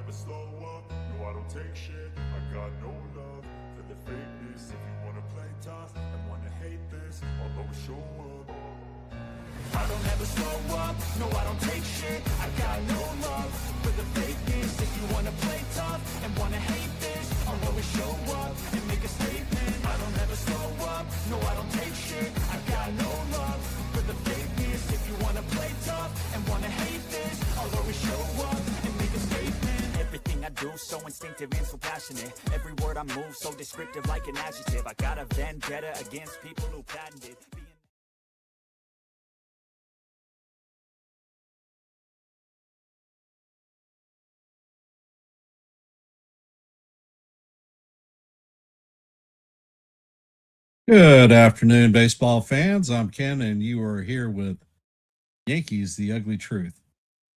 never slow up, no I don't take shit. I got no love for the fakeness. If you wanna play tough and wanna hate this, I'll always show up. I don't ever slow up, no I don't take shit. I got no love for the fakeness. If you wanna play tough and wanna hate this, I'll always show up and make a statement. I don't ever slow up, no I don't take shit. I got no love for the fakeness. If you wanna play tough and wanna hate this, I'll always show up and make a statement. Everything I do so instinctive and so passionate. Every word I move so descriptive like an adjective. I got a vendetta against people who patented Good afternoon, baseball fans. I'm Ken, and you are here with Yankees, The Ugly Truth.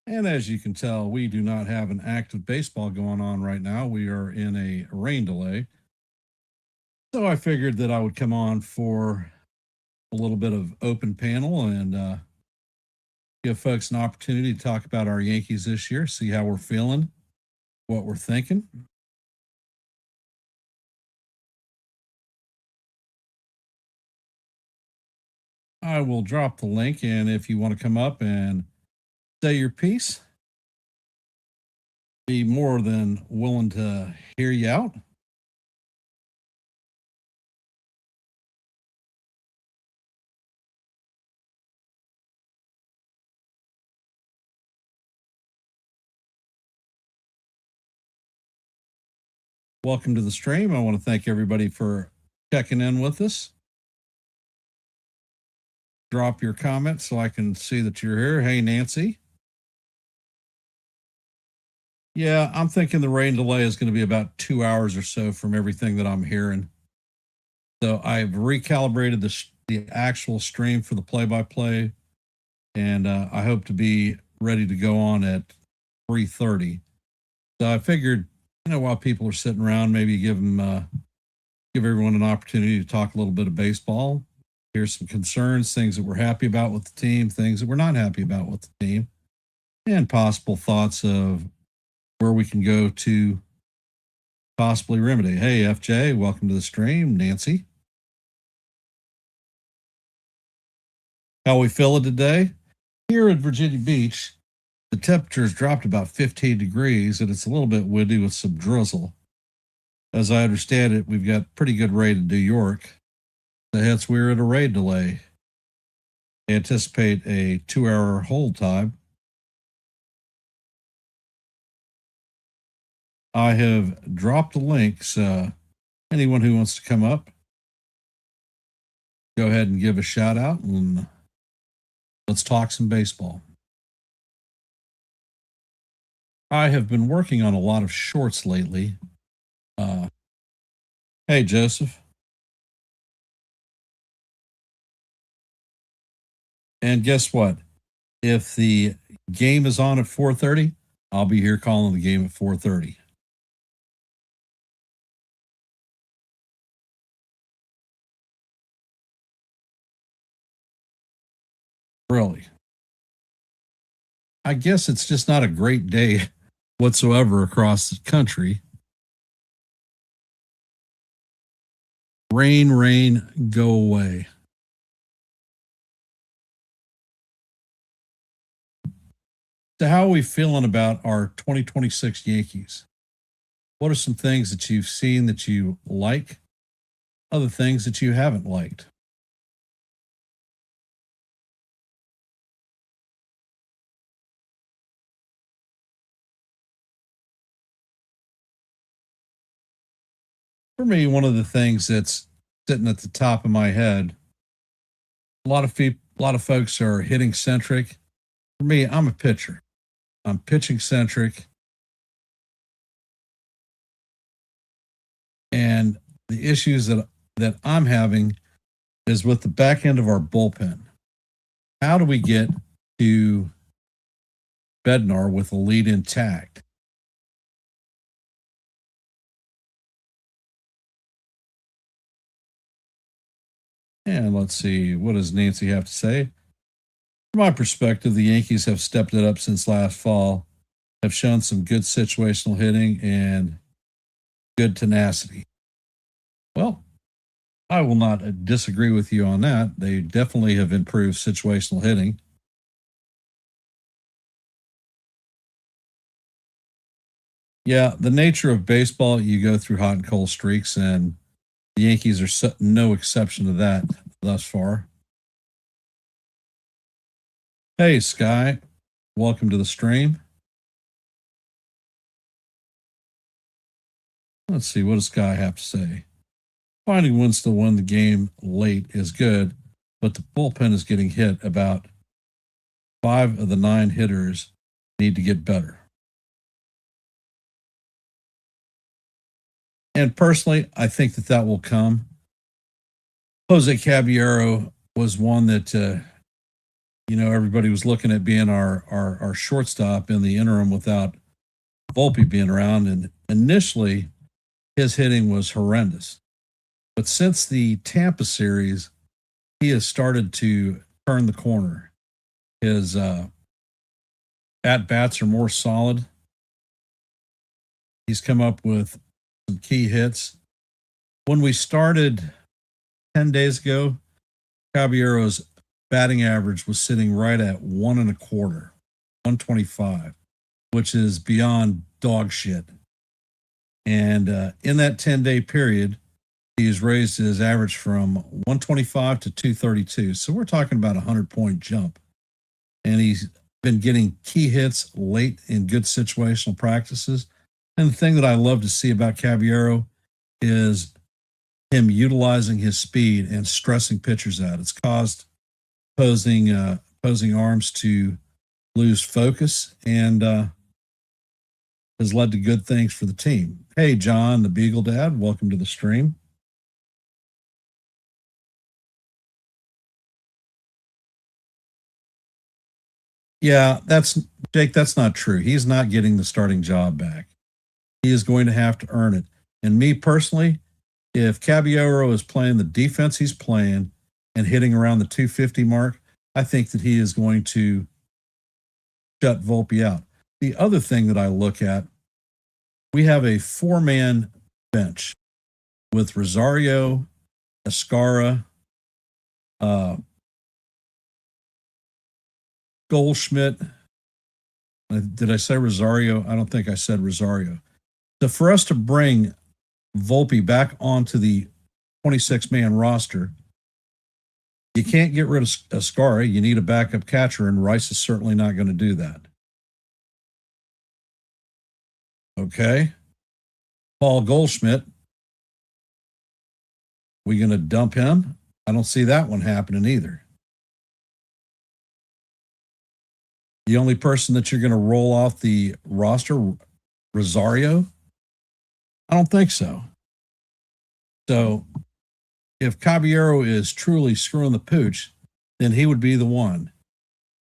And as you can tell, we do not have an active baseball going on right now. We are in a rain delay. So I figured that I would come on for a little bit of open panel and give folks an opportunity to talk about our Yankees this year, see how we're feeling, what we're thinking. I will drop the link, and if you want to come up and say your piece, be more than willing to hear you out. Welcome to the stream. I want to thank everybody for checking in with us. Drop your comments so I can see that you're here. Hey, Nancy. Yeah, I'm thinking the rain delay is going to be about 2 hours or so from everything that I'm hearing. So I've recalibrated the actual stream for the play-by-play, and I hope to be ready to go on at 3:30. So I figured, while people are sitting around, maybe give everyone an opportunity to talk a little bit of baseball. Here's some concerns, things that we're happy about with the team, things that we're not happy about with the team, and possible thoughts of where we can go to possibly remedy. Hey, FJ, welcome to the stream. Nancy. How we feeling today? Here at Virginia Beach, the temperature's dropped about 15 degrees, and it's a little bit windy with some drizzle. As I understand it, we've got pretty good rain in New York. Hence, we're in a rain delay. Anticipate a 2-hour hold time. I have dropped the links. Anyone who wants to come up, go ahead and give a shout out, and let's talk some baseball. I have been working on a lot of shorts lately. Hey, Joseph. And guess what? If the game is on at 4:30, I'll be here calling the game at 4:30. Really. I guess it's just not a great day whatsoever across the country. Rain, rain, go away. So how are we feeling about our 2026 Yankees? What are some things that you've seen that you like? Other things that you haven't liked? For me, one of the things that's sitting at the top of my head, a lot of folks are hitting centric. For me, I'm a pitcher. I'm pitching centric. And the issues that I'm having is with the back end of our bullpen. How do we get to Bednar with a lead intact? And let's see, what does Nancy have to say? From my perspective, the Yankees have stepped it up since last fall. have shown some good situational hitting and good tenacity. Well, I will not disagree with you on that. They definitely have improved situational hitting. Yeah, the nature of baseball, you go through hot and cold streaks, and the Yankees are no exception to that thus far. Hey, Sky, welcome to the stream. Let's see, what does Sky have to say? Finding wins to win the game late is good, but the bullpen is getting hit. About 5 of the 9 hitters need to get better. And personally, I think that will come. Jose Caballero was one that, everybody was looking at being our shortstop in the interim without Volpe being around. And initially, his hitting was horrendous. But since the Tampa series, he has started to turn the corner. His at-bats are more solid. He's come up with some key hits. When we started 10 days ago, Caballero's batting average was sitting right at 1.25, 125, which is beyond dog shit. And in that 10-day period, he's raised his average from 125 to 232. So we're talking about a 100-point jump. And he's been getting key hits late in good situational practices. And the thing that I love to see about Caballero is him utilizing his speed and stressing pitchers out. It's caused opposing arms to lose focus and has led to good things for the team. Hey, John, the Beagle Dad, welcome to the stream. Yeah, Jake, that's not true. He's not getting the starting job back. He is going to have to earn it. And me personally, if Caballero is playing the defense he's playing and hitting around the 250 mark, I think that he is going to shut Volpe out. The other thing that I look at, we have a 4-man bench with Rosario, Escara, Goldschmidt. Did I say Rosario? I don't think I said Rosario. So for us to bring Volpe back onto the 26-man roster, you can't get rid of Escara. You need a backup catcher, and Rice is certainly not going to do that. Okay. Paul Goldschmidt, we going to dump him? I don't see that one happening either. The only person that you're going to roll off the roster, Rosario? I don't think so. So if Caballero is truly screwing the pooch, then he would be the one.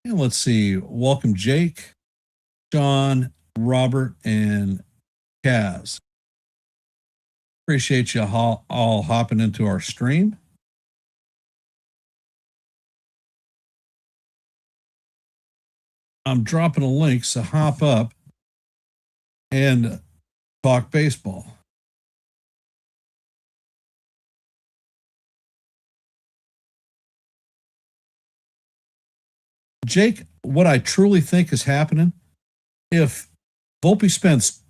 And let's see. Welcome, Jake, John, Robert, and Kaz. Appreciate you all hopping into our stream. I'm dropping a link, so hop up and talk baseball. Jake, what I truly think is happening, if Volpe spends,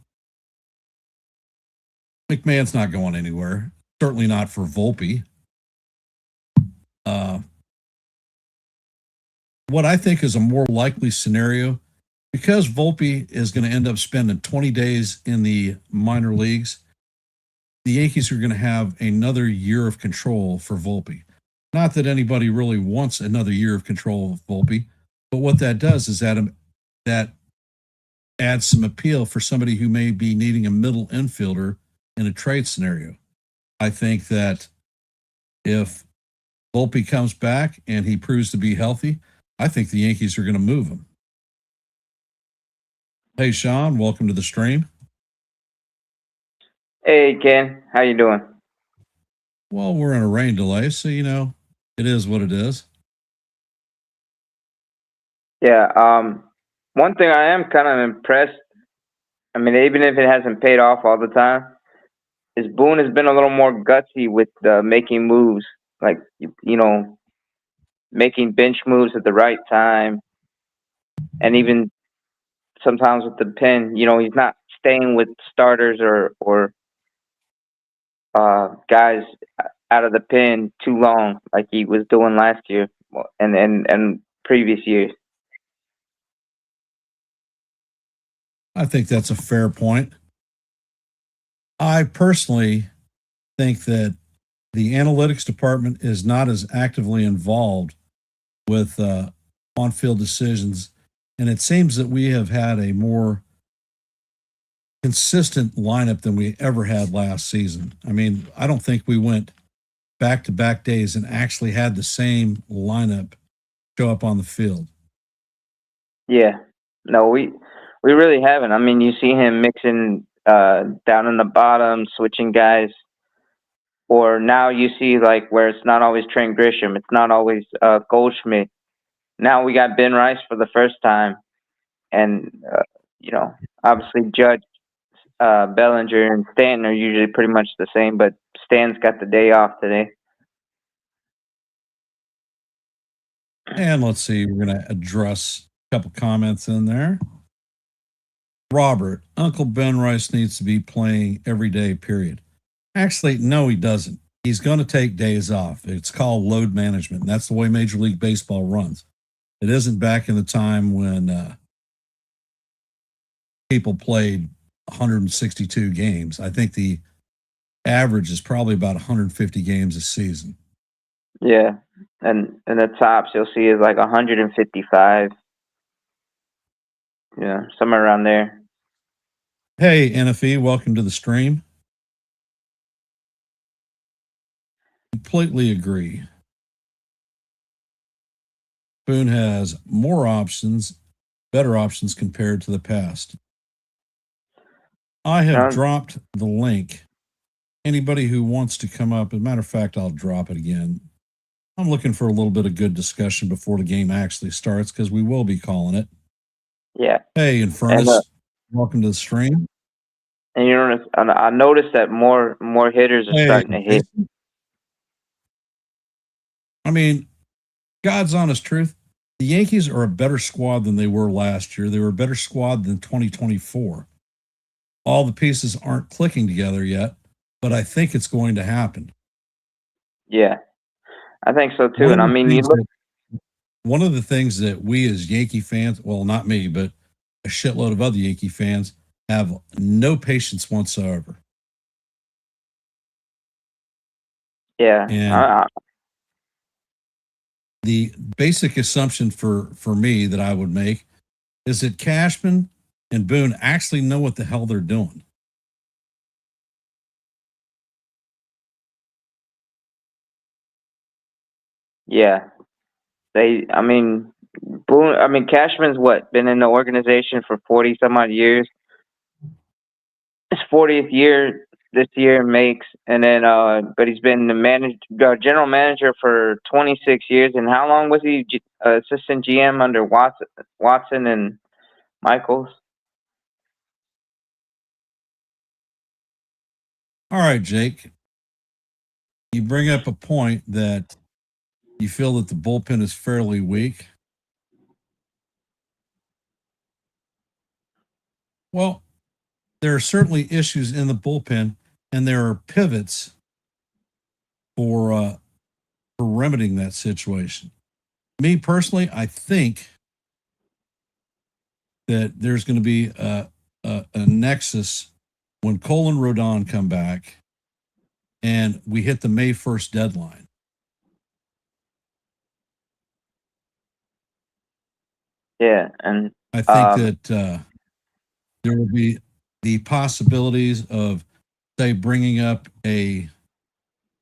McMahon's not going anywhere. Certainly not for Volpe. What I think is a more likely scenario, because Volpe is going to end up spending 20 days in the minor leagues, the Yankees are going to have another year of control for Volpe. Not that anybody really wants another year of control of Volpe, but what that does is that adds some appeal for somebody who may be needing a middle infielder in a trade scenario. I think that if Volpe comes back and he proves to be healthy, I think the Yankees are going to move him. Hey, Sean, welcome to the stream. Hey, Ken, how you doing? Well, we're in a rain delay, so it is what it is. Yeah. One thing I am kind of impressed I mean, even if it hasn't paid off all the time, is Boone has been a little more gutsy with making moves, like making bench moves at the right time, and even sometimes with the pin. He's not staying with starters or guys out of the pin too long like he was doing last year and previous years. I think that's a fair point. I personally think that the analytics department is not as actively involved with on-field decisions, and it seems that we have had a more consistent lineup than we ever had last season. I mean, I don't think we went back-to-back days and actually had the same lineup show up on the field. Yeah, no, we really haven't. I mean, you see him mixing down in the bottom, switching guys, or now you see like where it's not always Trent Grisham, it's not always Goldschmidt. Now we got Ben Rice for the first time, and obviously Judge, Bellinger, and Stanton are usually pretty much the same, but Stan's got the day off today. And let's see, we're going to address a couple comments in there. Robert, Uncle Ben Rice needs to be playing every day, period. Actually, no, he doesn't. He's going to take days off. It's called load management. And that's the way Major League Baseball runs. It isn't back in the time when people played 162 games. I think the average is probably about 150 games a season. Yeah, and the tops you'll see is like 155. Yeah, somewhere around there. Hey, NFE, welcome to the stream. Completely agree. Boone has more options, better options compared to the past. I have dropped the link. Anybody who wants to come up, as a matter of fact, I'll drop it again. I'm looking for a little bit of good discussion before the game actually starts because we will be calling it. Yeah. Hey, Infernus, welcome to the stream. And I noticed that more hitters are starting to hit. I mean, God's honest truth, the Yankees are a better squad than they were last year. They were a better squad than 2024. All the pieces aren't clicking together yet, but I think it's going to happen. Yeah, I think so too. And I mean, one of the things that we as Yankee fans, well, not me, but a shitload of other Yankee fans have no patience whatsoever. Yeah. And the basic assumption for me that I would make is that Cashman and Boone actually know what the hell they're doing. Yeah. Boone, Cashman's been in the organization for 40 some odd years. His 40th year this year makes, and then, but he's been the general manager for 26 years. And how long was he assistant GM under Watson and Michaels? All right, Jake. You bring up a point that you feel that the bullpen is fairly weak. Well, there are certainly issues in the bullpen, and there are pivots for remedying that situation. Me personally, I think that there's going to be a nexus when Cole and Rodon come back and we hit the May 1st deadline. Yeah, and I think that there will be the possibilities of, say, bringing up a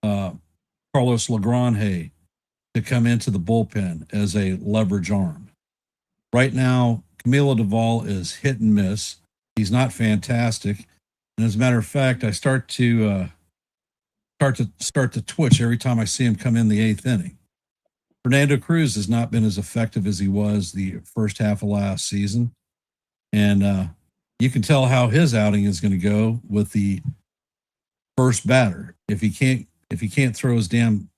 Carlos Legrand to come into the bullpen as a leverage arm. Right now, Camilo Duvall is hit and miss. He's not fantastic. And as a matter of fact, I start to twitch every time I see him come in the eighth inning. Fernando Cruz has not been as effective as he was the first half of last season. And you can tell how his outing is going to go with the first batter. If he can't throw his damn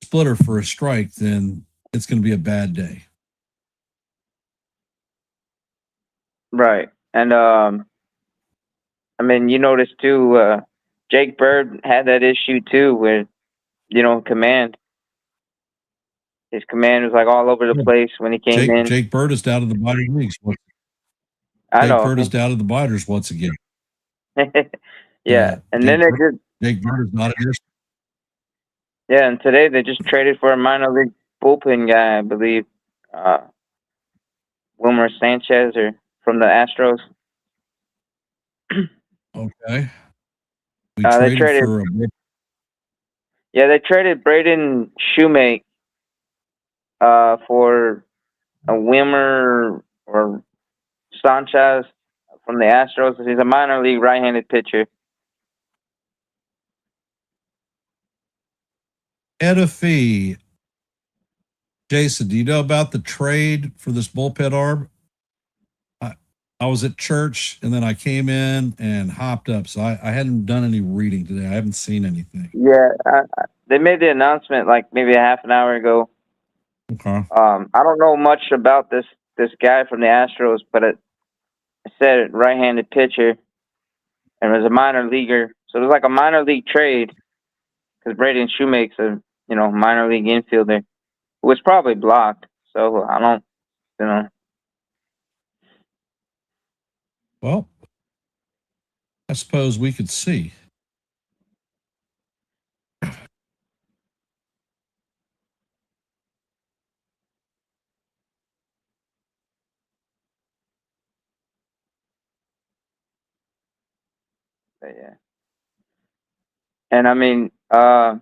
splitter for a strike, then it's going to be a bad day. Right. And I mean, you notice too, Jake Bird had that issue too with, command. His command was like all over the place when he came in. Jake Bird is down to the minor leagues. I Jake know. Bird is down to the minors once again. Yeah. And then they just Jake Bird is not an issue. yeah, and today they just traded for a minor league bullpen guy, I believe. Wilmer Sanchez or from the Astros. Okay. We They traded traded for Yeah, they traded Braden Shoemake for a Wimmer or Sanchez from the Astros. He's a minor league right-handed pitcher. Edifi. Jason, do you know about the trade for this bullpen arm? I was at church and then I came in and hopped up. So I hadn't done any reading today. I haven't seen anything. Yeah, they made the announcement like maybe a half an hour ago. Okay. I don't know much about this guy from the Astros, but it said right-handed pitcher and was a minor leaguer. So it was like a minor league trade because Braden Shoemake's a minor league infielder who was probably blocked. So I don't, you know. Well, I suppose we could see. But yeah. And I mean, Ascara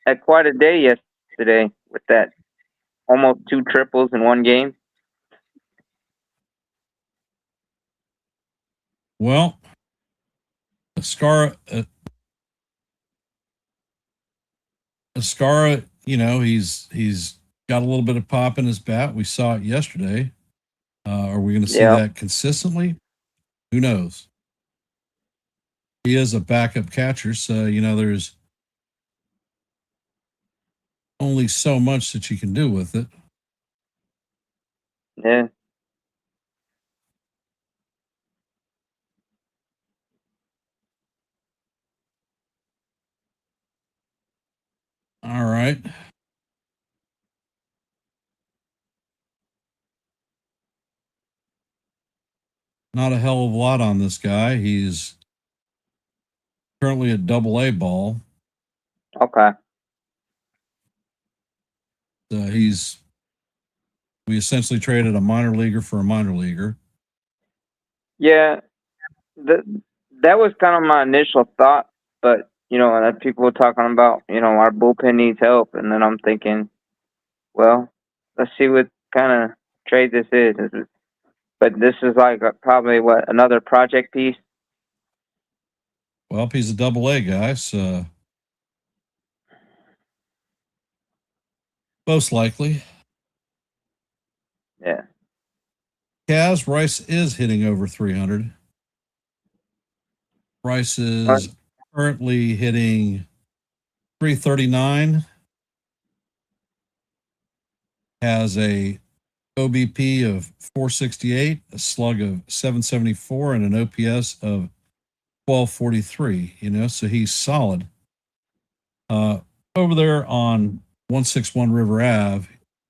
had quite a day yesterday with that almost 2 triples in one game. Well, Ascara, he's got a little bit of pop in his bat. We saw it yesterday. Are we going to see that consistently? Who knows? He is a backup catcher, so there's only so much that you can do with it. Yeah. All right. Not a hell of a lot on this guy. He's currently at AA ball. Okay. We essentially traded a minor leaguer for a minor leaguer. Yeah. That was kind of my initial thought, but and people were talking about our bullpen needs help, and then I'm thinking, well, let's see what kind of trade this is. But this is like probably another project piece. Well, he's a AA guy, so most likely. Yeah. Kaz, Rice is hitting over 300. Rice is currently hitting 339. Has a OBP of 468, a slug of 774, and an OPS of 1243. So he's solid. Over there on 161 River Ave,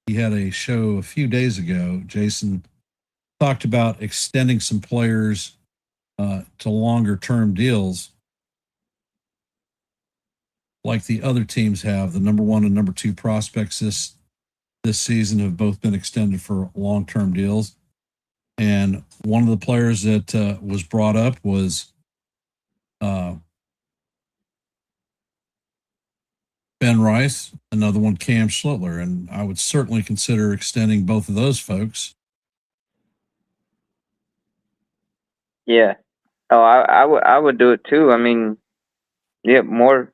he had a show a few days ago. Jason talked about extending some players to longer term deals like the other teams have. The number 1 and number 2 prospects this season have both been extended for long term deals. And one of the players that was brought up was Ben Rice, another one, Cam Schlittler. And I would certainly consider extending both of those folks. Yeah. Oh, I would do it too. I mean, yeah, more,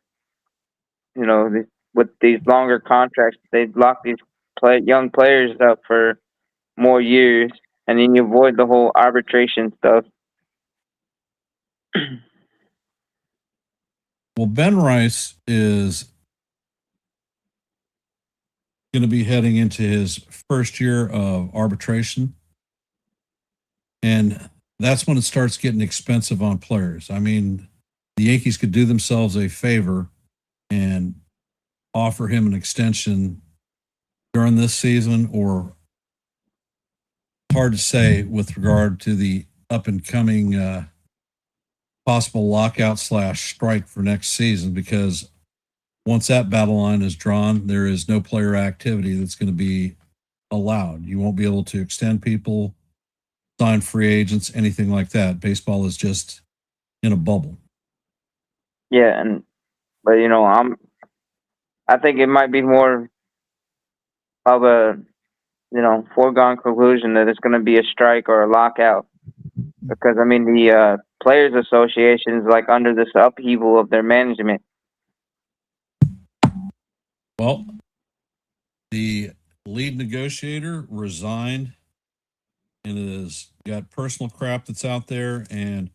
with these longer contracts, they lock these young players up for more years. and then you avoid the whole arbitration stuff. Well, Ben Rice is going to be heading into his first year of arbitration. And that's when it starts getting expensive on players. I mean, the Yankees could do themselves a favor and offer him an extension during this season, or hard to say with regard to the up and coming possible lockout / strike for next season, because once that battle line is drawn, there is no player activity that's going to be allowed. You won't be able to extend people, sign free agents, anything like that. Baseball is just in a bubble. Yeah, but I think it might be more of a foregone conclusion that it's going to be a strike or a lockout, because I mean the players' association is like under this upheaval of their management. Well, the lead negotiator resigned and has got personal crap that's out there and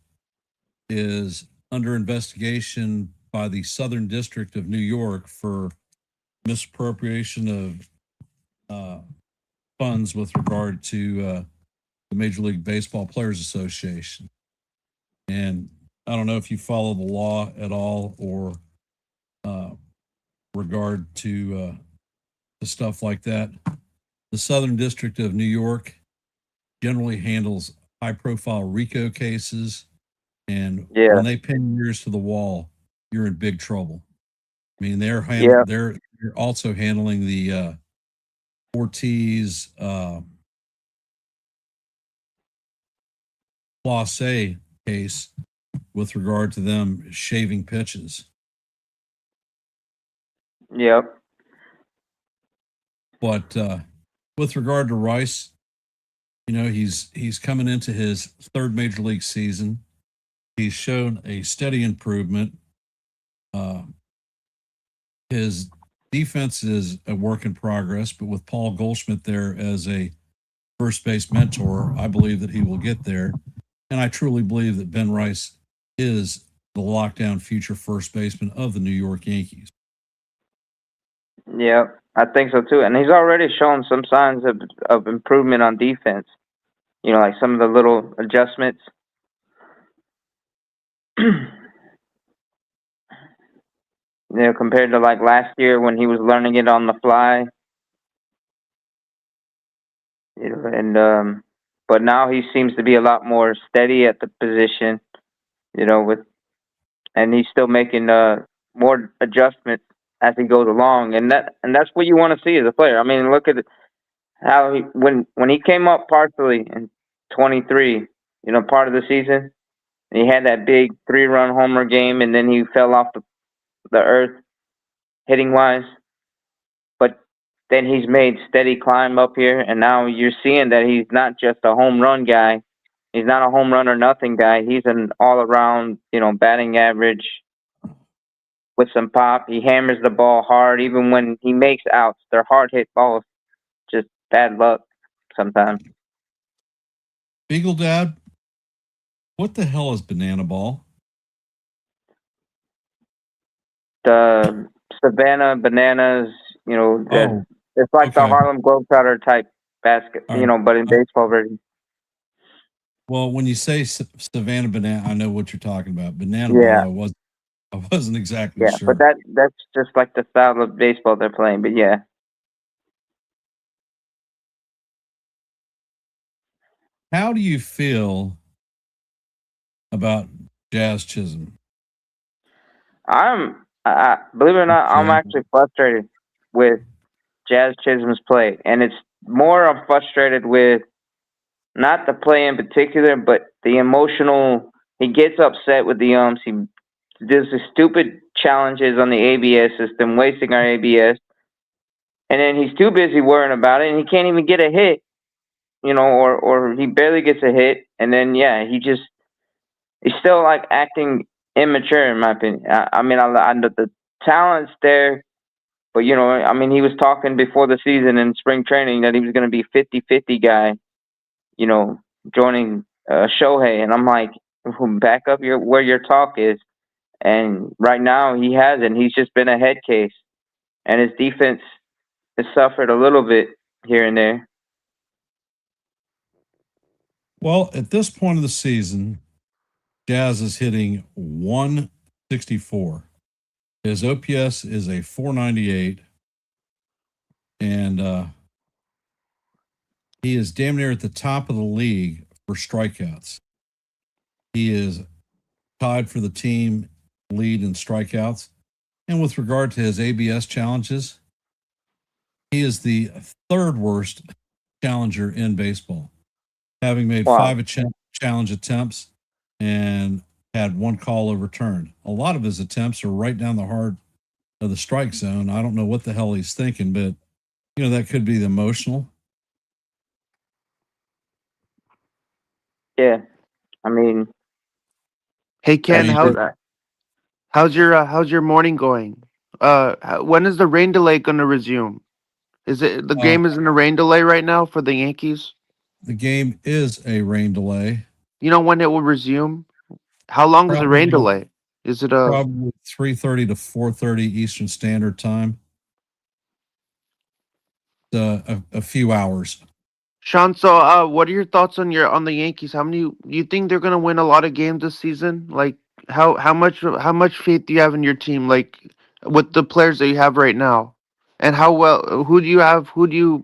is under investigation by the Southern District of New York for misappropriation of funds with regard to the Major League Baseball Players Association. And I don't know if you follow the law at all, or regard to stuff like that. The Southern District of New York generally handles high-profile RICO cases, and when they pin yours to the wall, you're in big trouble. I mean, they're also handling the Ortiz Class A case with regard to them shaving pitches. Yep. But with regard to Rice, he's coming into his third major league season. He's shown a steady improvement. His defense is a work in progress, but with Paul Goldschmidt there as a first base mentor, I believe that he will get there. And I truly believe that Ben Rice is the lockdown future first baseman of the New York Yankees. Yeah, I think so too. And he's already shown some signs of improvement on defense. Like some of the little adjustments. Compared to like last year when he was learning it on the fly. But now he seems to be a lot more steady at the position. And he's still making more adjustments as he goes along, and that's what you want to see as a player. I mean, look at how when he came up partially in 23, part of the season, and he had that big 3-run homer game, and then he fell off the earth hitting wise. But then he's made steady climb up here, and now you're seeing that he's not just a home run guy. He's not a home run or nothing guy. He's an all around, batting average with some pop. He hammers the ball hard, even when he makes outs. They're hard hit balls. Just bad luck sometimes. Beagle Dad, what the hell is banana ball? The Savannah Bananas, it's like the Harlem Globetrotter type basket, but in baseball version. Well, when you say Savannah Banana, I know what you're talking about. Banana ball, I wasn't exactly sure. But that's just like the style of baseball they're playing. But yeah. How do you feel about Jazz Chisholm? Believe it or not, I'm actually frustrated with Jazz Chisholm's play, and it's more I'm frustrated with not the play in particular, but the emotional. He gets upset with the umps. He does the stupid challenges on the ABS system, wasting our ABS, and then he's too busy worrying about it, and he can't even get a hit, or he barely gets a hit, and then he's still like acting immature in my opinion. I mean, the talent's there, but he was talking before the season in spring training that he was going to be 50-50 guy, joining Shohei, and I'm like, back up where your talk is. And right now he hasn't. He's just been a head case, and his defense has suffered a little bit here and there. Well, at this point of the season, Jazz is hitting 164. His OPS is a 498, and he is damn near at the top of the league for strikeouts. He is tied for the team lead in strikeouts. And with regard to his ABS challenges, he is the third worst challenger in baseball, having made Wow. 5 challenge attempts and had 1 call overturned. A lot of his attempts are right down the heart of the strike zone. I don't know what the hell he's thinking, but that could be the emotional. Yeah, I mean, Hey Ken, that's- how's your morning going? When is the rain delay going to resume? Is it the game is in a rain delay right now for the Yankees? The game is a rain delay. You know when it will resume? How long is the rain Probably- delay? Is it a Probably 3:30 to 4:30 Eastern Standard Time. A few hours. Sean? So, what are your thoughts on the Yankees? How many you think they're gonna win a lot of games this season? Like, how much faith do you have in your team? Like, with the players that you have right now, and how well? Who do you have? Who do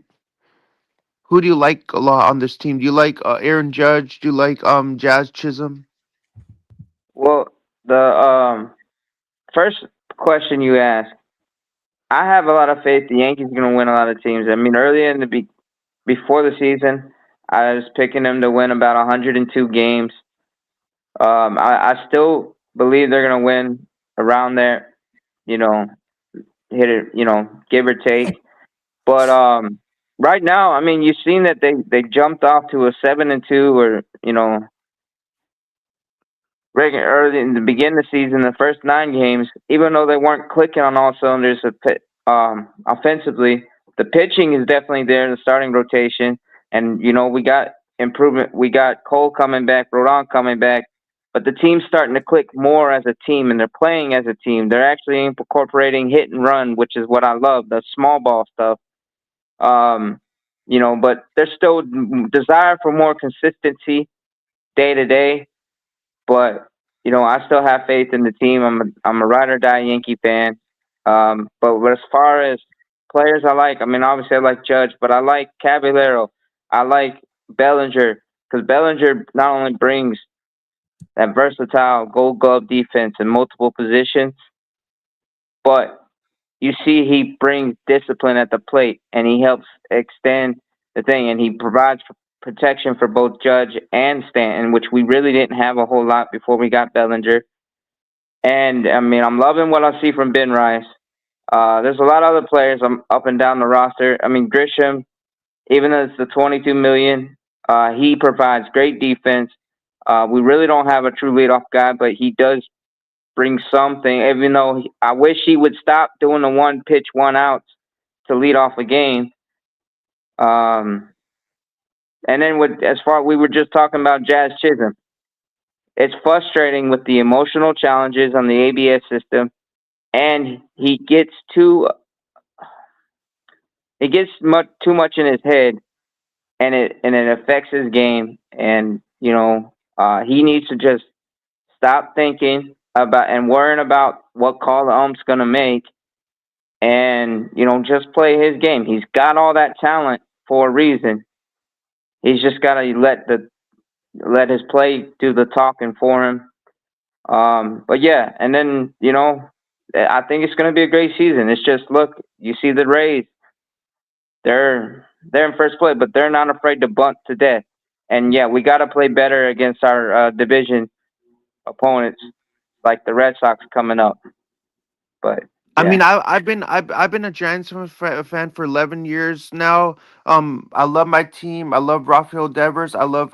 you like a lot on this team? Do you like Aaron Judge? Do you like Jazz Chisholm? well, the first question you asked, I have a lot of faith the Yankees are going to win a lot of teams. I mean, early in before the season, I was picking them to win about 102 games. I still believe they're going to win around there, you know, hit it, give or take. But right now, I mean, you've seen that they jumped off to a 7-2, or early in the beginning of the season, the first 9 games, even though they weren't clicking on all cylinders offensively, the pitching is definitely there in the starting rotation. And, we got improvement. We got Cole coming back, Rodon coming back, but the team's starting to click more as a team, and they're playing as a team. They're actually incorporating hit and run, which is what I love, the small ball stuff. But there's still desire for more consistency day to day. But I still have faith in the team. I'm a ride or die Yankee fan. But as far as players I like, I mean, obviously I like Judge, but I like Caballero. I like Bellinger, because Bellinger not only brings that versatile Gold Glove defense in multiple positions, but you see he brings discipline at the plate, and he helps extend the thing, and he provides protection for both Judge and Stanton, which we really didn't have a whole lot before we got Bellinger. And I mean, I'm loving what I see from Ben Rice. There's a lot of other players up and down the roster. I mean, Grisham, even though it's the 22 million, he provides great defense. We really don't have a true leadoff guy, but he does bring something. Even though I wish he would stop doing the 1 pitch, 1 outs to lead off a game. And then we were just talking about Jazz Chisholm. It's frustrating with the emotional challenges on the ABS system, and he gets too much in his head, and it affects his game. And he needs to just stop thinking about and worrying about what call the ump's gonna make, and just play his game. He's got all that talent for a reason. He's just got to let his play do the talking for him. But yeah, and then I think it's going to be a great season. It's just, look, you see the Rays, they're in first place, but they're not afraid to bunt to death. And yeah, we got to play better against our division opponents, like the Red Sox coming up. But I yeah. mean, I've been a Giants fan for 11 years now. I love my team. I love Rafael Devers. I love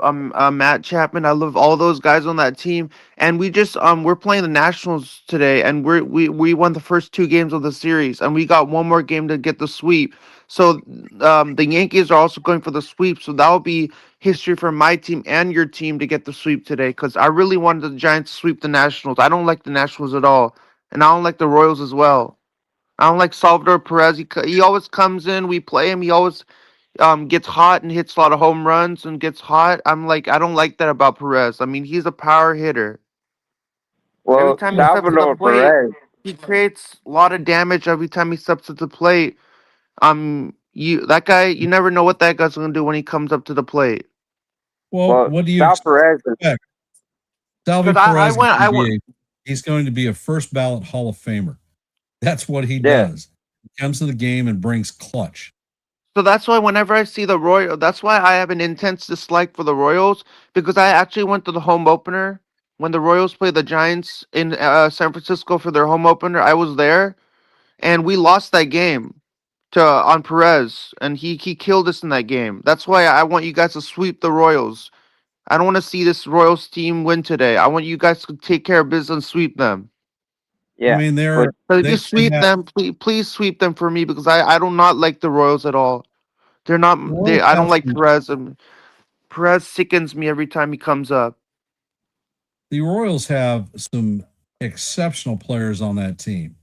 Matt Chapman. I love all those guys on that team. And we just we're playing the Nationals today, and we won the first 2 games of the series, and we got one more game to get the sweep. So the Yankees are also going for the sweep. So that will be history for my team and your team to get the sweep today. Because I really wanted the Giants to sweep the Nationals. I don't like the Nationals at all, and I don't like the Royals as well. I don't like Salvador Perez. He always comes in. We play him. He always gets hot and hits a lot of home runs and gets hot. I'm like, I don't like that about Perez. I mean, he's a power hitter. Every Well, time he steps to the Salvador plate, Perez. he creates a lot of damage every time he steps to the plate. You that guy, you never know what that guy's gonna do when he comes up to the plate. Well, Well, what do you Sal Perez is, expect? Salvi Because Perez is going I to went. be he's going to be a first ballot Hall of Famer. That's what he yeah, does. He comes to the game and brings clutch. So that's why whenever I see the Royal, that's why I have an intense dislike for the Royals because I actually went to the home opener when the Royals played the Giants in San Francisco for their home opener. I was there and we lost that game to on Perez, and he killed us in that game. That's why I want you guys to sweep the Royals. I don't want to see this Royals team win today. I want you guys to take care of business and sweep them. I yeah. mean, But But if you they sweep have them, please sweep them for me because I do not like the Royals at all. They're not. the They. Royals I don't have like some Perez. And Perez sickens me every time he comes up. the Royals have some exceptional players on that team.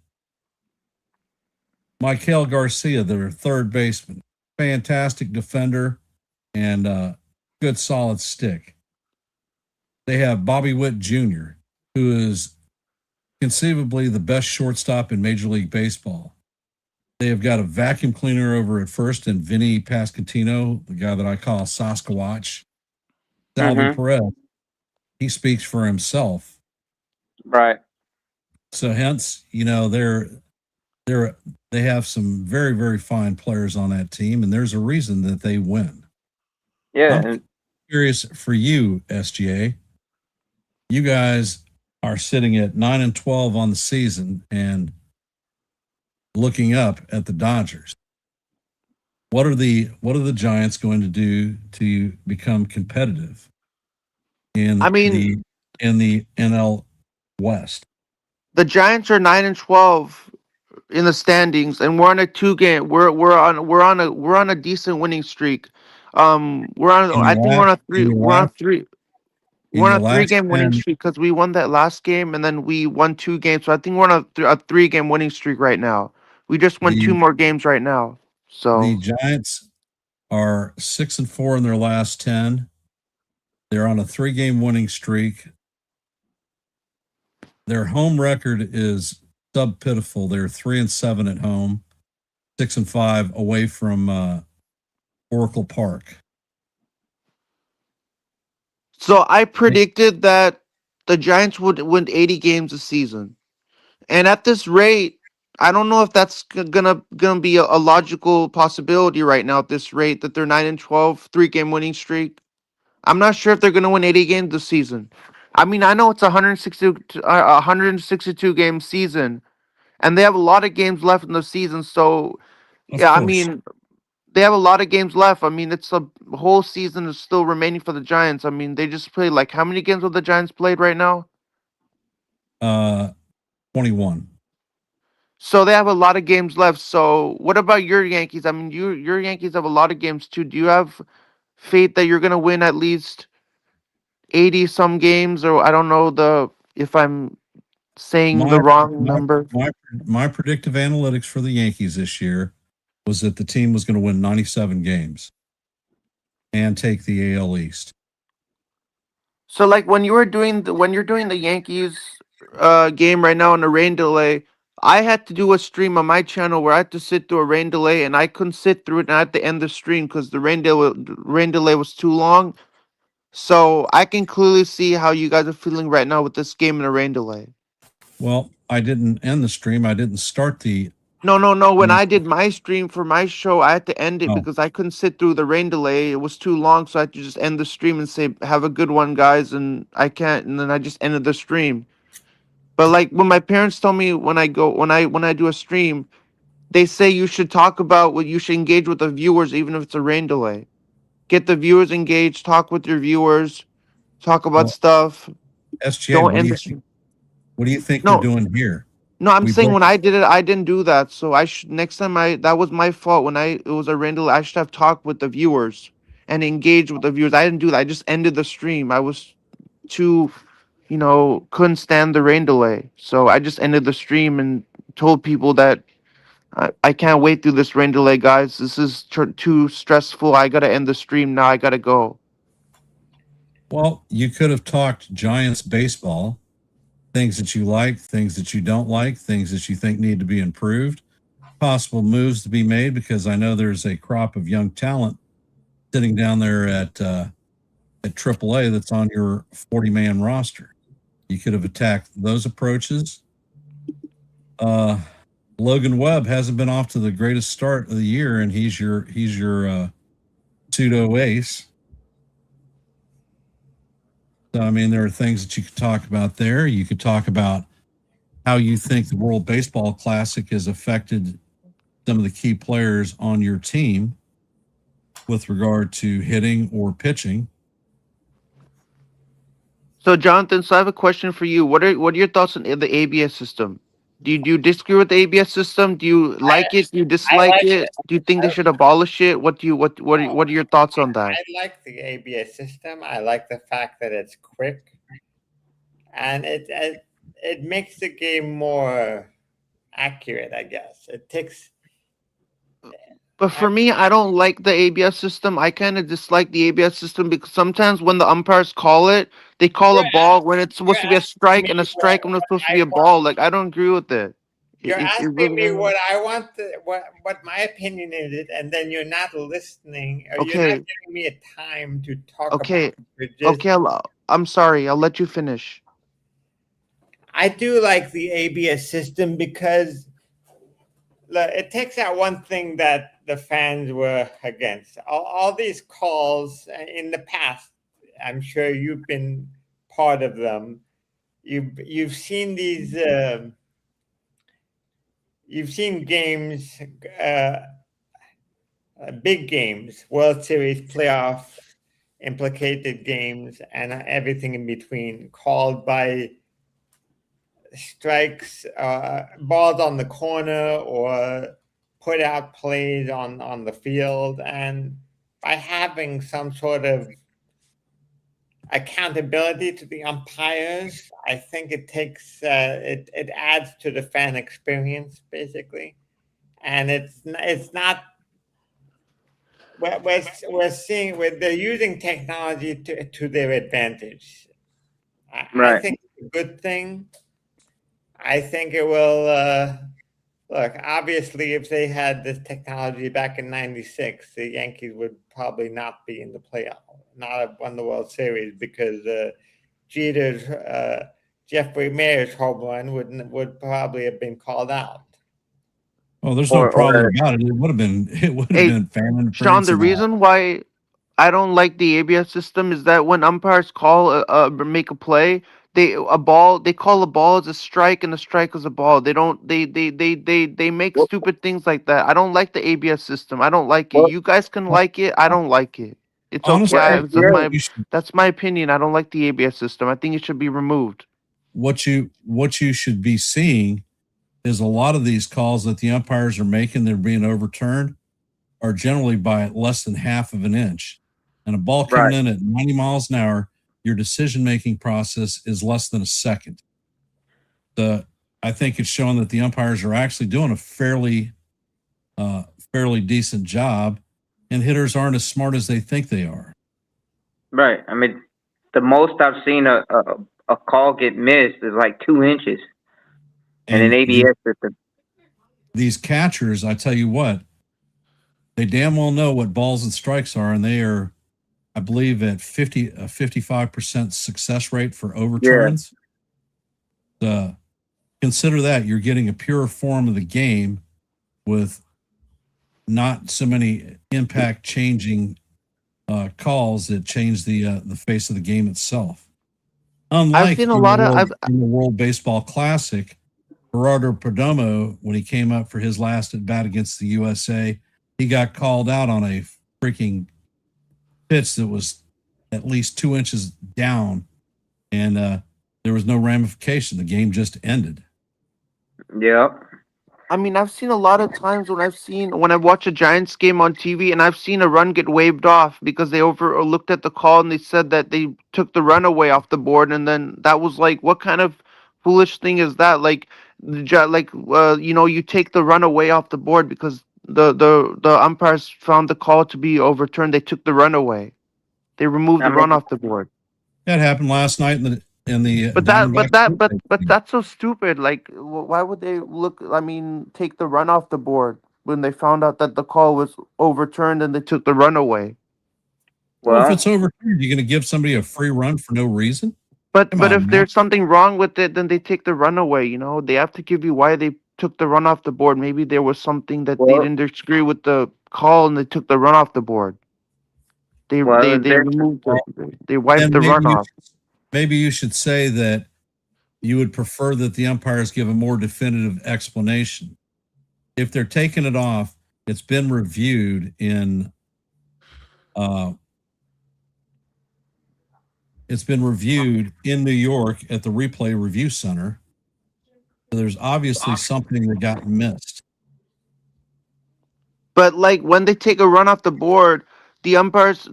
Michael Garcia, their third baseman, fantastic defender and good solid stick. They have Bobby Witt Jr., who is conceivably the best shortstop in Major League Baseball. They have got a vacuum cleaner over at first and Vinny Pascantino, the guy that I call Sasquatch. Salvi hmm Perez, he speaks for himself. right. So hence, they're they have some very, very fine players on that team, and there's a reason that they win. Yeah, I'm and curious for you, SGA. You guys are sitting at 9-12 on the season and looking up at the Dodgers. What are the Giants going to do to become competitive I in the mean, NL West? the Giants are 9-12 in the standings, and we're on a two game. We're on a decent winning streak. We're on. In I your think last we're on a in three. your We're on last three. in We're on your a three last game winning 10 streak because we won that last game, and then we won two games. So I think we're on a 3 game winning streak right now. We just won two the more games right now. the So Giants are 6-4 in their last 10. They're on a 3-game winning streak. Their home record is sub pitiful. They're 3-7 at home, 6-5 away from Oracle Park. So I predicted that the Giants would win 80 games this season. And at this rate, I don't know if that's gonna be a logical possibility right now at this rate that they're 9-12, 3 game winning streak. I'm not sure if they're gonna win 80 games this season. I mean, I know it's 162 game season, and they have a lot of games left in the season. So Of yeah, I course, mean, they have a lot of games left. I mean, it's a whole season is still remaining for the Giants. I mean, they just played like how many games have the Giants played right now? uh, 21. So they have a lot of games left. So what about your Yankees? I mean, your Yankees have a lot of games too. Do you have faith that you're gonna win at least 80 some games, or I don't know the if I'm saying the My wrong my number? my predictive analytics for the Yankees this year was that the team was going to win 97 games and take the AL East. So like when you're doing the Yankees game right now on the rain delay, I had to do a stream on my channel where I had to sit through a rain delay and I couldn't sit through it and I had to end the stream because the rain delay was too long. So I can clearly see how you guys are feeling right now with this game and the rain delay. Well, I didn't end the stream. I didn't start the. No, no, no. When I did my stream for my show, I had to end it Oh, because I couldn't sit through the rain delay. It was too long, so I had to just end the stream and say, "Have a good one, guys." And I can't, and then I just ended the stream. But like when my parents told me when I do a stream, they say you should talk about what you should engage with the viewers, even if it's a rain delay. Get the viewers engaged, talk with your viewers, talk about well, stuff. SGA, Don't what do end you the think? stream. What do you think they're No, doing here? No, I'm We saying broke. when I did it, I didn't do that. So I should next time that was my fault when it was a rain delay. I should have talked with the viewers and engaged with the viewers. I didn't do that. I just ended the stream. I was too, couldn't stand the rain delay. So I just ended the stream and told people that I can't wait through this rain delay, guys. This is too stressful. I gotta end the stream now. I gotta go. Well, you could have talked Giants baseball, things that you like, things that you don't like, things that you think need to be improved, possible moves to be made, because I know there's a crop of young talent sitting down there at AAA that's on your 40-man roster. You could have attacked those approaches. Logan Webb hasn't been off to the greatest start of the year, and he's your pseudo ace. So, I mean, there are things that you could talk about there. You could talk about how you think the World Baseball Classic has affected some of the key players on your team with regard to hitting or pitching. So, Jonathan, I have a question for you. What are your thoughts on the ABS system? Do you disagree with the ABS system? Do you like it? Do you I dislike like it? Do you think they should abolish it? What are your thoughts on that? I like the ABS system. I like the fact that it's quick, and it makes the game more accurate. I guess it takes. But for me, I don't like the ABS system. I kind of dislike the ABS system because sometimes when the umpires call it, they call a You're ball when it's you're supposed to be a asking strike me and a strike when it's supposed to be I a want. ball. Like I don't agree with it. You're It asking me really. what I want, what my opinion is, and then you're not listening, or you're not Okay, giving me a time to talk about okay, it. You're just. okay. I'm sorry. I'll let you finish. I do like the ABS system because it takes out one thing that the fans were against. All these calls in the past, I'm sure you've been part of them. You've seen these. You've seen games, big games, World Series, playoff, implicated games, and everything in between, called by strikes, balls on the corner, or put out plays on the field. And by having some sort of accountability to the umpires, I think it takes it adds to the fan experience basically. And it's not we're seeing they're using technology to their advantage. I Right. think it's a good thing. I think it will. Look, obviously, if they had this technology back in '96, the Yankees would probably not be in the playoff, not have won the World Series because Jeter's, Jeffrey Mayer's home run would probably have been called out. Oh, there's no problem Or about it. It would have been Hey, fan Sean, interference the and all. reason why I don't like the ABS system is that when umpires make a play, they call a ball as a strike and a strike as a ball. They don't they make what, stupid things like that. I don't like the ABS system. I don't like it. what, You guys can like it. I don't like it. It's okay. Honestly, what NBA? you should, That's my opinion. I don't like the ABS system. I think it should be removed. what you should be seeing is a lot of these calls that the umpires are making, they're being overturned, are generally by less than half of an inch. And a ball coming Right. in at 90 miles an hour, your decision making process is less than a second. I think it's showing that the umpires are actually doing a fairly decent job, and hitters aren't as smart as they think they are. Right. I mean, the most I've seen a call get missed is like 2 inches in an And ABS system. these catchers, I tell you what, they damn well know what balls and strikes are, and they are, I believe, at 55% success rate for overturns. Consider that you're getting a pure form of the game with not so many impact changing calls that change the face of the game itself. I've Unlike seen a lot of in the World Baseball Classic, Gerardo Perdomo, when he came up for his last at bat against the USA, he got called out on a freaking pitch that was at least 2 inches down, and there was no ramification. The game just ended. Yep. I mean, I've seen a lot of times when I watch a Giants game on TV, and I've seen a run get waved off because they overlooked at the call and they said that they took the run away off the board, and then that was like, what kind of foolish thing is that? Like, you take the run away off the board because the umpires found the call to be overturned. They took the run away. They removed I the mean, run off the board. That happened last night in the But that, but Diamondbacks. that, but that's so stupid. Like, why would they look? I mean, take the run off the board when they found out that the call was overturned and they took the run away. Well, if well, it's overturned, you're going to give somebody a free run for no reason? But Come but on if now. there's something wrong with it, then they take the run away. You know, they have to give you why they took the run off the board. Maybe there was something that they well, didn't agree with the call and they took the run off the board. They well. they If they there's removed Well, they wiped then the run off. maybe you should say that you would prefer that the umpires give a more definitive explanation. If they're taking it off, it's been reviewed in uh, New York at the Replay Review Center. So there's obviously something that got missed. But like when they take a run off the board, the umpires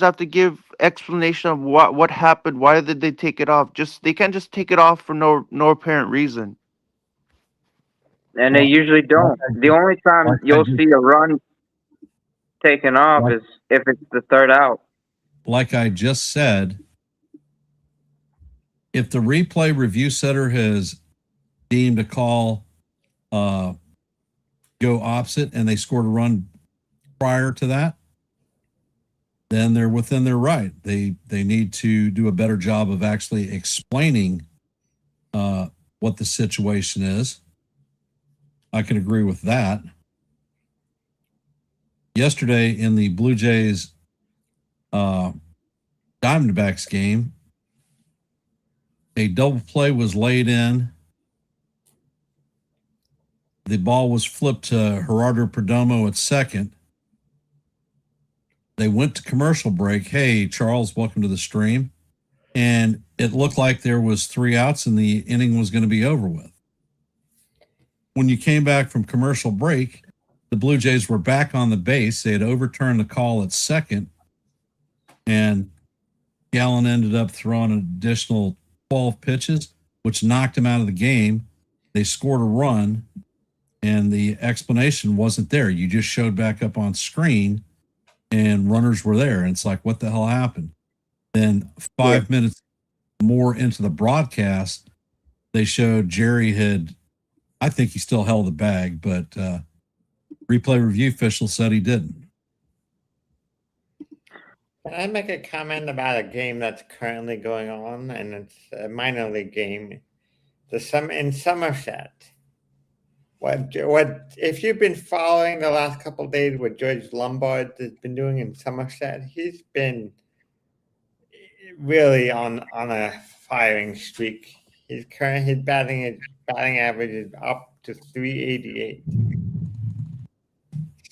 have to give explanation of what happened. Why did they take it off? Just they can't just take it off for no apparent reason. and they Well, usually like don't. I The just, only time like I you'll just, see a run taken off like, is if it's the third out. like I just said, if the replay review center has deemed a call go opposite and they scored a run prior to that, then they're within their right. They need to do a better job of actually explaining what the situation is. I can agree with that. Yesterday in the Blue Jays Diamondbacks game, a double play was laid in. The ball was flipped to Gerardo Perdomo at second. They went to commercial break. Hey, Charles, welcome to the stream. And it looked like there was 3 outs and the inning was going to be over with. When you came back from commercial break, the Blue Jays were back on the base. They had overturned the call at second, and Gallen ended up throwing an additional 12 pitches, which knocked him out of the game. They scored a run, and the explanation wasn't there. You just showed back up on screen, and runners were there. And it's like, what the hell happened? Then 5 minutes more into the broadcast, they showed Jerry had, I think he still held the bag, but replay review official said he didn't. Can I make a comment about a game that's currently going on, and it's a minor league game? In Somerset. What if you've been following the last couple of days what George Lombard has been doing in Somerset? He's been really on a firing streak. His batting average is up to 388.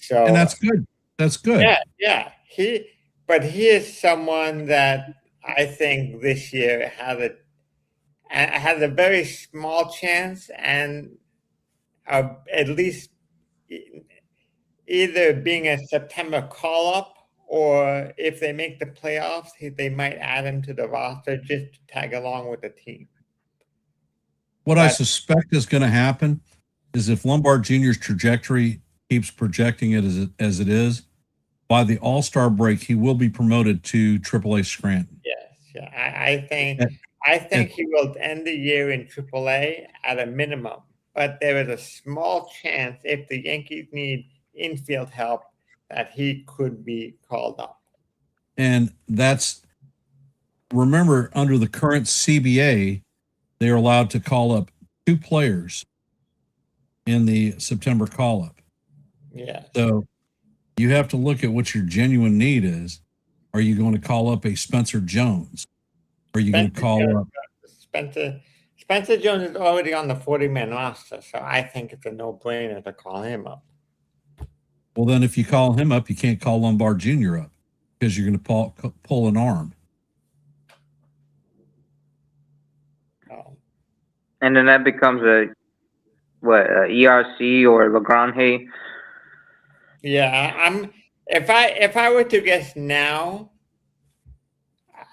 So And that's good. That's good. yeah. He is someone that I think this year has a very small chance and at least either being a September call up, or if they make the playoffs, they might add him to the roster just to tag along with the team. What I suspect is going to happen is if Lombard Jr.'s trajectory keeps projecting it as it is, by the All-Star break, he will be promoted to AAA Scranton. Yes, yeah. I think he will end the year in AAA at a minimum, but there is a small chance if the Yankees need infield help that he could be called up. And remember, under the current CBA, they are allowed to call up 2 players in the September call-up. Yeah. So you have to look at what your genuine need is. Are you going to call up a Spencer Jones? Are you going to call up Spencer Jones is already on the 40-man roster, so I think it's a no-brainer to call him up. Well, then if you call him up, you can't call Lombard Jr. up because you're going to pull an arm. Oh. And then that becomes what ERC or Lagrange. Yeah, if I were to guess now,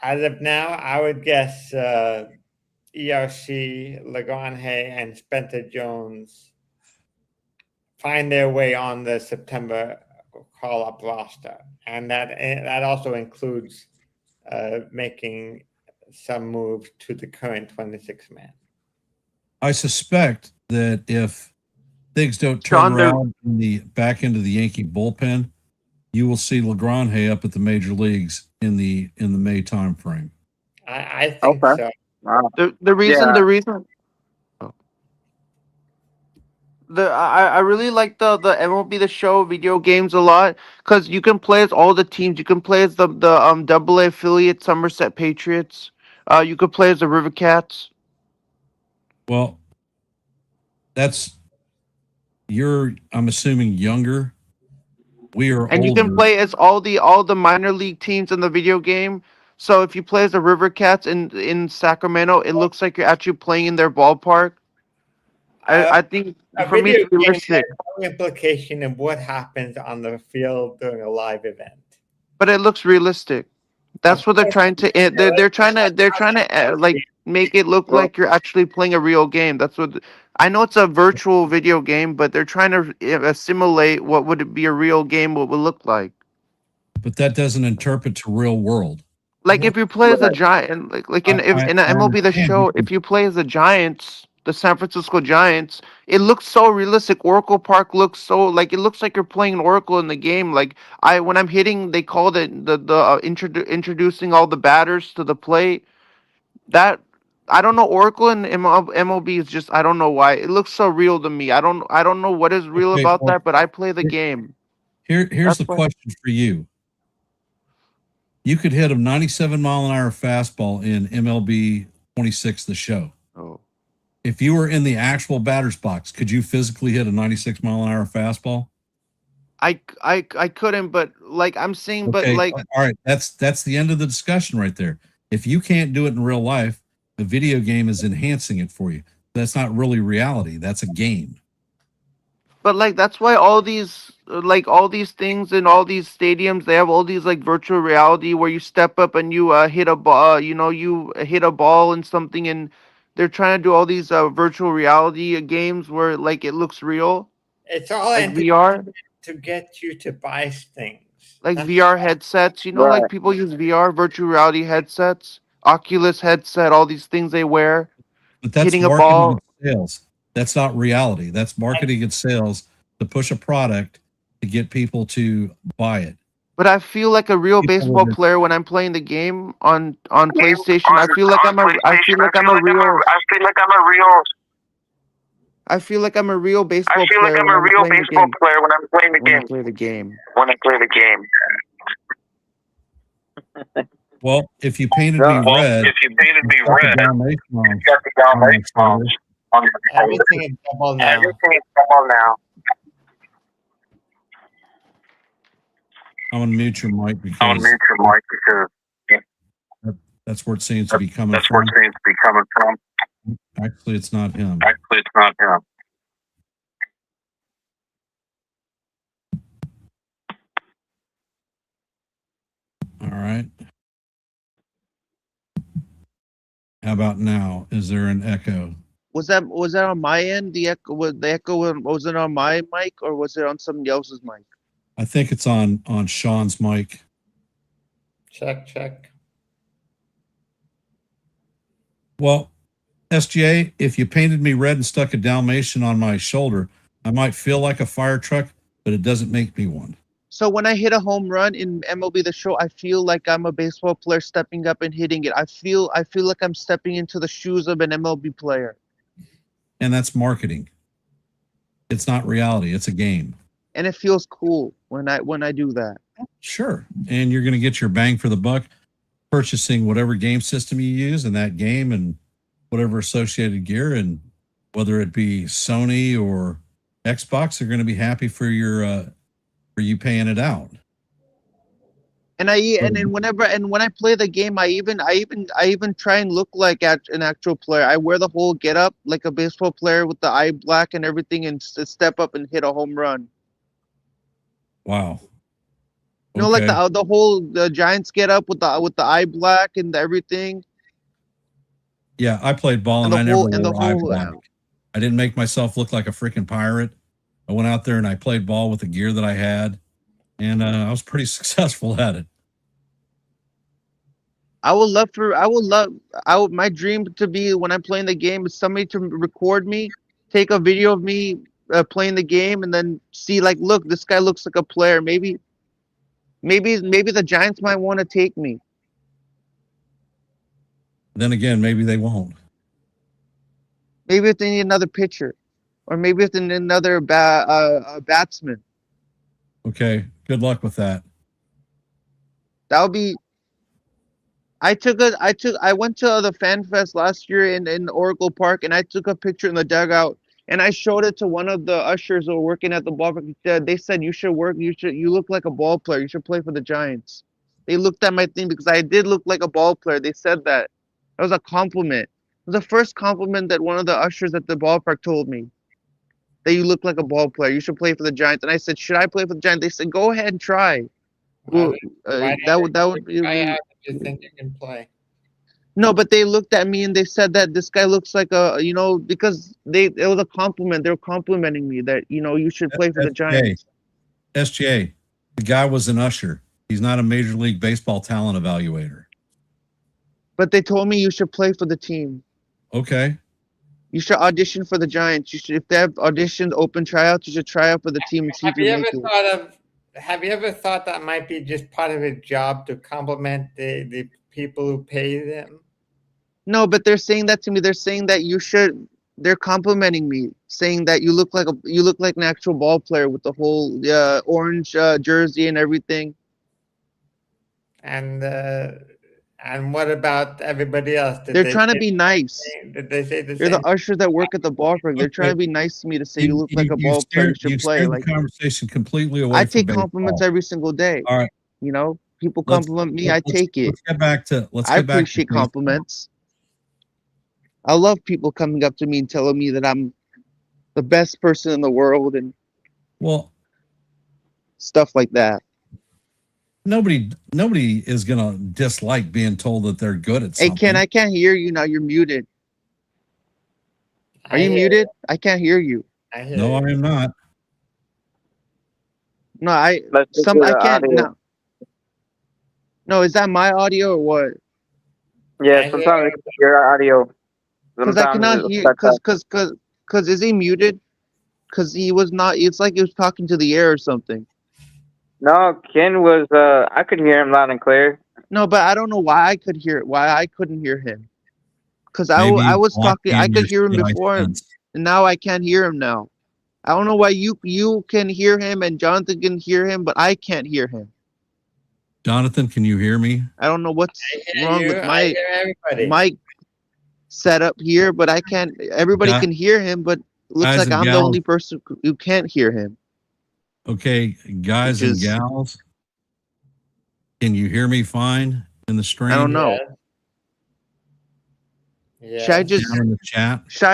as of now, I would guess ERC, Lagrange, and Spencer Jones find their way on the September call-up roster, and that also includes making some moves to the current 26-man. I suspect that if things don't turn Sean, around in the back end of the Yankee bullpen, you will see Lagrange up at the major leagues in the May time frame. I think Okay. so. Wow. the reason Yeah. the reason I really like the MLB The Show video games a lot because you can play as all the teams. You can play as the Double A affiliate Somerset Patriots. You could play as the River Cats. Well, that's I'm assuming younger. We are And you older. can play as all the minor league teams in the video game. So if you play as the River Cats in Sacramento, it looks like you're actually playing in their ballpark. I think A for me it's video game has realistic, no implication of what happens on the field during a live event. but it looks realistic. Of That's what they're course, trying to. They're trying to like make it look Well, like you're actually playing a real game. That's what I know. It's a virtual video game, but they're trying to simulate what would be a real game. What would look like. But that doesn't interpret to real world. Like if you play as a right. giant, like in I in a MLB The understand Show, if you play as the Giants, the San Francisco Giants, it looks so realistic. Oracle Park looks so like it looks like you're playing an Oracle in the game. Like when I'm hitting, they called it introducing all the batters to the plate. That I don't know. Oracle and MLB is just I don't know why it looks so real to me. I don't know what is real Okay, about well, that, but I play the here- game. here's That's the why. question for you. You could hit a 97-mile-an-hour fastball in MLB 26, the show. Oh. If you were in the actual batter's box, could you physically hit a 96-mile-an-hour fastball? I couldn't, but like I'm saying, but Okay, like all right. That's the end of the discussion right there. If you can't do it in real life, the video game is enhancing it for you. That's not really reality. That's a game. But like that's why all these like all these things in all these stadiums they have all these like virtual reality where you step up and you hit a ball, you hit a ball and something, and they're trying to do all these virtual reality games where like it looks real, It's all like VR, to get you to buy things. like That's VR headsets. Like Right. people use VR virtual reality headsets, Oculus headset, all these things they wear, But that's hitting a marketing ball. and sales. That's not reality. That's marketing and sales to push a product to get people to buy it. But I feel like a real People baseball that are- player when I'm playing the game on PlayStation. I feel like I feel like I'm a real. I feel like I'm a real baseball player when I'm playing the game. When I play the game. Well, if you painted No. me red, stuck a Dalmatian on my shoulder, everything is double now. I'm gonna mute your mic because that's where it seems to be coming from. Actually, it's not him. All right. How about now? Is there an echo? Was that on my end? Was it on my mic or was it on somebody else's mic? I think it's on Sean's mic. Check. Well, SGA, if you painted me red and stuck a Dalmatian on my shoulder, I might feel like a fire truck, but it doesn't make me one. So when I hit a home run in MLB The Show, I feel like I'm a baseball player stepping up and hitting it. I feel like I'm stepping into the shoes of an MLB player. And that's marketing. It's not reality. It's a game. And it feels cool when I do that. Sure. And you're going to get your bang for the buck purchasing whatever game system you use in that game and whatever associated gear. And whether it be Sony or Xbox, they're going to be happy for you paying it out. And then when I play the game, I even try and look like an actual player. I wear the whole get up like a baseball player with the eye black and everything, and step up and hit a home run. Wow. You know, like the Giants get up with the eye black and everything. Yeah, I played ball And and I never the wore eye whole black. I didn't make myself look like a freaking pirate. I went out there and I played ball with the gear that I had, and I was pretty successful at it. my dream to be when I'm playing the game is somebody to record me, take a video of me playing the game, and then see like, look, this guy looks like a player. Maybe the Giants might want to take me. Then again, maybe they won't. Maybe if they need another pitcher, or maybe if they need another batsman. Okay, good luck with that. That would be. I went to the Fan Fest last year in Oracle Park, and I took a picture in the dugout, and I showed it to one of the ushers who were working at the ballpark. They said you look like a ball player. You should play for the Giants. They looked at my thing because I did look like a ball player. They said that. That was a compliment. It was the first compliment that one of the ushers at the ballpark told me. That you look like a ball player. You should play for the Giants. And I said, should I play for the Giants? They said, go ahead and try. Well, that would be. You think you can play? No, but they looked at me and they said that this guy looks like because it was a compliment. They were complimenting me that, you should play for the Giants. SGA, the guy was an usher. He's not a Major League Baseball talent evaluator. But they told me you should play for the team. Okay. You should audition for the Giants. If they have auditioned, open tryouts, you should try out for the team and see if you make it. Have you ever thought that might be just part of his job to compliment the people who pay them? No, but they're saying that to me. They're saying that they're complimenting me, saying that you look like an actual ball player with the whole orange jersey and everything. And what about everybody else? They're trying to be nice. Did they say the They're same? the ushers that work at the ballpark. They're trying to be nice to me to say you look like a ball player. You should play. The conversation completely away. I take compliments every single day. All right. People compliment me. I take it. Let's get back to. I appreciate compliments. I love people coming up to me and telling me that I'm the best person in the world and stuff like that. Nobody is gonna dislike being told that they're good at something. Hey Ken, I can't hear you now. You're muted. Are you muted? I can't hear you. No, I am not. No, I can't. No, is that my audio or what? Yeah, sometimes it's your audio. Because I cannot hear. Because is he muted? Because he was not. It's like he was talking to the air or something. No, Ken was. I could hear him loud and clear. No, but I don't know why I could hear. Why I couldn't hear him? Because I was talking. I could hear him before, and now I can't hear him now. I don't know why you can hear him and Jonathan can hear him, but I can't hear him. Jonathan, can you hear me? I don't know what's wrong with my mic setup here, but I can't. Everybody can hear him, but it looks like I'm the only person who can't hear him. Okay, guys and gals, can you hear me fine in the stream? I don't know. Yeah. Should I just in the chat? Should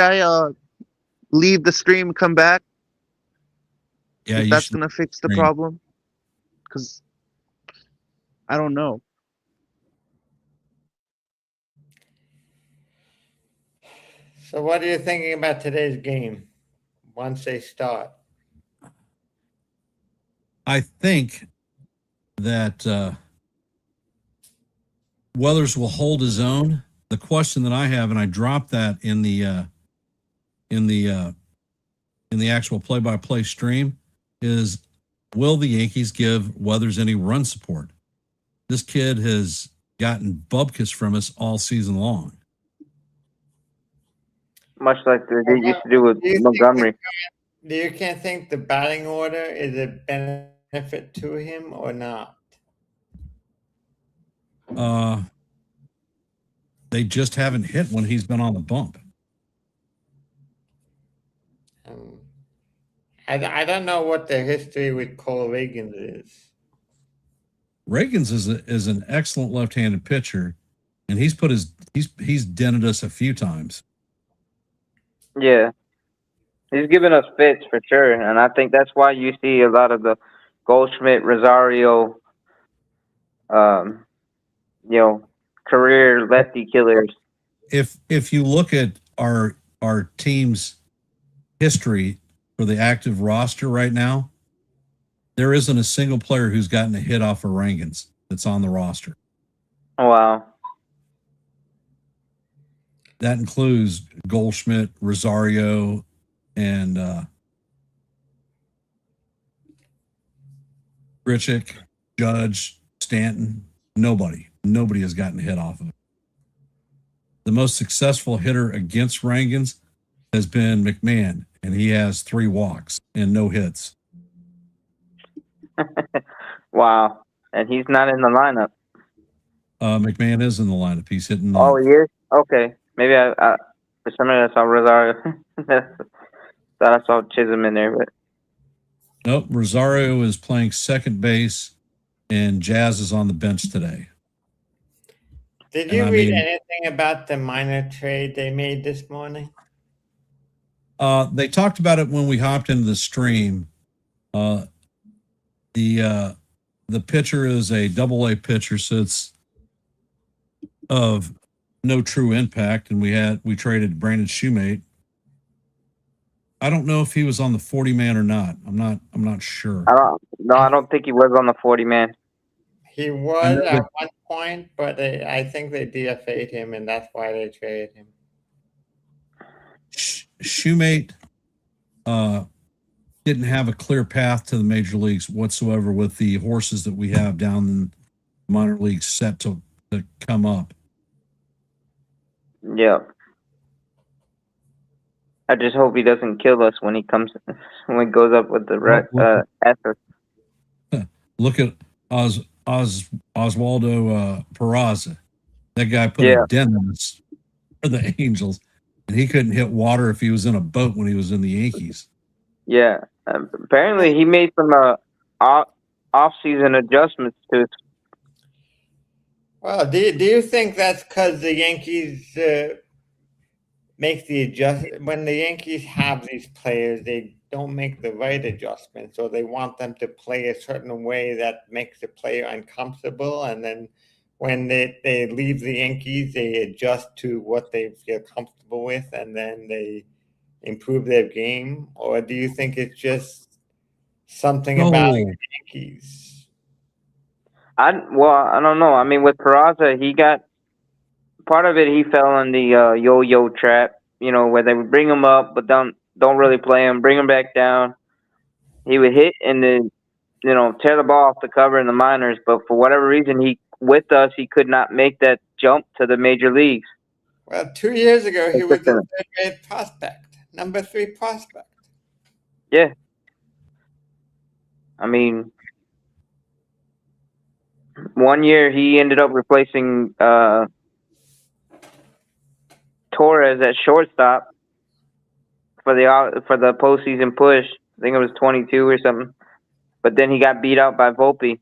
I leave the stream and come back? Yeah, if that's gonna fix the problem. Because I don't know. So what are you thinking about today's game once they start? I think that Weathers will hold his own. The question that I have, and I dropped that in the actual play-by-play stream, is will the Yankees give Weathers any run support? This kid has gotten bubkiss from us all season long. Much like they used to do with Montgomery. Do you can't think the batting order is a benefit to him or not? They just haven't hit when he's been on the bump. I don't know what the history with Cole Wiggins is. Reagan's is an excellent left-handed pitcher, and he's dented us a few times. Yeah, he's given us fits for sure, and I think that's why you see a lot of the Goldschmidt, Rosario, um, career lefty killers. If you look at our team's history for the active roster right now, there isn't a single player who's gotten a hit off of Reagan's that's on the roster. Wow. That includes Goldschmidt, Rosario, and Grichuk, Judge, Stanton. Nobody has gotten a hit off of it. The most successful hitter against Rangans has been McMahon, and he has 3 walks and no hits. Wow. And he's not in the lineup. McMahon is in the lineup. He's hitting 9th. Oh, he is? Okay. Maybe I for some reason I saw Rosario. Thought I saw Chisholm in there, but Nope. Rosario is playing second base, and Jazz is on the bench today. Did you read anything about the minor trade they made this morning? They talked about it when we hopped into the stream. The pitcher is a double-A pitcher, so it's of no true impact, and we traded Brandon Shoemate. I don't know if he was on the 40-man or not. I'm not sure. I don't think he was on the 40-man. He was at one point, but I think they DFA'd him, and that's why they traded him. Shoemate didn't have a clear path to the major leagues whatsoever with the horses that we have down in minor leagues set to come up. Yeah. I just hope he doesn't kill us when he goes up with the effort. Look at Oswaldo Peraza. That guy put a dent in us for the Angels, and he couldn't hit water if he was in a boat when he was in the Yankees. Yeah. Apparently, he made some off-season adjustments to it. Well, do you think that's because the Yankees make the adjustment? When the Yankees have these players, they don't make the right adjustments, or they want them to play a certain way that makes the player uncomfortable, and then when they leave the Yankees, they adjust to what they feel comfortable with, and then they improve their game? Or do you think it's just something about the Yankees? I don't know. I mean, with Peraza, he got part of it. He fell in the yo-yo trap, where they would bring him up, but don't really play him, bring him back down. He would hit and then, tear the ball off the cover in the minors. But for whatever reason, he could not make that jump to the major leagues. Well, 2 years ago, he was a third-grade prospect, number 3 prospect. Yeah. I mean, one year he ended up replacing Torres at shortstop for the postseason push. I think it was 22 or something. But then he got beat out by Volpe,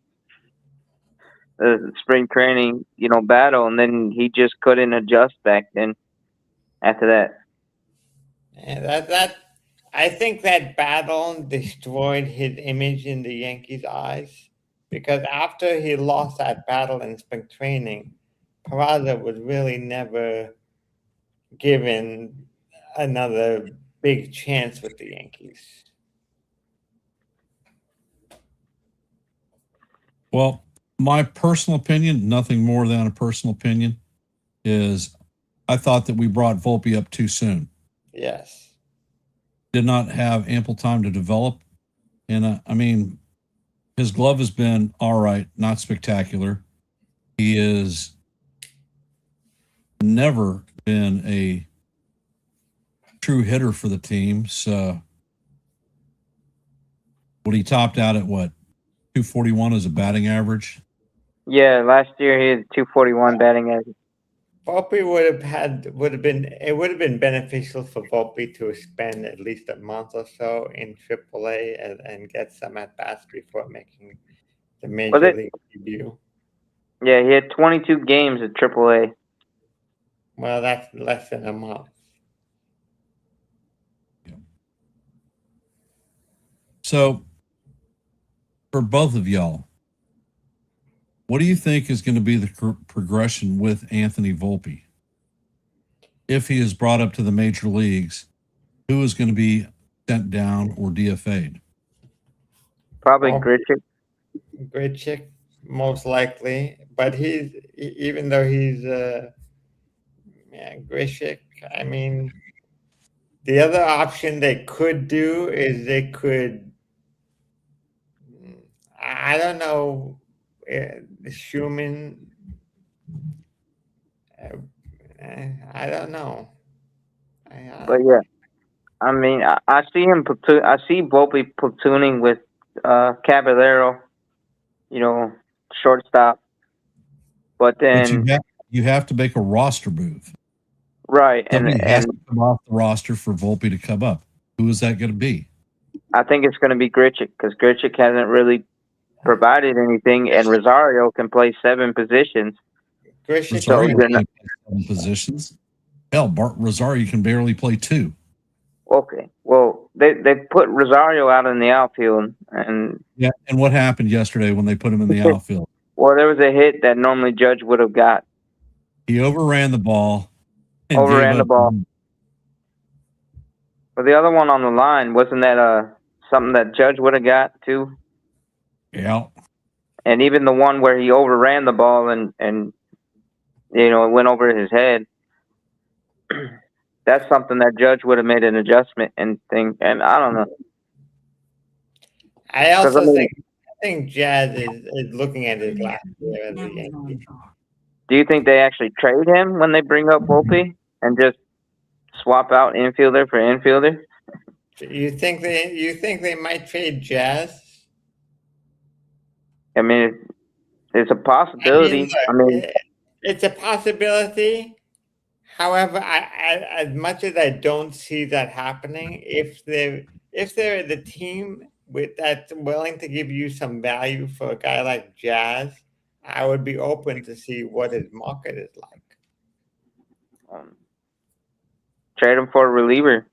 the spring training, battle, and then he just couldn't adjust back then. After that, yeah, I think that battle destroyed his image in the Yankees' eyes, because after he lost that battle in spring training, Peraza was really never given another big chance with the Yankees. Well, my personal opinion, nothing more than a personal opinion, is I thought that we brought Volpe up too soon. Yes. Did not have ample time to develop. And I mean, his glove has been all right, not spectacular. He is never been a true hitter for the team. So, he topped out at what, 241 as a batting average? Yeah, last year he had 241 batting average. Volpe would have been beneficial for Volpe to spend at least a month or so in AAA and get some at bats before making the major league debut. Yeah, he had 22 games at AAA. Well, that's less than a month. So, for both of y'all, what do you think is going to be the progression with Anthony Volpe? If he is brought up to the major leagues, who is going to be sent down or DFA'd? Probably Well, Grichuk. Grichuk, most likely, but even though he's Grichuk, I mean, the other option they could do is they could, I don't know, Schumann. I don't know. But yeah, I mean, I see him platoon. I see Volpe platooning with Caballero. You know, shortstop. But But then, you have to make a roster move. right, Somebody has and to come off the roster for Volpe to come up. Who is that going to be? I think it's going to be Grichuk because Grichuk hasn't really provided anything, and Rosario can play 7 positions. Grichuk, So Rosario you're not can't play 7 positions. Hell, Bart Rosario can barely play 2. okay. Well, they put Rosario out in the outfield, and Yeah, and what happened yesterday when they put him in the outfield? well, there was a hit that normally Judge would have got. He overran the ball and Overran gave the up. ball. But the other one on the line, wasn't that something that Judge would have got too? Yeah. And even the one where he overran the ball and you know, it went over his head. That's something that Judge would have made an adjustment and thing. And I don't know. I also I mean, think Jazz is looking at his last year as a Yankee. do you think they actually trade him when they bring up Volpe and just swap out infielder for infielder? You think they might trade Jazz? I mean, it's a possibility. I mean, It's a possibility. However, as much as I don't see that happening, if they're the team that's willing to give you some value for a guy like Jazz, I would be open to see what his market is like. trade him for a reliever.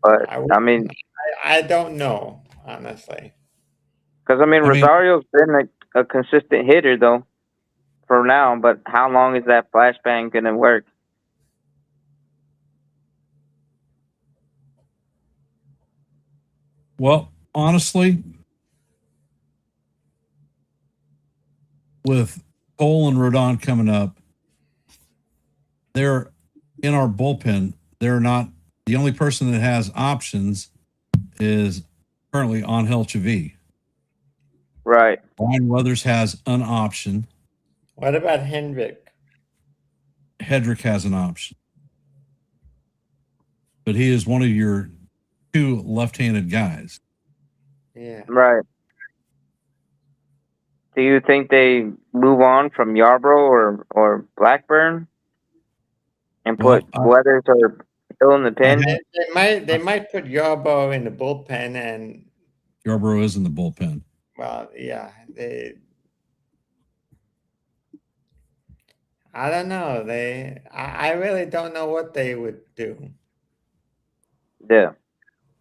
But I mean, I don't know, honestly. because I mean, Rosario's been a consistent hitter though for now. But how long is that flashbang going to work? Well, honestly, with Cole and Rodon coming up, they're in our bullpen. They're not the only person that has options is currently Angel Chavi. Right. Brian Weathers has an option. What about Hendrick? Hedrick has an option. But he is one of your 2 left-handed guys. Yeah. Right. Do you think they move on from Yarbrough or Blackburn and put Weathers or Hill in the pen? They might put Yarbrough in the bullpen, and Yarbrough is in the bullpen. Well, yeah, I don't know. I really don't know what they would do. Yeah.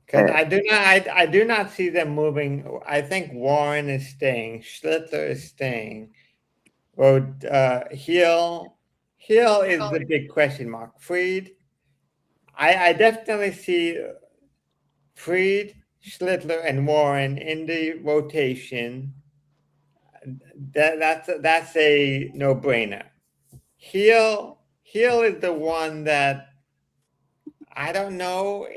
Because I do not see them moving. I think Warren is staying. Schlittler is staying. Well, Hill is the big question mark. Fried, I definitely see Fried, Schlittler, and Warren in the rotation. That's a no-brainer. Hill is the one that I don't know.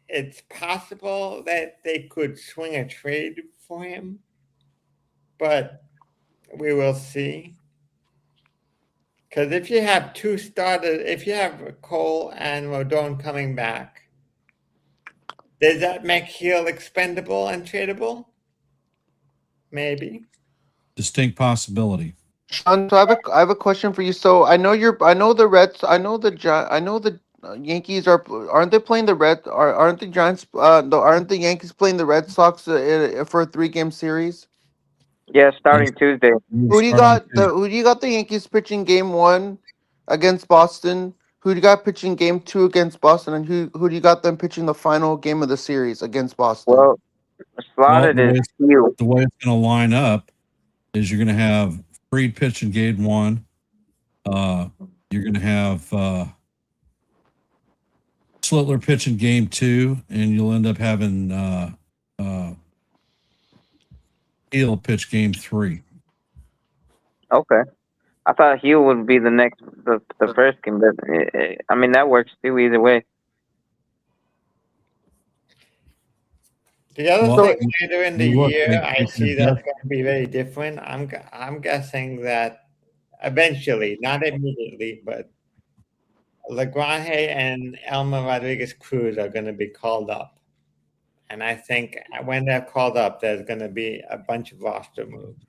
It's possible that they could swing a trade for him, but we will see. Because if you have 2 starters, if you have Cole and Rodon coming back, does that make Hill expendable and tradable? Maybe. Distinct possibility. Sean, so I have a question for you. So I know the Reds. I know the Yankees aren't they playing the Red? Aren't the Giants? No, aren't the Yankees playing the Red Sox for a 3-game series? Yeah, Yes, starting Tuesday. we'll Who do you start on got? Tuesday. Who do you got? The Yankees pitching Game 1 against Boston. Who do you got pitching Game 2 against Boston? And who do you got them pitching the final game of the series against Boston? Well, Well, slotted is Hugh. the way it's going to line up is you're going to have Fried pitch in game 1. You're going to have Slitler pitch in game 2, and you'll end up having He'll pitch game 3. Okay. I thought Hugh would be the first game, but I mean that works too either way. The other Well, thing later in the look, year, I they see can that's going to be very different. I'm guessing that eventually, not immediately, but Lagrange and Elmer Rodriguez Cruz are going to be called up, and I think when they're called up, there's going to be a bunch of roster moves.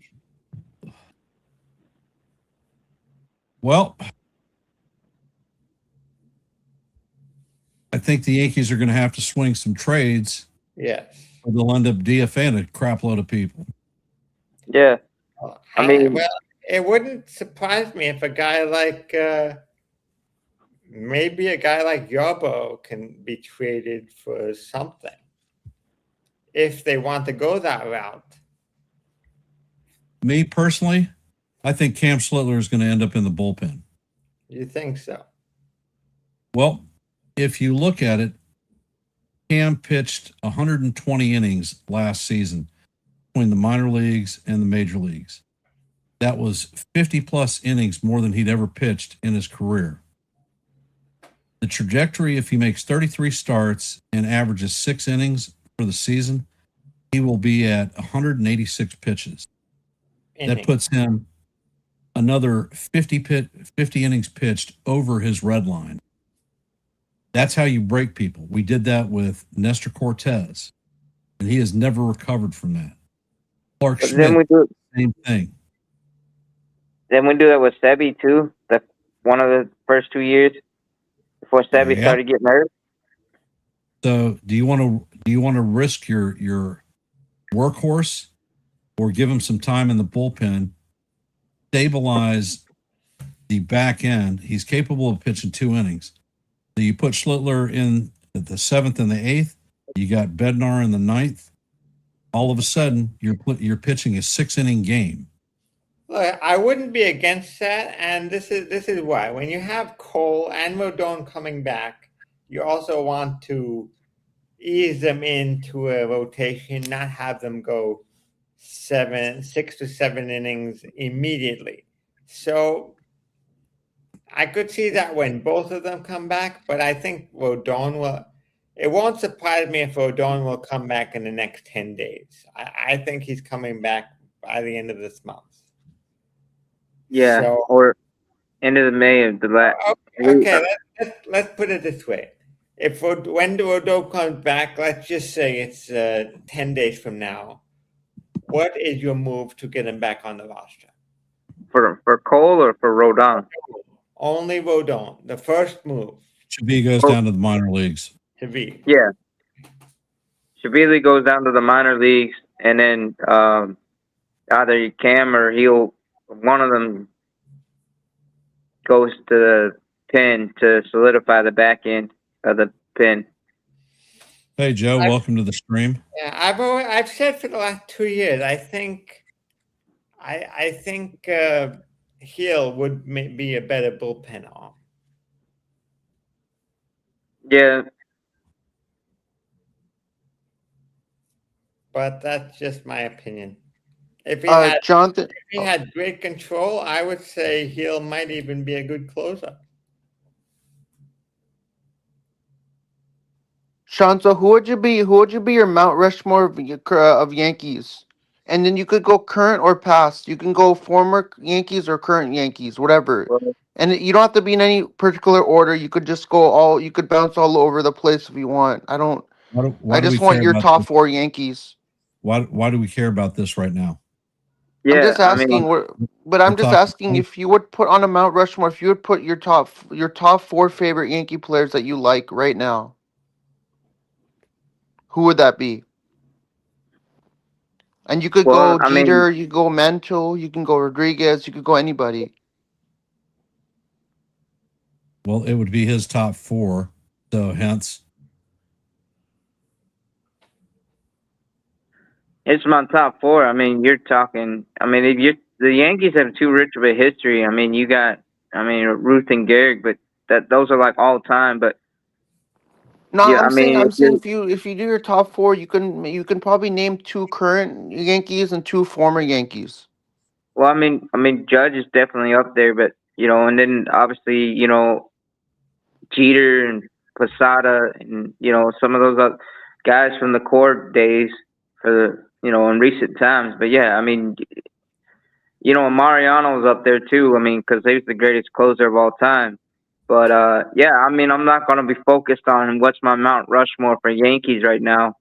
Well, I think the Yankees are going to have to swing some trades, Yes. or they'll end up DFAing a crap load of people. Yeah. I mean- well, it wouldn't surprise me if a guy like maybe a guy like Yarbrough can be traded for something if they want to go that route. Me personally, I think Cam Slitler is going to end up in the bullpen. You think so? Well, if you look at it, Cam pitched 120 innings last season between the minor leagues and the major leagues. That was 50 plus innings more than he'd ever pitched in his career. The trajectory, if he makes 33 starts and averages 6 innings for the season, he will be at 186 pitches. That puts him another 50 innings pitched over his red line. That's how you break people. We did that with Nestor Cortez, and he has never recovered from that. Clark But Schmidt, same thing. Then we do that with Sebi too. That one of the first 2 years before Sebi Yeah. started getting hurt. So, do you want to risk your workhorse, or give him some time in the bullpen, stabilize the back end? He's capable of pitching 2 innings. So you put Slitler in the 7th and the 8th. You got Bednar in the 9th. All of a sudden, you're pitching a 6-inning game. Look, I wouldn't be against that, and this is why. When you have Cole and Rodon coming back, you also want to ease them into a rotation, not have them go 6 to 7 innings immediately. So I could see that when both of them come back, but I think Rodon will. It won't surprise me if Rodon will come back in the next 10 days. I think he's coming back by the end of this month. Yeah, So- or end of the May of the last. Okay, let's put it this way. When Rodon comes back, let's just say it's 10 days from now. What is your move to get him back on the roster? For Cole or for Rodon? Only Rodon. The first move Shabby goes down to the minor leagues. to be. Yeah. Shabili goes down to the minor leagues, and then either Cam or one of them goes to the pin to solidify the back end of the pin. Hey, Joe, welcome to the stream. Yeah, I've said for the last 2 years. I think Hill would be a better bullpen arm. Yeah, But that's just my opinion. If Jonathan, he had great control, I would say Hill might even be a good closer. Sean, so who would you be? Who would you be your Mount Rushmore of Yankees? And then you could go current or past. You can go former Yankees or current Yankees, whatever. And you don't have to be in any particular order. You could just go all. You could bounce all over the place if you want. I don't. Why I do just we want care your about top this? 4 Yankees. Why do we care about this right now? I'm Yeah, just I mean, asking but I'm We're just talking. asking if you would put on a Mount Rushmore, if you would put your top four favorite Yankee players that you like right now, who would that be? And you could well, go I mean, Jeter, you could go Mantle, you can go Rodriguez, you could go anybody. Well, it would be his top four. So hence, it's my top four. I mean, you're talking. I mean, if you the Yankees have too rich of a history. I mean, you got. I mean, Ruth and Gehrig, but those are like all time. But No, yeah, I'm I saying mean, I'm if saying you're if you do your top four, you can probably name two current Yankees and two former Yankees. well, I mean, Judge is definitely up there, but and then obviously, Jeter and Posada and some of those other guys from the core days for in recent times. But yeah, I mean, Mariano's up there too. I mean, because he's the greatest closer of all time. But yeah, I mean, I'm not going to be focused on what's my Mount Rushmore for Yankees right now.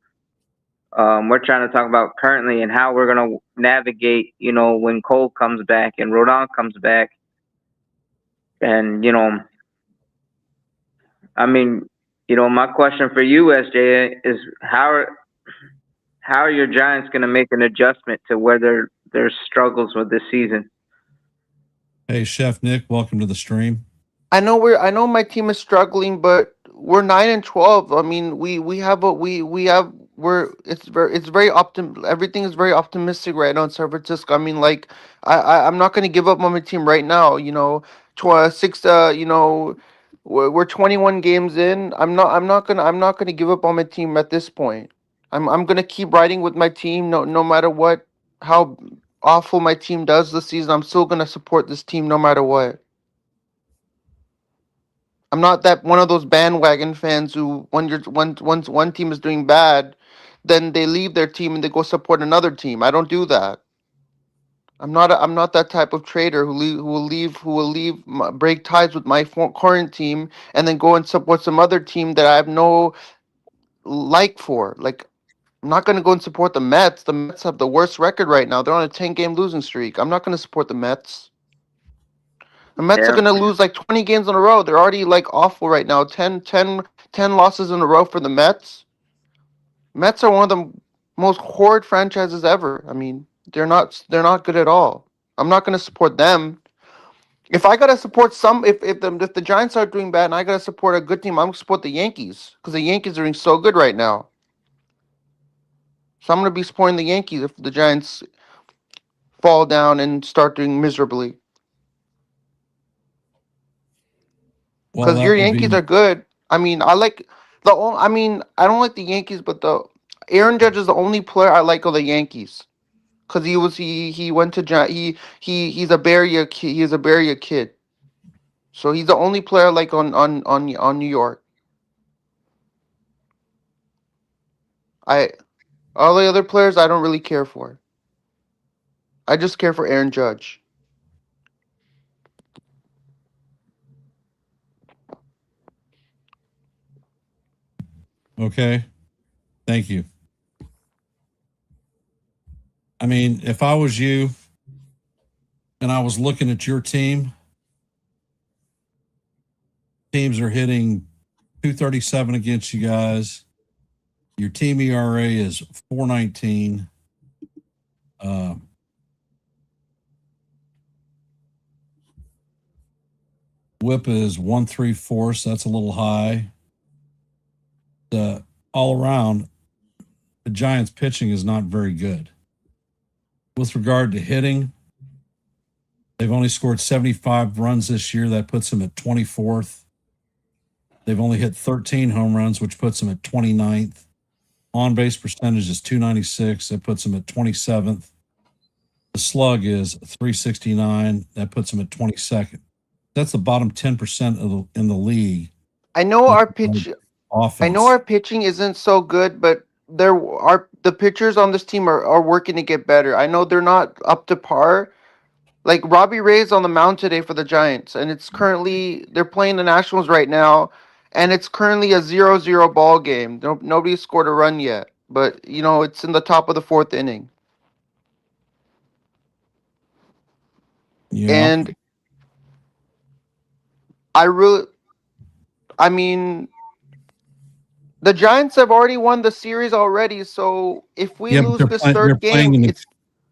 We're trying to talk about currently and how we're going to navigate, when Cole comes back and Rodon comes back. And, I mean, my question for you, SJ, is how are your Giants going to make an adjustment to where their struggles with this season? hey, Chef Nick, welcome to the stream. I know my team is struggling, but we're 9-12. I mean, we're it's very everything is very optimistic right now in San Francisco. I mean, like I'm not gonna give up on my team right now. Six. We're 21 games in. I'm not gonna give up on my team at this point. I'm gonna keep riding with my team. No matter what, how awful my team does this season. I'm still gonna support this team no matter what. I'm not that one of those bandwagon fans who once one team is doing bad, then they leave their team and they go support another team. I don't do that. I'm not that type of trader who will break ties with my current team and then go and support some other team that I have no like for. Like I'm not going to go and support the Mets. The Mets have the worst record right now. They're on a 10-game losing streak. I'm not going to support the Mets. The Mets are Yeah, going to lose like 20 games in a row. They're already like awful right now. 10 losses in a row for the Mets. Mets are one of the most horrid franchises ever. I mean, they're not good at all. I'm not going to support them. If I got to support if the Giants are doing bad and I got to support a good team, I'm going to support the Yankees because the Yankees are doing so good right now. So I'm going to be supporting the Yankees if the Giants fall down and start doing miserably. Well, Because your that would Yankees be are good. I mean, I don't like the Yankees, but the Aaron Judge is the only player I like of the Yankees. Because he went to he's a Barrier kid. He's a Barrier kid. So he's the only player I like on New York. I All the other players I don't really care for. I just care for Aaron Judge. okay. Thank you. I mean, if I was you and I was looking at your teams are hitting 237 against you guys. Your team ERA is 4.19. Uh, WHIP is 1.34, so that's a little high. The all around, the Giants pitching is not very good. With regard to hitting, they've only scored 75 runs this year. That puts them at 24th. They've only hit 13 home runs, which puts them at 29th. On base percentage is 296. That puts them at 27th. The slug is 369. That puts them at 22nd. That's the bottom 10% in the league. I know With our regard pitch. to I know offense. our pitching isn't so good, but the pitchers on this team are working to get better. I know they're not up to par. Like Robbie Ray's on the mound today for the Giants, and they're playing the Nationals right now, and it's currently a 0-0 ball game. Nobody's scored a run yet, but it's in the top of the fourth inning. Yeah. And I mean, the Giants have already won the series already. So if we Yeah, but lose this third game,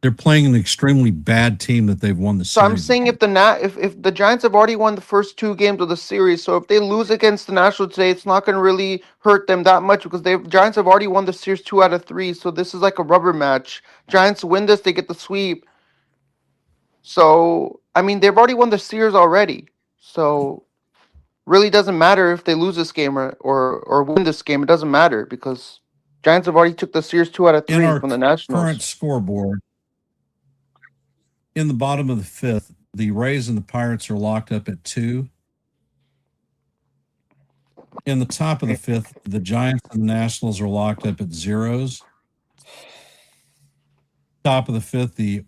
they're playing an extremely bad team that they've won the so I'm series. saying if the Giants have already won the first 2 games of the series, so if they lose against the Nationals today, it's not going to really hurt them that much because the Giants have already won the series 2 out of 3. So this is like a rubber match. Giants win this, they get the sweep. So I mean, they've already won the series already. So really doesn't matter if they lose this game or win this game. It doesn't matter because Giants have already took the series 2 out of 3 In our from the Nationals. current scoreboard, in the bottom of the 5th, the Rays and the Pirates are locked up at 2. In the top of the 5th, the Giants and the Nationals are locked up at 0s. Top of the 5th, the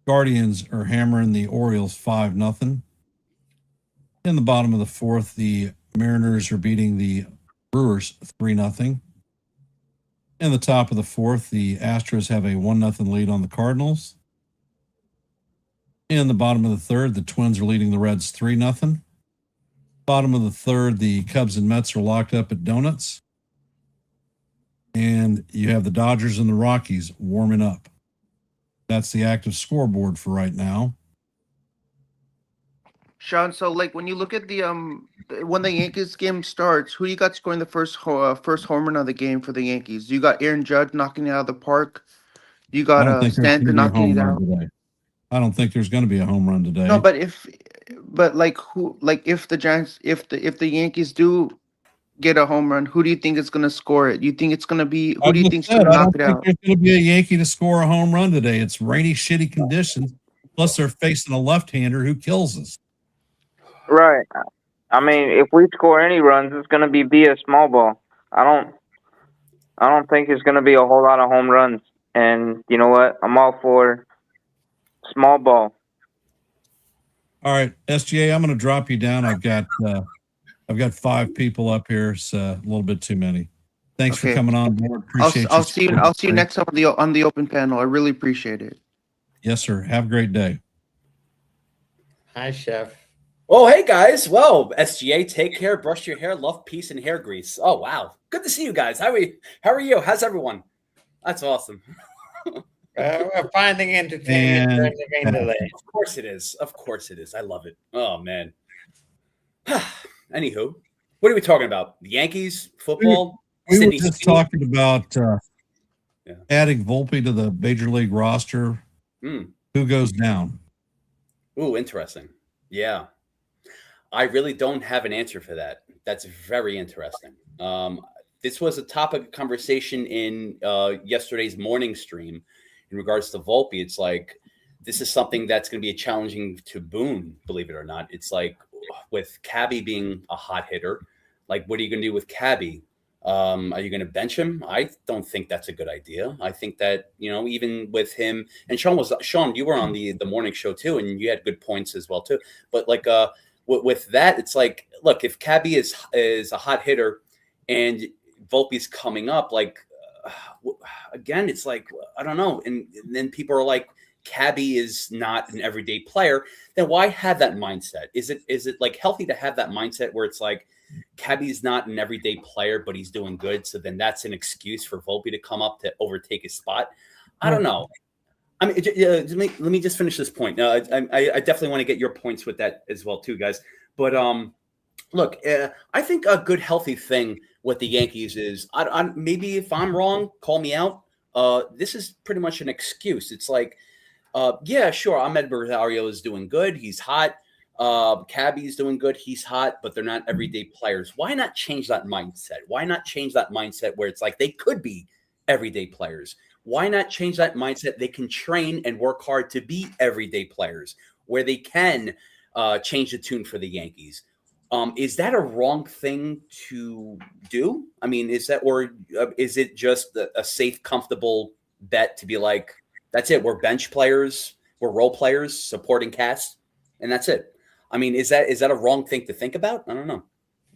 Guardians are hammering the Orioles 5-0. In the bottom of the 4th, the Mariners are beating the Brewers 3-0. In the top of the 4th, the Astros have a 1-0 lead on the Cardinals. In the bottom of the 3rd, the Twins are leading the Reds 3-0. Bottom of the 3rd, the Cubs and Mets are locked up at donuts. And you have the Dodgers and the Rockies warming up. That's the active scoreboard for right now. Sean, so like when you look at the when the Yankees game starts, who do you got scoring the first home run of the game for the Yankees? You got Aaron Judge knocking it out of the park. You I got don't think there's going to Stanton be a knocking home it run out. today. I don't think there's going to be a home run today. No, but like who, like if the Giants, if the Yankees do get a home run, who do you think is going to score it? You think it's going to be I who do you just think's said, going to I knock don't it think out? there's going to be a Yankee to score a home run today. It's rainy, shitty conditions. Plus, they're facing a left-hander who kills us. Right. I mean, if we score any runs, it's going to be via small ball. I don't think it's going to be a whole lot of home runs. And you know what? I'm all for small ball. All right, SGA, I'm going to drop you down. I've got 5 people up here. It's a little bit too many. Thanks for Okay. coming on board. Appreciate I'll see you next time on the open panel. I really appreciate it. Yes, sir. Have a great day. Hi, Chef. Oh, hey guys. Well, SGA, take care, brush your hair, love, peace, and hair grease. Oh, wow. Good to see you guys. How are you? How's everyone? That's awesome. We're finding entertainment during the rain delay. Of course it is. Of course it is. I love it. Oh, man. Anywho, what are we talking about? The Yankees, football? We were just talking about adding Volpe to the major league roster. Who goes down? Ooh, interesting. Yeah. I really don't have an answer for that. That's very interesting. This was a topic of conversation in yesterday's morning stream in regards to Volpe. It's like, this is something that's going to be challenging to Boone, believe it or not. It's like with Cabby being a hot hitter, like, what are you going to do with Cabby? Are you going to bench him? I don't think that's a good idea. I think that, even with him, and Sean, you were on the morning show too, and you had good points as well too. But like, with that, it's like, look, if Cabby is a hot hitter and Volpe's coming up, like, again, it's like, I don't know. And then people are like, Cabby is not an everyday player. Then why have that mindset? Is it like healthy to have that mindset where it's like, Cabby's not an everyday player, but he's doing good. So then that's an excuse for Volpe to come up to overtake his spot. I don't know. I mean, let me just finish this point. I definitely want to get your points with that as well, too, guys. But look, I think a good, healthy thing with the Yankees is, maybe if I'm wrong, call me out. This is pretty much an excuse. It's like, yeah, sure, Ahmed Rosario is doing good. He's hot. Cabby's doing good. He's hot, but they're not everyday players. Why not change that mindset? Why not change that mindset where it's like they could be everyday players? Why not change that mindset? They can train and work hard to be everyday players where they can change the tune for the Yankees. Is that a wrong thing to do? I mean, is it just a safe, comfortable bet to be like, that's it. We're bench players. We're role players, supporting cast, and that's it. I mean, is that a wrong thing to think about? I don't know.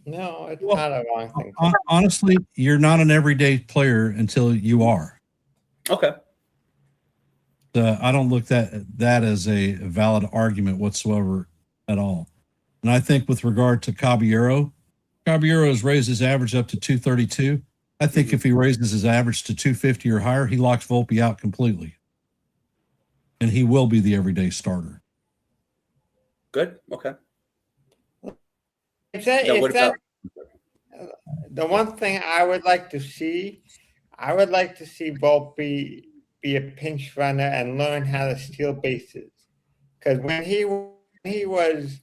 No, it's not a wrong thing. Honestly, you're not an everyday player until you are. Okay. I don't look at that as a valid argument whatsoever at all. And I think with regard to Caballero has raised his average up to 232. I think if he raises his average to 250 or higher, he locks Volpe out completely. And he will be the everyday starter. Good. Okay. The one thing I would like to see, Volpe be a pinch runner and learn how to steal bases. Because when he was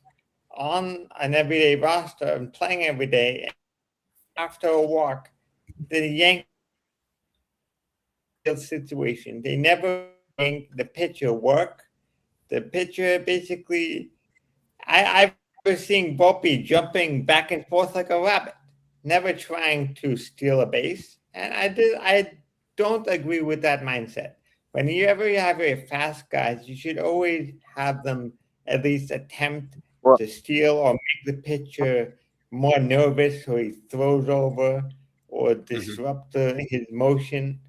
on an everyday roster and playing every day, after a walk, the Yankees situation, they never make the pitcher work. The pitcher basically, I've never seen Volpe jumping back and forth like a rabbit, never trying to steal a base. And I don't agree with that mindset. When you ever have your fast guys, you should always have them at least attempt to steal or make the pitcher more nervous so he throws over or disrupt his motion.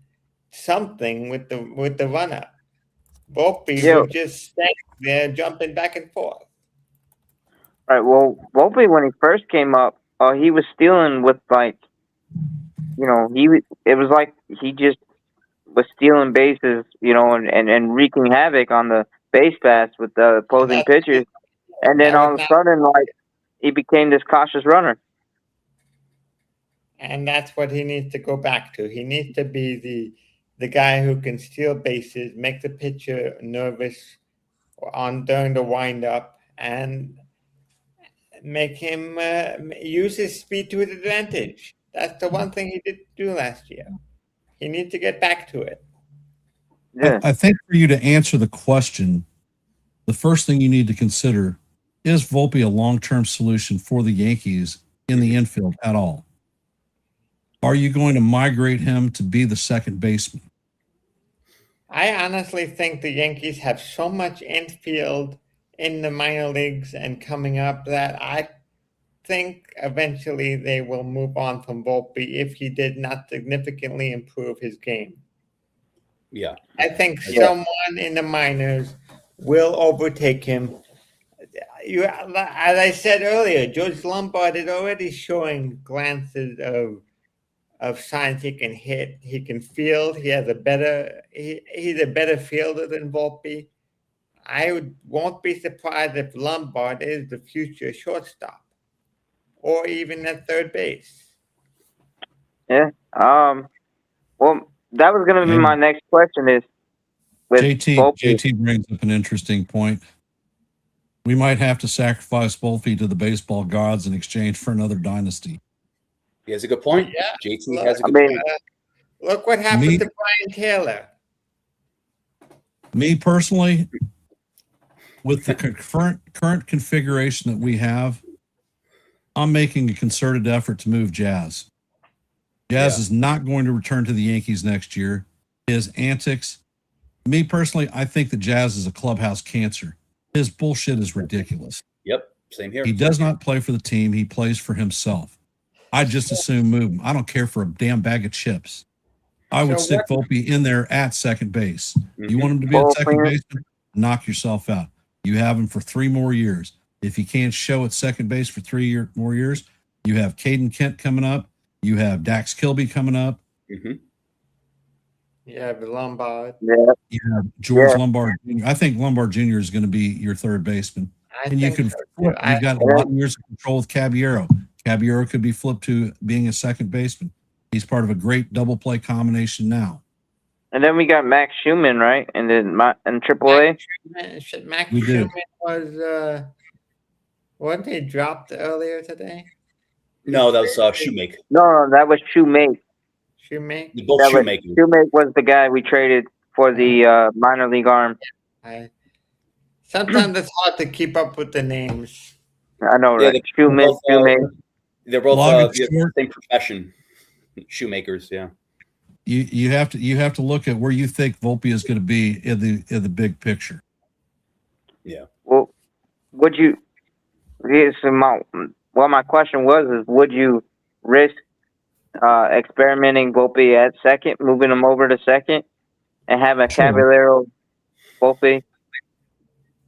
Something with the runner. Volpe would just stand there jumping back and forth. Right. Well, Volpe, when he first came up, he was stealing with it was like he just was stealing bases, and wreaking havoc on the base paths with the opposing pitchers. And then all of a sudden, he became this cautious runner. And that's what he needs to go back to. He needs to be the guy who can steal bases, make the pitcher nervous during the windup, and make him use his speed to his advantage. That's the one thing he didn't do last year. He needs to get back to it. Yeah. I think for you to answer the question, the first thing you need to consider, is Volpe a long-term solution for the Yankees in the infield at all? Are you going to migrate him to be the second baseman? I honestly think the Yankees have so much infield in the minor leagues and coming up that I think eventually they will move on from Volpe if he did not significantly improve his game. Yeah. I think someone in the minors will overtake him. As I said earlier, George Lombard is already showing glances of signs he can hit, he can field. He has he's a better fielder than Volpe. I won't be surprised if Lombard is the future shortstop or even at third base. Yeah. Well, that was going to be my next question is with JT brings up an interesting point. We might have to sacrifice Volpe to the baseball gods in exchange for another dynasty. He has a good point. Yeah. JT has a good point. Look what happened to Brian Taylor. Me personally, with the current configuration that we have, I'm making a concerted effort to move Jazz. Jazz is not going to return to the Yankees next year. His antics, me personally, I think that Jazz is a clubhouse cancer. His bullshit is ridiculous. Yep, same here. He does not play for the team. He plays for himself. I just assume move him. I don't care for a damn bag of chips. I would stick Volpe in there at second base. You want him to be at second baseman? Knock yourself out. You have him for 3 more years. If you can't show at second base for 3 more years, you have Caden Kent coming up. You have Dax Kilby coming up. You have Lombard. Yeah. You have George Lombard Jr. I think Lombard Jr. is going to be your third baseman. You've got a lot of years of control with Caballero. Caballero could be flipped to being a second baseman. He's part of a great double play combination now. And then we got Max Schumann, right? And then in AAA. Max Schumann was wasn't he dropped earlier today? No, that was Shoemake. No, that was Shoemake. Shoemake? Shoemake was the guy we traded for the minor league arm. Sometimes it's hard to keep up with the names. I know, right? Shoemake. They're both same profession, shoemakers. Yeah. You have to look at where you think Volpe is going to be in the big picture. Yeah. Well, would you? My question was: would you risk experimenting Volpe at second, moving him over to second, and having Caballero Volpe?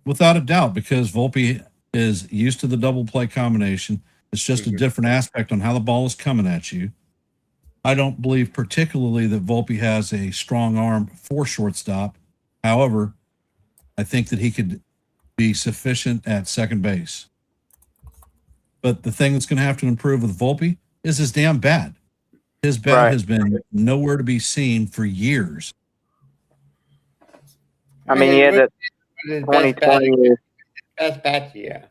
Without a doubt, because Volpe is used to the double play combination. It's just a different aspect on how the ball is coming at you. I don't believe particularly that Volpe has a strong arm for shortstop. However, I think that he could be sufficient at second base. But the thing that's going to have to improve with Volpe is his damn bat. His bat has been nowhere to be seen for years. I mean, he had that his 2020. best bat year,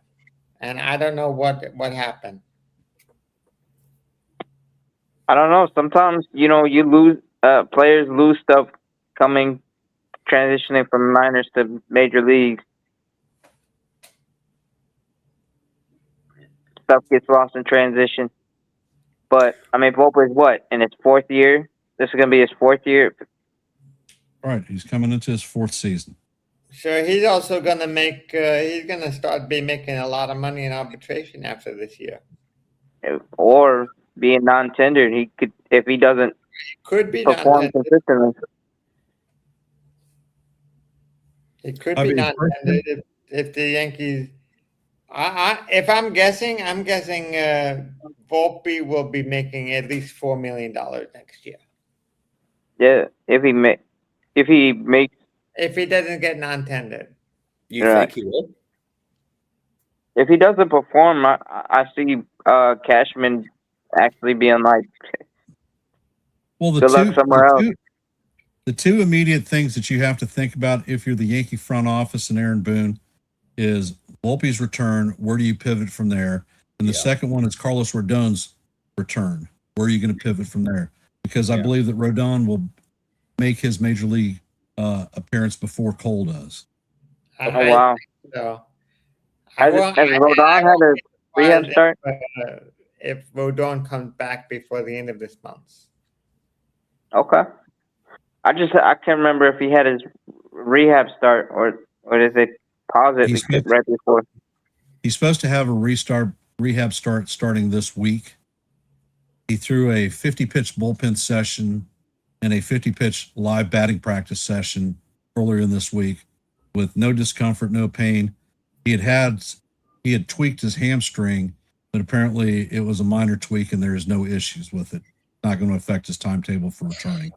and I don't know what happened. I don't know. Sometimes, you lose, players lose stuff transitioning from minors to major leagues. Stuff gets lost in transition. But, I mean, Volpe is what? In his fourth year? This is going to be his fourth year? Right. He's coming into his fourth season. So he's also going to he's going to start making a lot of money in arbitration after this year. Or being non-tendered. He could, if he doesn't perform consistently. It could be non-tendered if the Yankees. If I'm guessing, Volpe will be making at least $4 million next year. Yeah, if he doesn't get non-tendered. You think he will? If he doesn't perform, I see Cashman actually being like, well, good luck somewhere else. The two immediate things that you have to think about if you're the Yankee front office and Aaron Boone is Volpe's return. Where do you pivot from there? And the second one is Carlos Rodon's return. Where are you going to pivot from there? Because I believe that Rodon will make his major league appearance before Cole does. Oh, wow. So, has Rodon had a rehab start? If Rodon comes back before the end of this month. Okay. I can't remember if he had his rehab start or is it positive right before. He's supposed to have a rehab start starting this week. He threw a 50-pitch bullpen session and a 50-pitch live batting practice session earlier in this week with no discomfort, no pain. He had tweaked his hamstring, but apparently it was a minor tweak and there is no issues with it. Not going to affect his timetable for returning.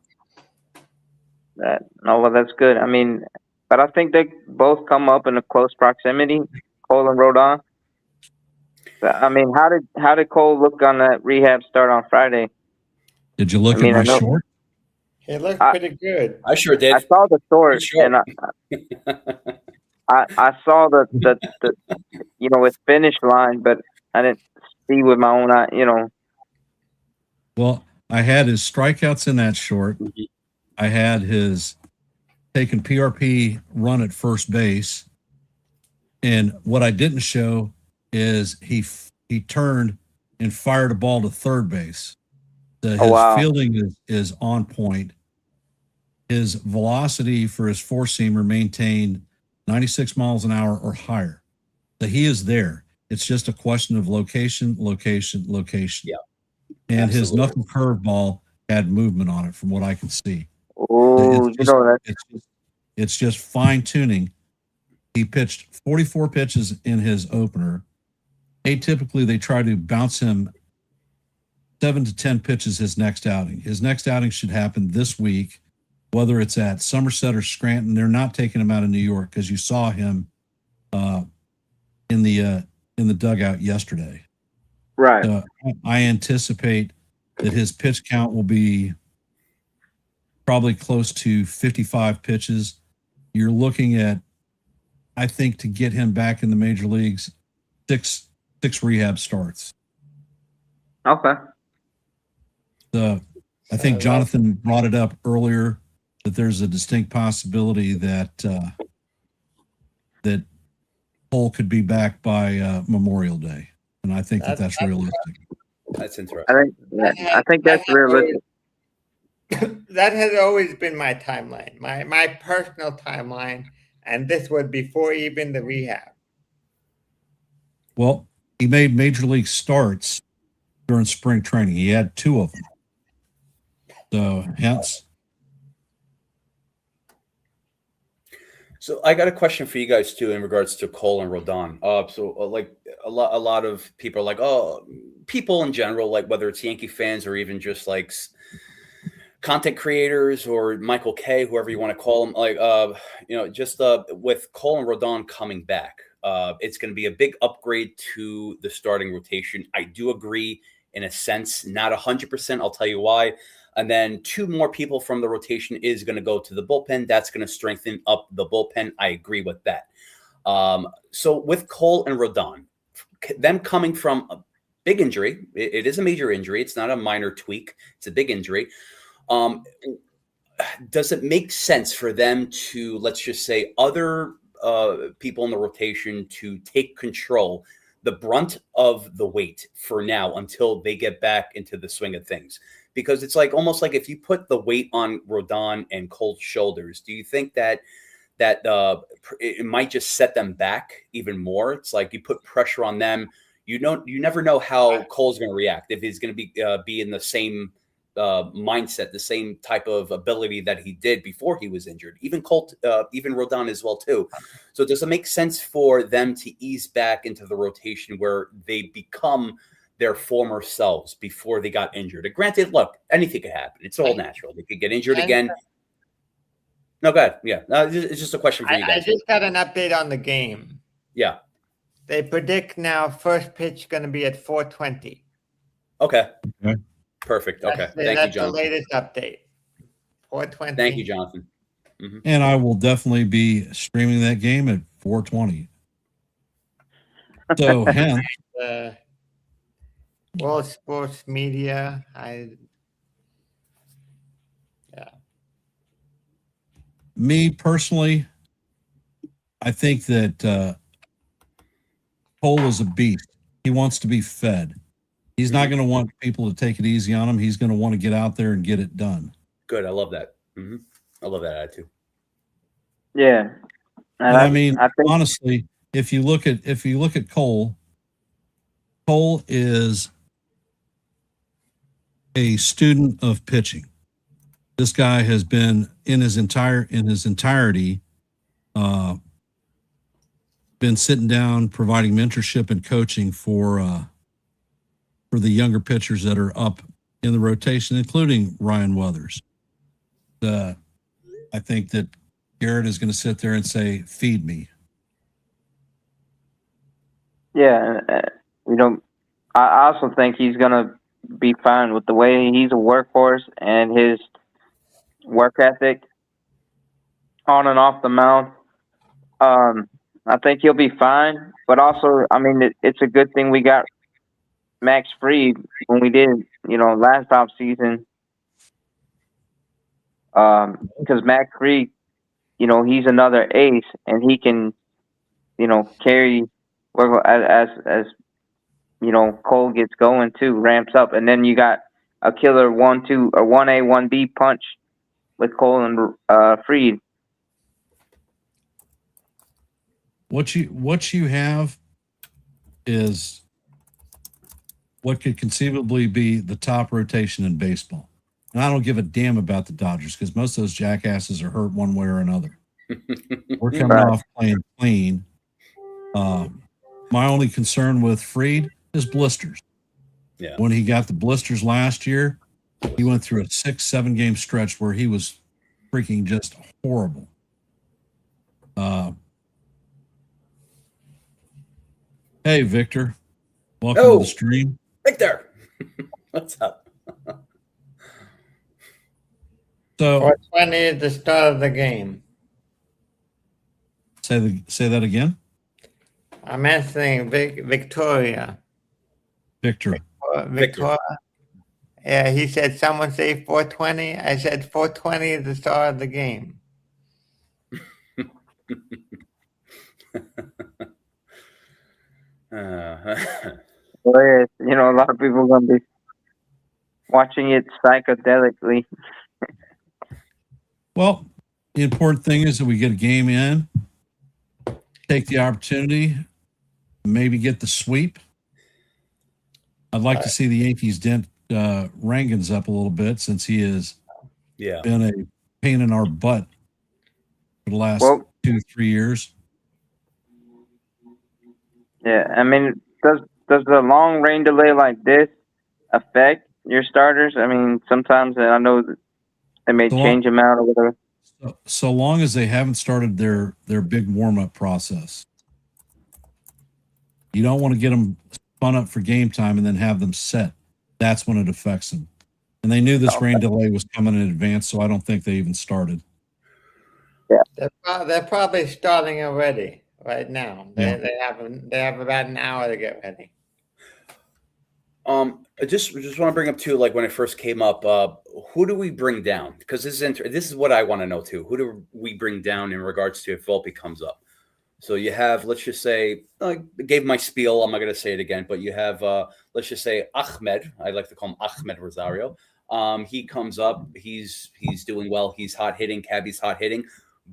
Well, that's good. I mean, but I think they both come up in a close proximity, Cole and Rodon. I mean, how did Cole look on that rehab start on Friday? Did you look at my short? He looked pretty good. I sure did. I saw the short, and I saw the with finish line, but I didn't see with my own eye. Well, I had his strikeouts in that short. I had his taken PRP run at first base. And what I didn't show is he turned and fired a ball to third base. His fielding is on point. His velocity for his four-seamer maintained 96 miles an hour or higher. So he is there. It's just a question of location. Yeah. And his knuckle curveball had movement on it from what I can see. Oh, it's just fine tuning. He pitched 44 pitches in his opener. Atypically, they try to bounce him 7 to 10 pitches his next outing. His next outing should happen this week, whether it's at Somerset or Scranton. They're not taking him out of New York because you saw him in the dugout yesterday. Right. I anticipate that his pitch count will be probably close to 55 pitches. You're looking at, I think, to get him back in the major leagues, six rehab starts. Okay. I think Jonathan brought it up earlier that there's a distinct possibility that that Cole could be back by Memorial Day, and I think that's realistic. That's interesting. I think that's realistic. That has always been my timeline, my personal timeline, and this was before even the rehab. Well, he made major league starts during spring training. He had 2 of them. So hence. So I got a question for you guys too in regards to Cole and Rodon. Like a lot of people are like, oh, people in general, like whether it's Yankee fans or even just like content creators or Michael K, whoever you want to call him, like just with Cole and Rodon coming back, it's going to be a big upgrade to the starting rotation. I do agree in a sense, not 100%. I'll tell you why. And then 2 more people from the rotation is going to go to the bullpen. That's going to strengthen up the bullpen. I agree with that. So with Cole and Rodon, them coming from a big injury, it is a major injury. It's not a minor tweak. It's a big injury. Does it make sense for them to, let's just say, other people in the rotation to take control, the brunt of the weight for now until they get back into the swing of things? Because it's like almost like if you put the weight on Rodon and Cole's shoulders, do you think that it might just set them back even more? It's like you put pressure on them. You never know how Cole's going to react, if he's going to be in the same mindset, the same type of ability that he did before he was injured. Even Rodon as well too. So does it make sense for them to ease back into the rotation where they become their former selves before they got injured? And granted, look, anything could happen. It's all natural. They could get injured again. No, go ahead. Yeah, it's just a question for you guys. I just got an update on the game. Yeah. They predict now first pitch going to be at 4:20. Okay. Perfect. Okay. Thank you, That's Jonathan. the latest update. 4:20. Thank you, Jonathan. Mm-hmm. And I will definitely be streaming that game at 4:20. So hence, World Sports Media. me personally, I think that Cole is a beast. He wants to be fed. He's not going to want people to take it easy on him. He's going to want to get out there and get it done. Good. I love that. Mm-hmm. I love that attitude. Yeah. And I mean, I think, honestly, if you look at Cole is a student of pitching. This guy has been in his entirety been sitting down, providing mentorship and coaching for the younger pitchers that are up in the rotation, including Ryan Weathers. I think that Garrett is going to sit there and say, "Feed me." yeah, I also think he's going to be fine with the way he's a workhorse and his work ethic on and off the mound. I think he'll be fine, but also, I mean, it's a good thing we got Max Fried when we did, last off season. Because Max Fried, he's another ace, and he can, carry as Cole gets going too, ramps up, and then you got a killer 1-2 or 1A 1B punch with Cole and Fried. What you have is what could conceivably be the top rotation in baseball. And I don't give a damn about the Dodgers because most of those jackasses are hurt one way or another. We're coming off playing clean. My only concern with Fried is blisters. Yeah. When he got the blisters last year, he went through a 6-7 game stretch where he was freaking just horrible. Hey, Victor. Welcome to the stream. Victor. What's up? So 4:20 is the start of the game. say that again. I'm answering Victoria. Victor. Victoria. Yeah, he said someone say 4:20. I said 4:20 is the start of the game. Well, a lot of people are going to be watching it psychedelically. Well, the important thing is that we get a game in, take the opportunity, maybe get the sweep. I'd like to see the Yankees dent Rangans up a little bit since he has been a pain in our butt for the last 2-3 years. Yeah, I mean, does the long rain delay like this affect your starters? I mean, sometimes I know that they may So change them out or whatever. so long as they haven't started their big warm up process. You don't want to get them spun up for game time and then have them set. That's when it affects them. And they knew this rain delay was coming in advance, so I don't think they even started. They're probably starting already right now. Yeah. They have about an hour to get ready. I just want to bring up too, like when it first came up, who do we bring down? Because this is what I want to know too. Who do we bring down in regards to if Volpe comes up? So you have, let's just say, I gave my spiel. I'm not going to say it again, but you have, let's just say Ahmed. I like to call him Ahmed Rosario. He comes up. He's doing well. He's hot hitting. Cabby's hot hitting.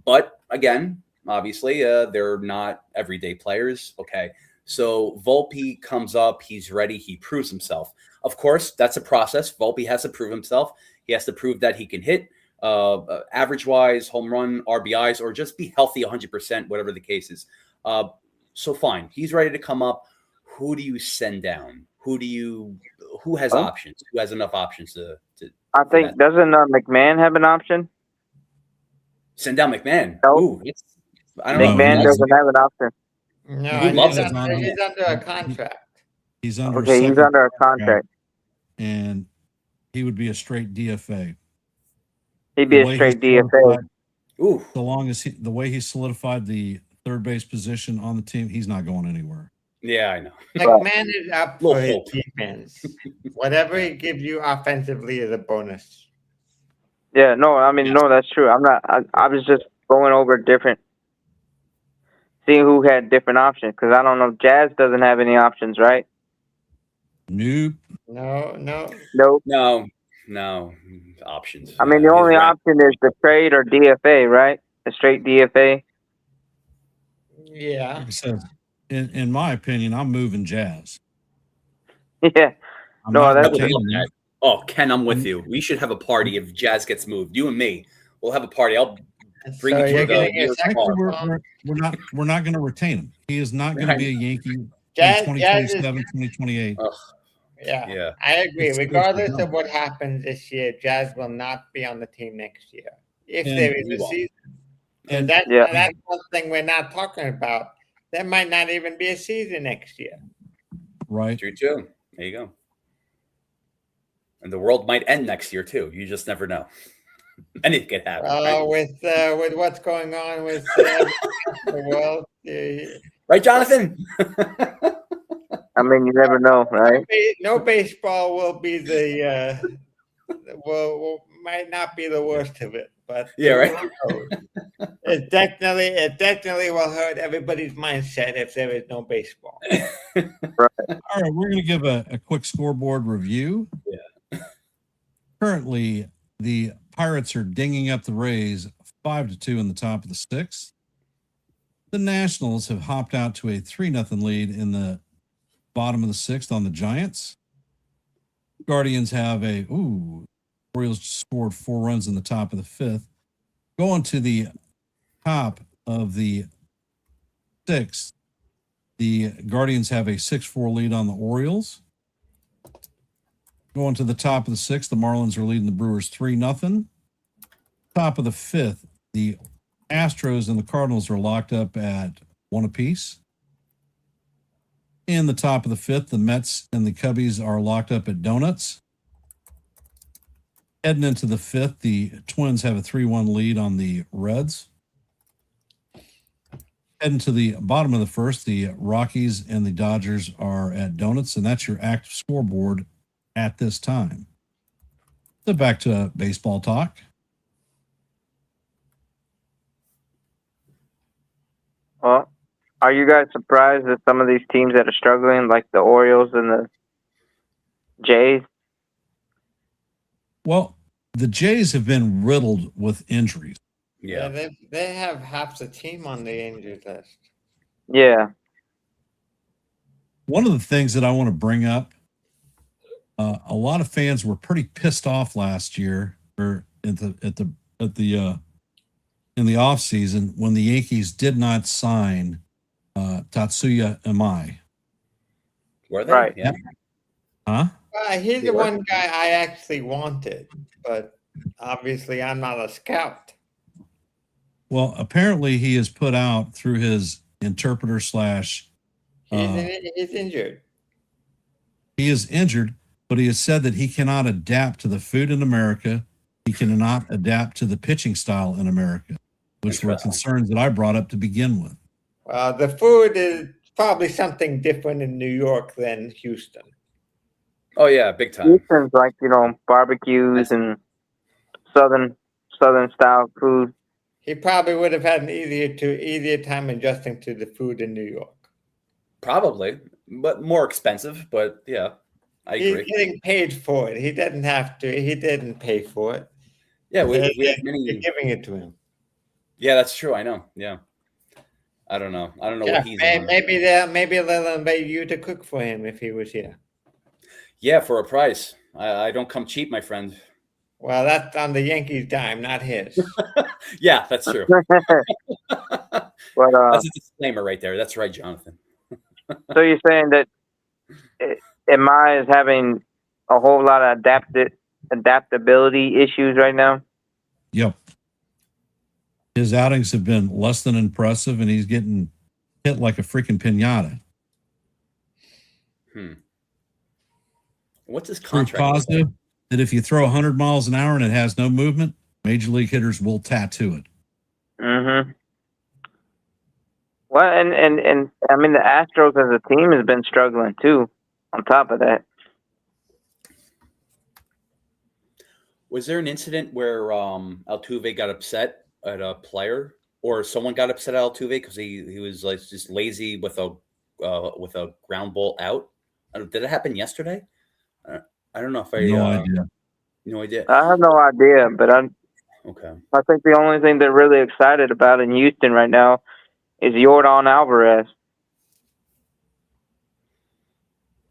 But again, obviously, they're not everyday players. Okay. So Volpe comes up. He's ready. He proves himself. Of course, that's a process. Volpe has to prove himself. He has to prove that he can hit. Average-wise, home run, RBIs, or just be healthy 100%, whatever the case is. So fine, he's ready to come up. Who do you send down? Who has options? Who has enough options to I think, doesn't McMahon have an option? send down McMahon? No. Ooh, I don't know. McMahon doesn't have an option. No, Who loves he's it? under a contract. He's under Okay, he's second under a contract. and he would be a straight DFA. He'd be The a way straight he DFA. solidified- Ooh, So long as the way he solidified the third base position on the team, he's not going anywhere. yeah, I know. McMahon is up Little for his hope. defense. Whatever he gives you offensively is a bonus. Yeah, no, I mean, no, that's true. I was just going over seeing who had different options, because I don't know. Jazz doesn't have any options, right? Nope. No. Nope. No options. I mean, the only option is the trade or DFA, right? A straight DFA. Yeah. Like I said, in my opinion, I'm moving Jazz. Yeah. I'm No, not that's- retaining him. Oh, Ken, I'm with you. We should have a party if Jazz gets moved. You and me. We'll have a party. I'll bring So you you're to getting the a second Actually, we're not going to retain him. He is not going to be a Yankee in Jazz 2027, is- 2028. Yeah, I agree. It's Regardless done. of what happens this year, Jazz will not be on the team next year if And there is he a won't. season. And That's Yeah. one thing we're not talking about. There might not even be a season next year. right. True too. There you go. And the world might end next year too. You just never know. Anything could happen. Right? With what's going on with the world, Right, Jonathan? I mean, you never know, right? no baseball will be might not be the worst of it, but Yeah, right. it definitely will hurt everybody's mindset if there is no baseball. All right, we're going to give a quick scoreboard review. Yeah. Currently, the Pirates are dinging up the Rays 5-2 in the top of the sixth. The Nationals have hopped out to a 3-0 lead in the bottom of the sixth on the Giants. Guardians have Orioles scored 4 runs in the top of the fifth. Going to the top of the sixth, the Guardians have a 6-4 lead on the Orioles. Going to the top of the sixth, the Marlins are leading the Brewers 3-0. Top of the fifth, the Astros and the Cardinals are locked up at 1 apiece. In the top of the fifth, the Mets and the Cubbies are locked up at donuts. Heading into the fifth, the Twins have a 3-1 lead on the Reds. Heading to the bottom of the first, the Rockies and the Dodgers are at donuts, and that's your active scoreboard at this time. So back to baseball talk. Well, are you guys surprised that some of these teams that are struggling, like the Orioles and the Jays? Well, the Jays have been riddled with injuries. Yeah. They have half the team on the injured list. Yeah. One of the things that I want to bring up, a lot of fans were pretty pissed off last year, or at the in the offseason when the Yankees did not sign Tatsuya Imai. Were they? Right. Yeah. Huh? He's They the were. one guy I actually wanted, but obviously I'm not a scout. Well, apparently he is put out through his interpreter slash. He's injured. He is injured, but he has said that he cannot adapt to the food in America. He cannot adapt to the pitching style in America, which were Interesting. concerns that I brought up to begin with. The food is probably something different in New York than Houston. Oh yeah, big time. Houston's like, barbecues and southern style food. He probably would have had an easier time adjusting to the food in New York. Probably, but more expensive. But yeah, I He's agree. getting paid for it. He didn't have to. He didn't pay for it. Yeah, we They're have many. giving it to him. Yeah, that's true. I know. Yeah, I don't know. I don't know Yeah, what he's on. maybe they'll invite you to cook for him if he was here. Yeah, for a price. I don't come cheap, my friend. Well, that's on the Yankees' dime, not his. Yeah, that's true. But That's a disclaimer right there. That's right, Jonathan. so you're saying that Imai is having a whole lot of adaptability issues right now? Yep. His outings have been less than impressive, and he's getting hit like a freaking pinata. What's his Proof contract? positive that if you throw 100 miles an hour and it has no movement, major league hitters will tattoo it. Mm-hmm. Well, and I mean, the Astros as a team has been struggling too, on top of that. Was there an incident where Altuve got upset at a player, or someone got upset at Altuve because he was like just lazy with a ground ball out? Did it happen yesterday? I don't know if I No idea. No idea. I have no idea, but Okay. I think the only thing they're really excited about in Houston right now is Yordan Alvarez.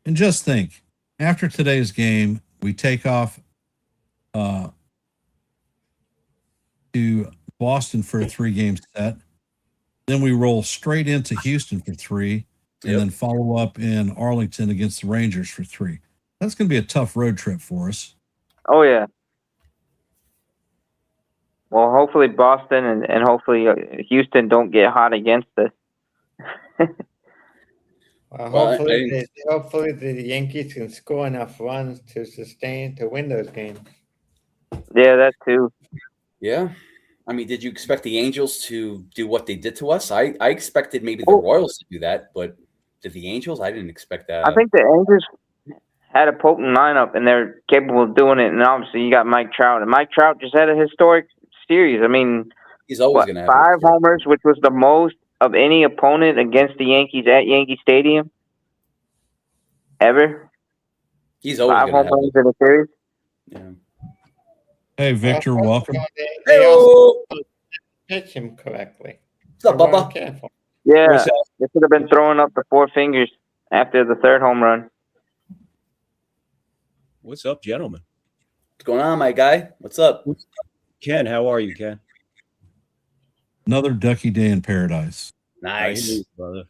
And just think, after today's game, we take off to Boston for a 3-game set. Then we roll straight into Houston for 3, and then follow up in Arlington against the Rangers for 3. That's going to be a tough road trip for us. Oh, yeah. Well, hopefully Boston and hopefully Houston don't get hot against us. Well, hopefully the Yankees can score enough runs to win those games. Yeah, that too. Yeah. I mean, did you expect the Angels to do what they did to us? I expected maybe the Royals to do that, but did the Angels? I didn't expect that. I think the Angels had a potent lineup, and they're capable of doing it. And obviously, you got Mike Trout, and Mike Trout just had a historic series. I mean, he's always going to have 5 homers, which was the most of any opponent against the Yankees at Yankee Stadium ever. He's always 5 going home to have runs in a series. Yeah. Hey, Victor, welcome. They also pitch him correctly. What's up, Bubba? Careful. Yeah, they should have been throwing up the 4 fingers after the 3rd home run. What's up, gentlemen? What's going on, my guy? What's up? Ken, how are you, Ken? Another ducky day in paradise. Nice. Hey, brother.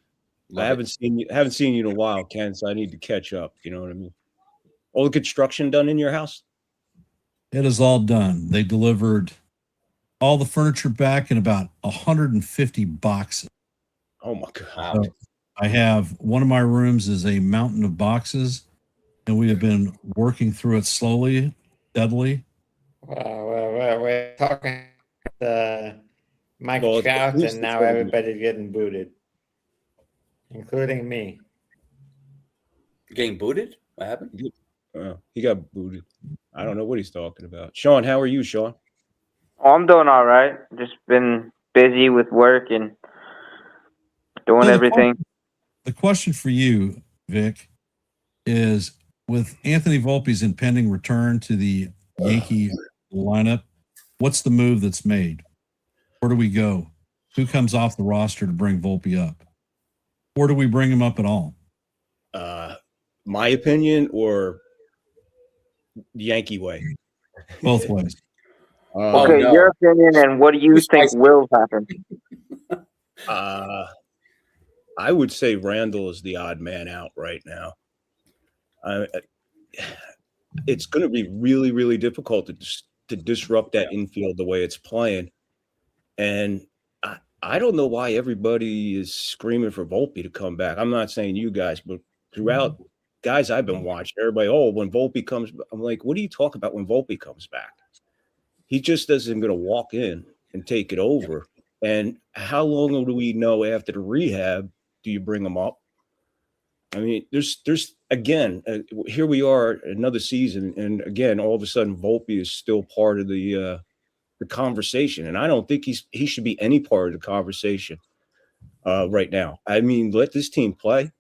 I haven't seen you in a while, Ken, so I need to catch up. You know what I mean? All the construction done in your house? It is all done. They delivered all the furniture back in about 150 boxes. Oh, my God. So I have one of my rooms is a mountain of boxes, and we have been working through it slowly, steadily. We're talking Mike Well, Trout, at least and now it's- everybody's getting booted, including me. Getting booted? What happened? He got booted. I don't know what he's talking about. Sean, how are you, Sean? Oh, I'm doing all right. Just been busy with work and doing So everything. The question for you, Vic, is with Anthony Volpe's impending return to the Yankee lineup, what's the move that's made? Where do we go? Who comes off the roster to bring Volpe up? Or do we bring him up at all? My opinion or Yankee way? Both ways. Okay, no. your opinion, and what do you Too think spicy. will happen? I would say Randall is the odd man out right now. It's going to be really, really difficult to disrupt that infield the way it's playing. And I don't know why everybody is screaming for Volpe to come back. I'm not saying you guys, but throughout guys I've been watching, everybody, when Volpe comes, I'm like, what do you talk about when Volpe comes back? He just isn't going to walk in and take it over. And how long do we know after the rehab do you bring him up? I mean, there's again, here we are another season, and again, all of a sudden, Volpe is still part of the conversation, and I don't think he should be any part of the conversation right now. I mean, let this team play.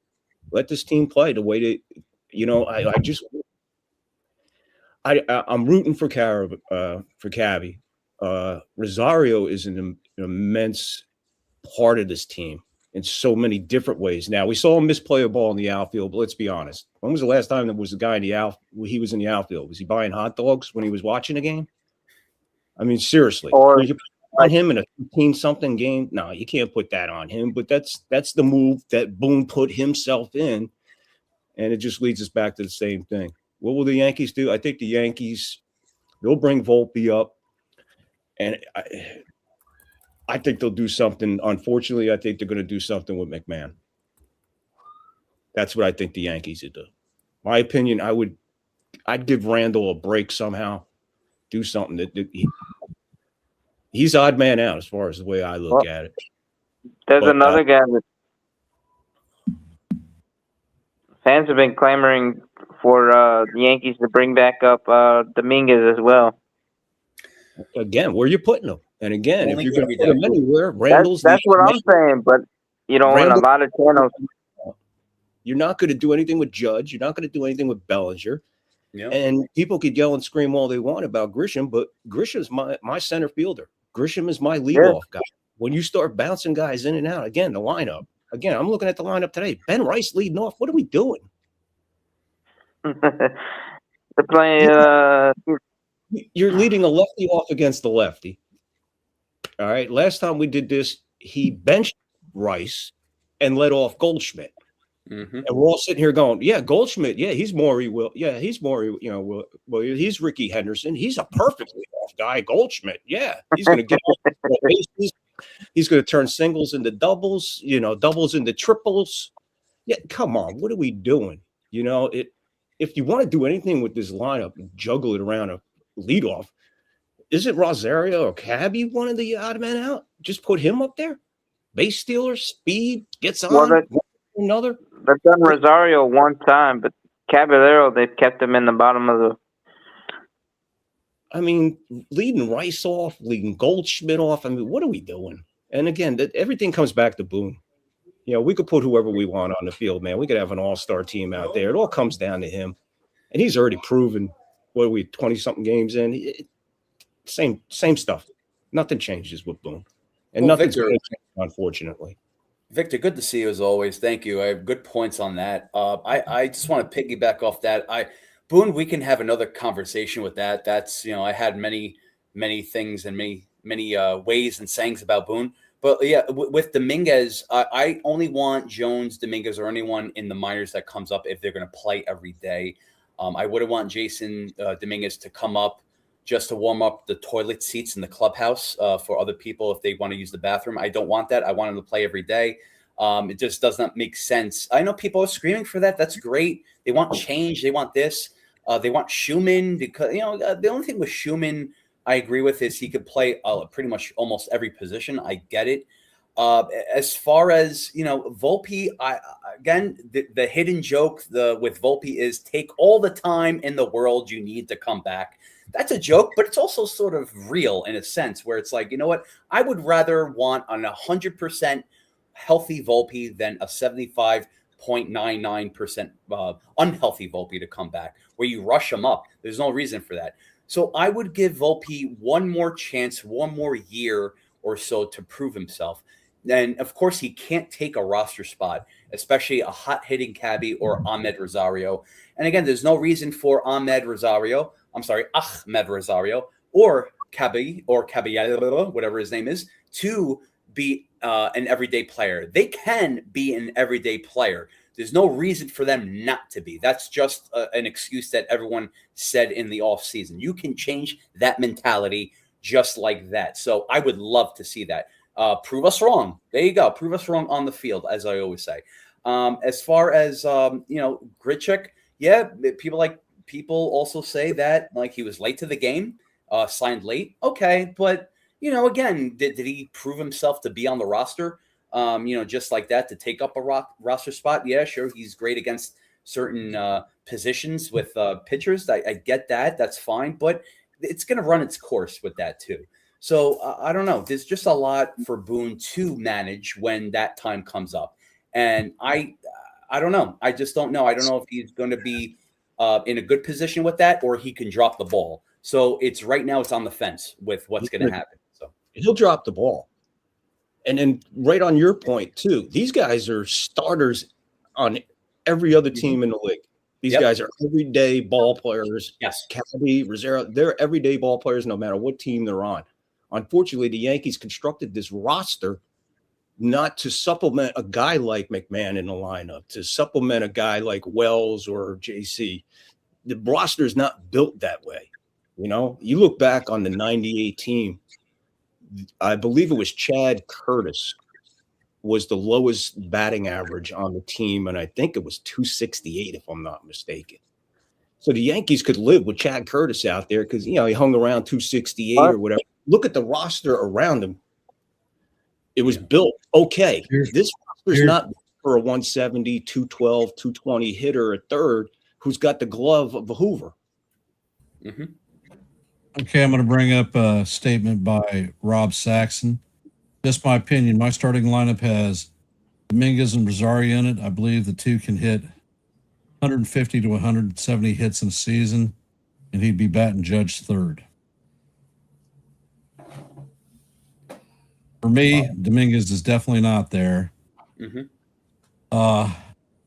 Let this team play the way they, I'm rooting for Cabby. Rosario is an immense part of this team in so many different ways. Now, we saw him misplay a ball in the outfield, but let's be honest. When was the last time there was a guy he was in the outfield? Was he buying hot dogs when he was watching a game? I mean, seriously. Or you put on him in a 15-something game? No, you can't put that on him. But that's the move that Boone put himself in, and it just leads us back to the same thing. What will the Yankees do? I think the Yankees, they'll bring Volpe up, and I think they'll do something. Unfortunately, I think they're going to do something with McMahon. That's what I think the Yankees would do. My opinion, I'd give Randall a break somehow. Do something that he's odd man out as far as the way I look at it. There's another guy that fans have been clamoring for the Yankees to bring back up Dominguez as well. Again, where are you putting him? And again, if you're going to put him anywhere, Randall's that's what I'm saying. But in a lot of channels, you're not going to do anything with Judge. You're not going to do anything with Bellinger. Yep. And people could yell and scream all they want about Grisham, but Grisham's my center fielder. Grisham is my leadoff guy. When you start bouncing guys in and out, again, the lineup. Again, I'm looking at the lineup today. Ben Rice leading off. What are we doing? They're playing. You're leading a lefty off against the lefty. All right. Last time we did this, he benched Rice and let off Goldschmidt. Mm-hmm. And we're all sitting here going, yeah, Goldschmidt, yeah, he's Maury Will. Yeah, he's Maury, well, he's Ricky Henderson. He's a perfect leadoff guy. Goldschmidt, yeah, he's going to get off the bases. He's going to turn singles into doubles, doubles into triples. Yeah, come on, what are we doing? If you want to do anything with this lineup and juggle it around a leadoff, is it Rosario or Cabby one of the odd men out? Just put him up there. Base stealer, speed, gets on. Another. They've done Rosario one time, but Caballero, they've kept him in the bottom of the. I mean, leading Rice off, leading Goldschmidt off. I mean, what are we doing? And again, everything comes back to Boone. We could put whoever we want on the field, man. We could have an all-star team out there. It all comes down to him. And he's already proven, 20-something games in? Same stuff. Nothing changes with Boone. And nothing's going to change, unfortunately. Victor, good to see you as always. Thank you. I have good points on that. I just want to piggyback off that. Boone, we can have another conversation with that. That's, I had many things and many ways and sayings about Boone. But yeah, with Dominguez, I only want Jones, Dominguez, or anyone in the minors that comes up if they're going to play every day. I wouldn't want Jason Dominguez to come up just to warm up the toilet seats in the clubhouse for other people if they want to use the bathroom. I don't want that. I want him to play every day. It just does not make sense. I know people are screaming for that. That's great. They want change. They want this. They want Schumann because, the only thing with Schumann I agree with is he could play pretty much almost every position. I get it. As far as, Volpe, again, the hidden joke with Volpe is take all the time in the world you need to come back. That's a joke, but it's also sort of real in a sense where it's like, you know what? I would rather want an 100% healthy Volpe than a 75.99% unhealthy Volpe to come back where you rush him up. There's no reason for that. So I would give Volpe one more chance, one more year or so to prove himself. And of course, he can't take a roster spot, especially a hot hitting Cabby or Ahmed Rosario. And again, there's no reason for Ahmed Rosario or Caballero, whatever his name is, to be an everyday player. They can be an everyday player. There's no reason for them not to be. That's just an excuse that everyone said in the offseason. You can change that mentality just like that. So I would love to see that. Prove us wrong. There you go. Prove us wrong on the field, as I always say. As far as Grichuk, yeah, people also say that like he was late to the game, signed late. Okay, but again, did he prove himself to be on the roster? Just like that, to take up a roster spot. Yeah, sure, he's great against certain positions with pitchers. I get that. That's fine, but it's going to run its course with that too. So I don't know. There's just a lot for Boone to manage when that time comes up, and I don't know. I just don't know. I don't know if he's going to be in a good position with that, or he can drop the ball. So right now it's on the fence with what's going to happen. So he'll drop the ball. And then right on your point too, these guys are starters on every other team in the league. These guys are everyday ball players. Yes. Cabby, Rosero, they're everyday ball players no matter what team they're on. Unfortunately, the Yankees constructed this roster not to supplement a guy like McMahon in the lineup, to supplement a guy like Wells or JC. The roster is not built that way. You look back on the 98 team, I believe it was Chad Curtis was the lowest batting average on the team, and I think it was 268 if I'm not mistaken. So the Yankees could live with Chad Curtis out there because he hung around 268 or whatever. Look at the roster around him. It was built okay. This roster is not for a 170, 212, 220 hitter at third who's got the glove of a Hoover. Mm-hmm. Okay, I'm going to bring up a statement by Rob Saxon. Just my opinion. My starting lineup has Dominguez and Rosario in it. I believe the two can hit 150 to 170 hits in a season, and he'd be batting Judge third. For me, Dominguez is definitely not there. Mm-hmm.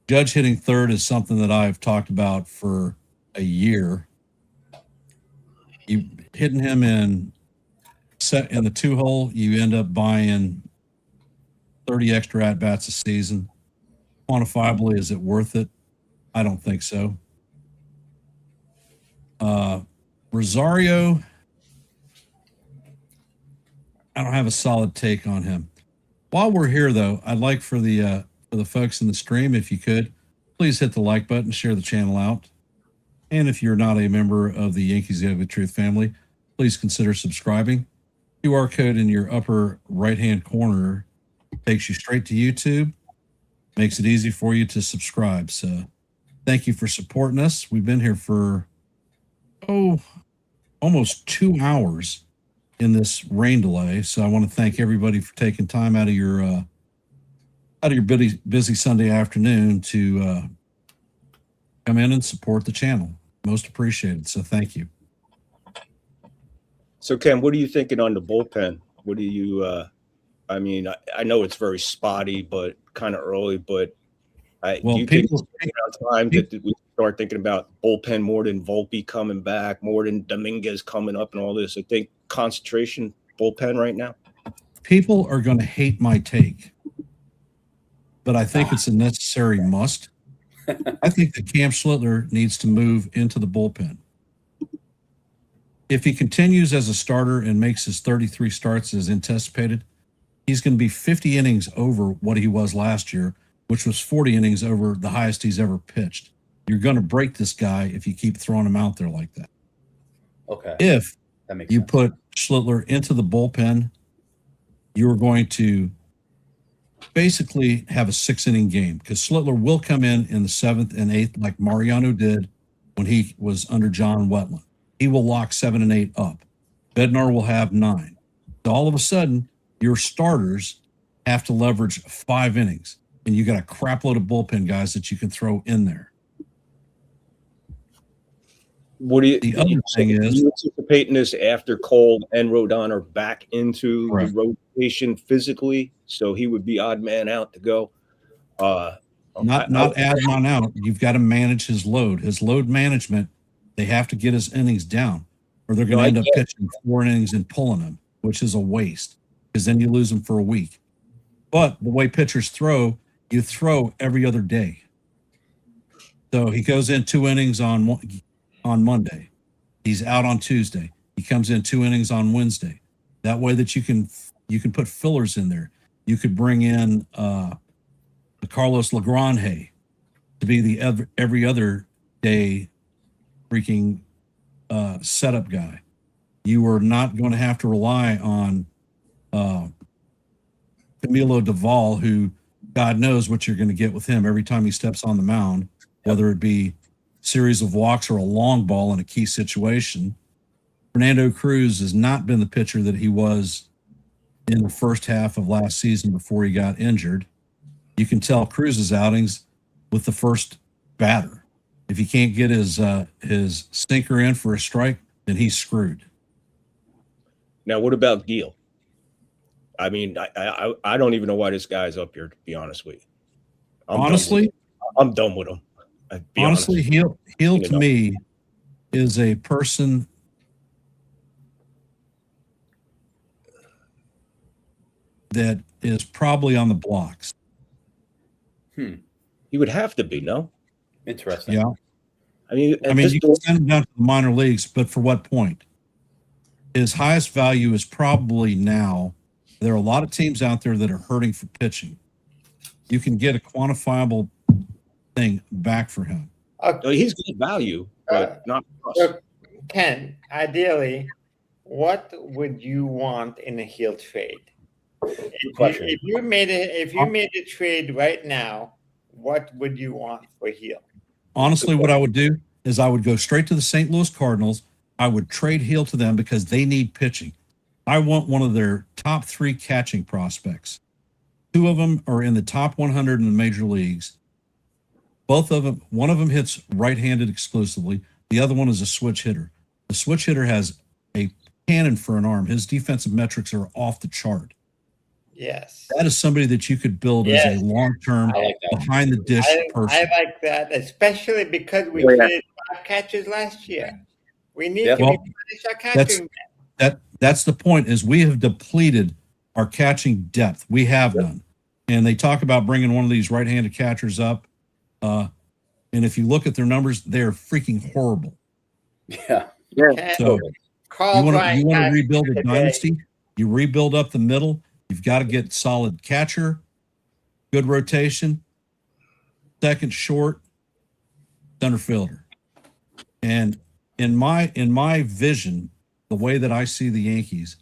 Judge hitting third is something that I've talked about for a year. You hitting him in the 2-hole, you end up buying 30 extra at-bats a season. Quantifiably, is it worth it? I don't think so. Rosario, I don't have a solid take on him. While we're here, though, I'd like for the folks in the stream, if you could, please hit the like button, share the channel out. And if you're not a member of the Yankees The Ugly Truth family, please consider subscribing. QR code in your upper right-hand corner takes you straight to YouTube, makes it easy for you to subscribe. So thank you for supporting us. We've been here for, almost 2 hours in this rain delay. So I want to thank everybody for taking time out of your busy Sunday afternoon to come in and support the channel. Most appreciated. So thank you. So Ken, what are you thinking on the bullpen? What do you, I know it's very spotty, but kind of early, but do you think it's time that we start thinking about bullpen more than Volpe coming back, more than Dominguez coming up and all this? I think concentration bullpen right now. People are going to hate my take, but I think it's a necessary must. I think that Cam Schlittler needs to move into the bullpen. If he continues as a starter and makes his 33 starts as anticipated, he's going to be 50 innings over what he was last year, which was 40 innings over the highest he's ever pitched. You're going to break this guy if you keep throwing him out there like that. Okay. If that makes you sense. put Schlittler into the bullpen, you're going to basically have a 6-inning game because Schlittler will come in the 7th and 8th like Mariano did when he was under John Wetland. He will lock 7 and 8 up. Bednar will have 9. So all of a sudden, your starters have to leverage 5 innings, and you got a crap load of bullpen guys that you can throw in there. What do you? The other thing is, you anticipating this after Cole and Rodon are back into Correct. the rotation physically, so he would be odd man out to go. Not add on out. You've got to manage his load. His load management. They have to get his innings down. or they're going to end up pitching 4 innings and pulling them, which is a waste because then you lose them for a week. But the way pitchers throw, you throw every other day. So he goes in 2 innings on Monday. He's out on Tuesday. He comes in 2 innings on Wednesday. That way that you can put fillers in there. You could bring in Carlos Lagrange to be the every other day freaking setup guy. You are not going to have to rely on Camilo Duvall, who God knows what you're going to get with him every time he steps on the mound, whether it be series of walks or a long ball in a key situation. Fernando Cruz has not been the pitcher that he was in the first half of last season before he got injured. You can tell Cruz's outings with the first batter. If he can't get his sinker in for a strike, then he's screwed. Now, what about Gil? I mean, I don't even know why this guy's up here, to be honest with you. I'm done with him. Honestly, Gil to me is a person that is probably on the blocks. He would have to be, no? Interesting. Yeah. I mean, you can send him down to the minor leagues, but for what point? His highest value is probably now. There are a lot of teams out there that are hurting for pitching. You can get a quantifiable thing back for him. He's good value, but not for us. So, Ken, ideally, what would you want in a Gil trade? If you made a trade right now, what would you want for Gil? Honestly, what I would do is I would go straight to the St. Louis Cardinals. I would trade Gil to them because they need pitching. I want one of their top 3 catching prospects. 2 of them are in the top 100 in the major leagues. Both of them, one of them hits right-handed exclusively. The other one is a switch hitter. The switch hitter has a cannon for an arm. His defensive metrics are off the chart. Yes. That is somebody that you could build as a long-term behind the dish person. I like that, especially because we traded 5 catchers last year. We need to replenish our catching. That's the point, is we have depleted our catching depth. We have none. And they talk about bringing one of these right-handed catchers up. And if you look at their numbers, they're freaking horrible. Yeah. So you want to rebuild a dynasty? You rebuild up the middle. You've got to get solid catcher, good rotation, second short, center fielder. And in my vision, the way that I see the Yankees,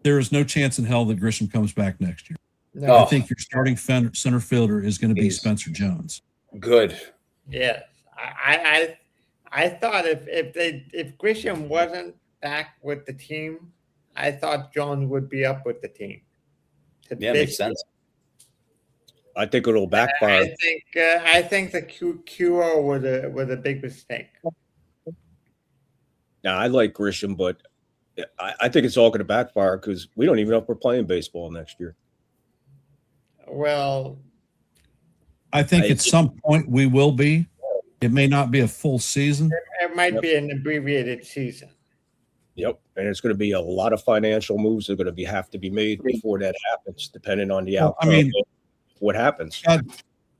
there is no chance in hell that Grisham comes back next year. No. I think your starting center fielder is going to be Spencer Jones. Good. Yes, I thought if Grisham wasn't back with the team, I thought Jones would be up with the team. Yeah, makes sense. I think it'll backfire. I think the QO was a big mistake. Now, I like Grisham, but I think it's all going to backfire because we don't even know if we're playing baseball next year. Well, I think at some point we will be. It may not be a full season. It might be an abbreviated season. Yep, and it's going to be a lot of financial moves that are going to have to be made before that happens, depending on the outcome. I mean, what happens?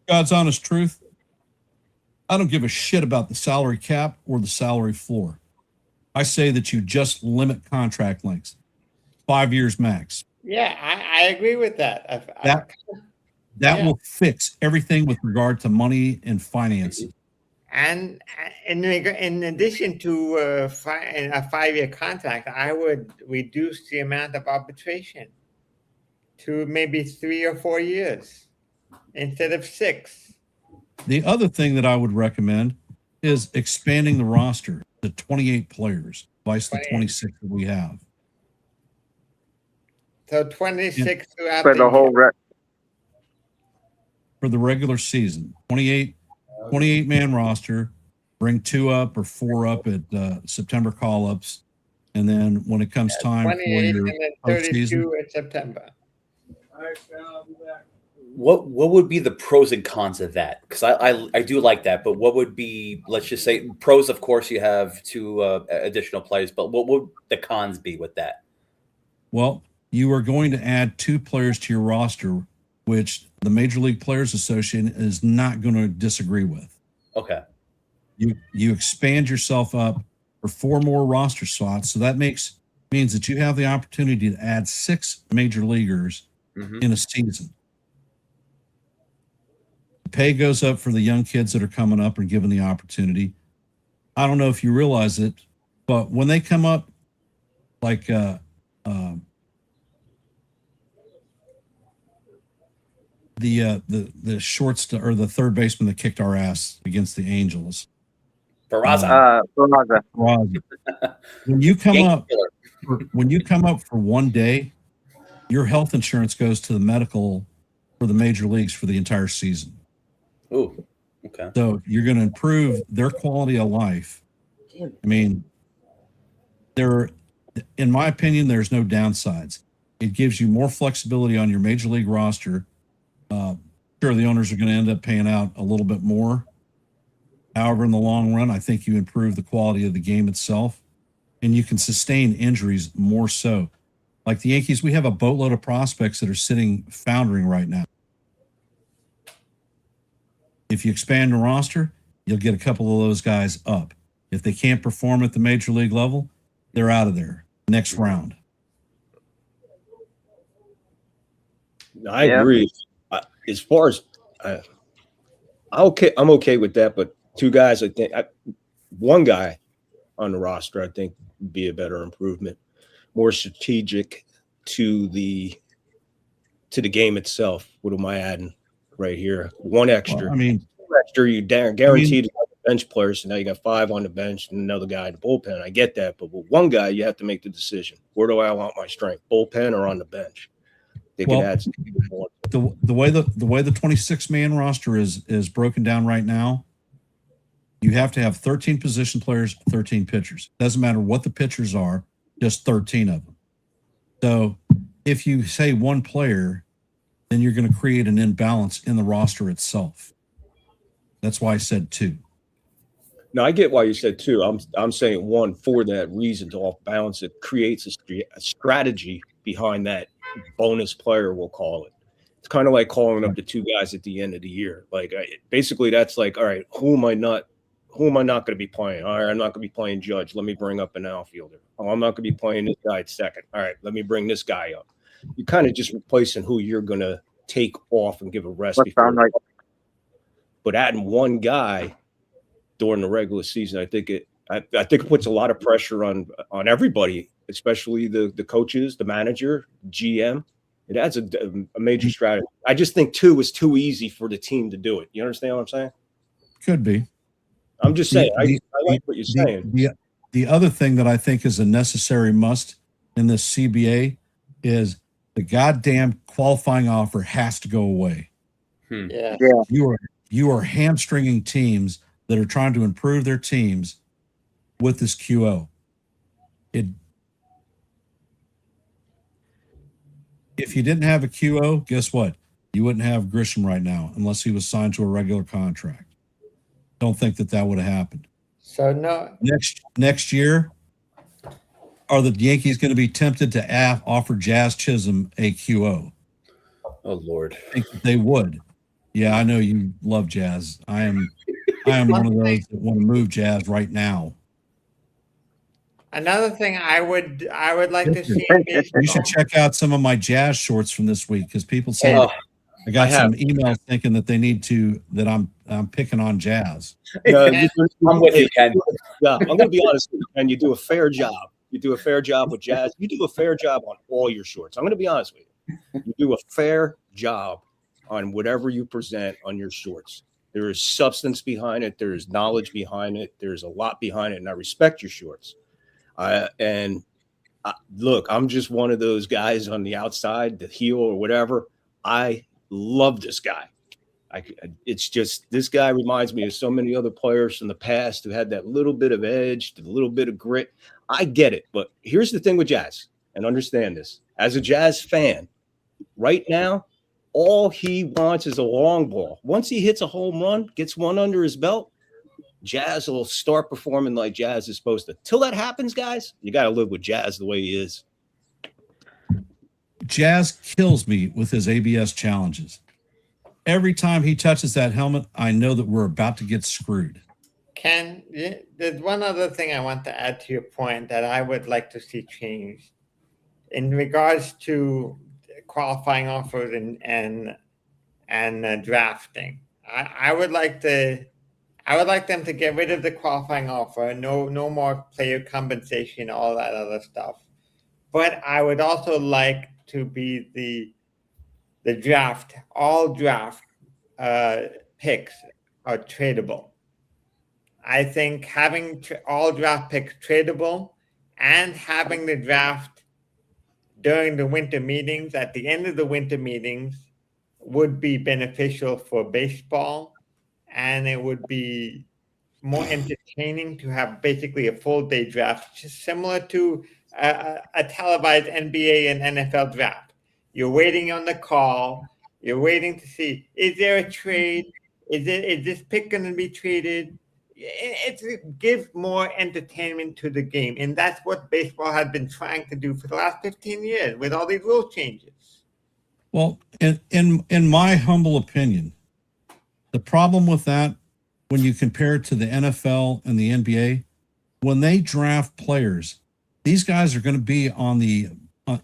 God's honest truth. I don't give a shit about the salary cap or the salary floor. I say that you just limit contract lengths, 5 years max. Yeah, I agree with that. That will fix everything with regard to money and finances. And in addition to a 5-year contract, I would reduce the amount of arbitration to maybe 3 or 4 years instead of 6. The other thing that I would recommend is expanding the roster to 28 players, twice the 26 that we have. So 26 throughout for the whole for the regular season, 28-man roster, bring 2 up or 4 up at September call-ups, and then when it comes time for your and then 32 in September. what would be the pros and cons of that? Because I do like that, but what would be, let's just say, pros? Of course, you have two additional players, but what would the cons be with that? Well, you are going to add 2 players to your roster, which the Major League Players Association is not going to disagree with. Okay. You expand yourself up for 4 more roster slots, so that means that you have the opportunity to add 6 major leaguers in a season. The pay goes up for the young kids that are coming up and given the opportunity. I don't know if you realize it, but when they come up, like the shortstop or the third baseman that kicked our ass against the Angels, Peraza. Peraza. When you come Yankee up, killer. when you come up for one day, your health insurance goes to the medical for the major leagues for the entire season. Ooh, okay. So you're going to improve their quality of life. I mean, in my opinion, there's no downsides. It gives you more flexibility on your major league roster. Sure, the owners are going to end up paying out a little bit more. However, in the long run, I think you improve the quality of the game itself, and you can sustain injuries more so. Like the Yankees, we have a boatload of prospects that are sitting foundering right now. If you expand the roster, you'll get a couple of those guys up. If they can't perform at the major league level, they're out of there next round. I agree. As far as I'm okay with that. But 2 guys, I think, one guy on the roster, I think, would be a better improvement, more strategic to the game itself. What am I adding right here? 1 extra. Well, I mean, 2 extra. You guaranteed bench players. So now you got 5 on the bench and another guy in the bullpen. I get that, but with 1 guy, you have to make the decision. Where do I want my strength? Bullpen or on the bench? They can add more. The way the 26-man roster is broken down right now, you have to have 13 position players, 13 pitchers. Doesn't matter what the pitchers are, just 13 of them. So if you say 1 player, then you're going to create an imbalance in the roster itself. That's why I said 2. No, I get why you said 2. I'm saying 1 for that reason, to off balance. It creates a strategy behind that bonus player, we'll call it. It's kind of like calling up the 2 guys at the end of the year. Like, basically, that's like, all right, who am I not going to be playing? All right, I'm not going to be playing Judge. Let me bring up an outfielder. Oh, I'm not going to be playing this guy at second. All right, let me bring this guy up. You're kind of just replacing who you're going to take off and give a rest before. But adding 1 guy during the regular season, I think it puts a lot of pressure on everybody, especially the coaches, the manager, GM. It adds a major strategy. I just think 2 is too easy for the team to do it. You understand what I'm saying? Could be. I'm just saying. I like what you're saying. The other thing that I think is a necessary must in this CBA is the goddamn qualifying offer has to go away. Yeah. You are hamstringing teams that are trying to improve their teams with this QO. If you didn't have a QO, guess what? You wouldn't have Grisham right now unless he was signed to a regular contract. Don't think that would have happened. So no. Next year, are the Yankees going to be tempted to offer Jazz Chisholm a QO? Oh Lord, I think that they would. Yeah, I know you love Jazz. I am one of those that want to move Jazz right now. Another thing I would like to see. You should check out some of my Jazz shorts from this week because people say I got some emails thinking that they need to that I'm picking on Jazz. I'm with you, Ken. Yeah, I'm going to be honest with you, Ken. You do a fair job. You do a fair job with Jazz. You do a fair job on all your shorts. I'm going to be honest with you. You do a fair job on whatever you present on your shorts. There is substance behind it. There is knowledge behind it. There's a lot behind it, and I respect your shorts. Look, I'm just one of those guys on the outside, the heel or whatever. I love this guy. It's just this guy reminds me of so many other players from the past who had that little bit of edge, the little bit of grit. I get it, but here's the thing with Jazz, and understand this. As a Jazz fan, right now, all he wants is a long ball. Once he hits a home run, gets one under his belt, Jazz will start performing like Jazz is supposed to. Till that happens, guys, you got to live with Jazz the way he is. Jazz kills me with his ABS challenges. Every time he touches that helmet, I know that we're about to get screwed. Ken, there's one other thing I want to add to your point that I would like to see changed in regards to qualifying offers and drafting. I would like them to get rid of the qualifying offer. No more player compensation, all that other stuff. But I would also like to be the draft. All draft picks are tradable. I think having all draft picks tradable and having the draft during the winter meetings, at the end of the winter meetings, would be beneficial for baseball, and it would be more entertaining to have basically a full day draft, just similar to a televised NBA and NFL draft. You're waiting on the call. You're waiting to see, is there a trade? Is this pick going to be traded? It gives more entertainment to the game, and that's what baseball has been trying to do for the last 15 years with all these rule changes. Well, in my humble opinion, the problem with that, when you compare it to the NFL and the NBA, when they draft players, these guys are going to be on the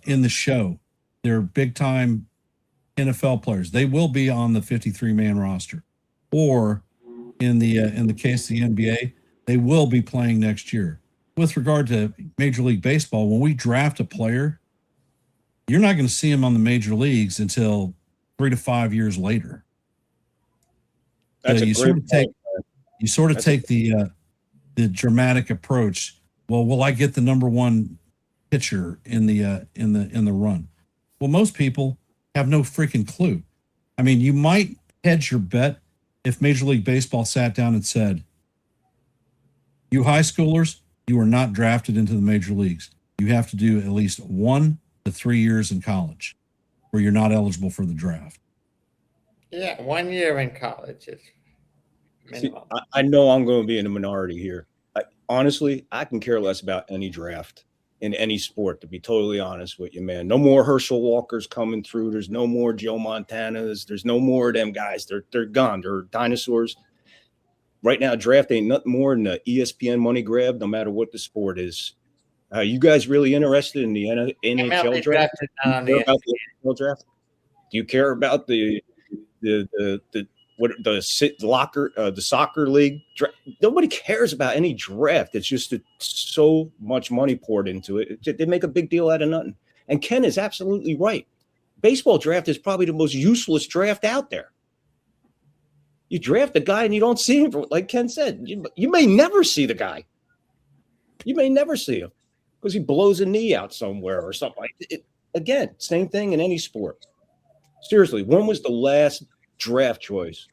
in the show. They're big time NFL players. They will be on the 53-man roster, or in the case of the NBA, they will be playing next year. With regard to Major League Baseball, when we draft a player, you're not going to see him on the major leagues until 3 to 5 years later. That's So a you great point. You sort of take the dramatic approach. Well, will I get the number one pitcher in the run? Well, most people have no freaking clue. I mean, you might hedge your bet if Major League Baseball sat down and said, "You high schoolers, you are not drafted into the major leagues. You have to do at least 1 to 3 years in college, where you're not eligible for the draft." Yeah, 1 year in college is minimum. See, I know I'm going to be in a minority here. Honestly, I can care less about any draft in any sport, to be totally honest with you, man. No more Herschel Walkers coming through. There's no more Joe Montanas. There's no more of them guys. They're gone. They're dinosaurs. Right now, draft ain't nothing more than an ESPN money grab, no matter what the sport is. You guys really interested in the NHL draft? Drafted on the About the NHL draft? Do you care about the soccer league? Nobody cares about any draft. It's just so much money poured into it. They make a big deal out of nothing. And Ken is absolutely right. Baseball draft is probably the most useless draft out there. You draft a guy and you don't see him, like Ken said. You may never see the guy. You may never see him because he blows a knee out somewhere or something like it. Again, same thing in any sport. Seriously, when was the last draft choice,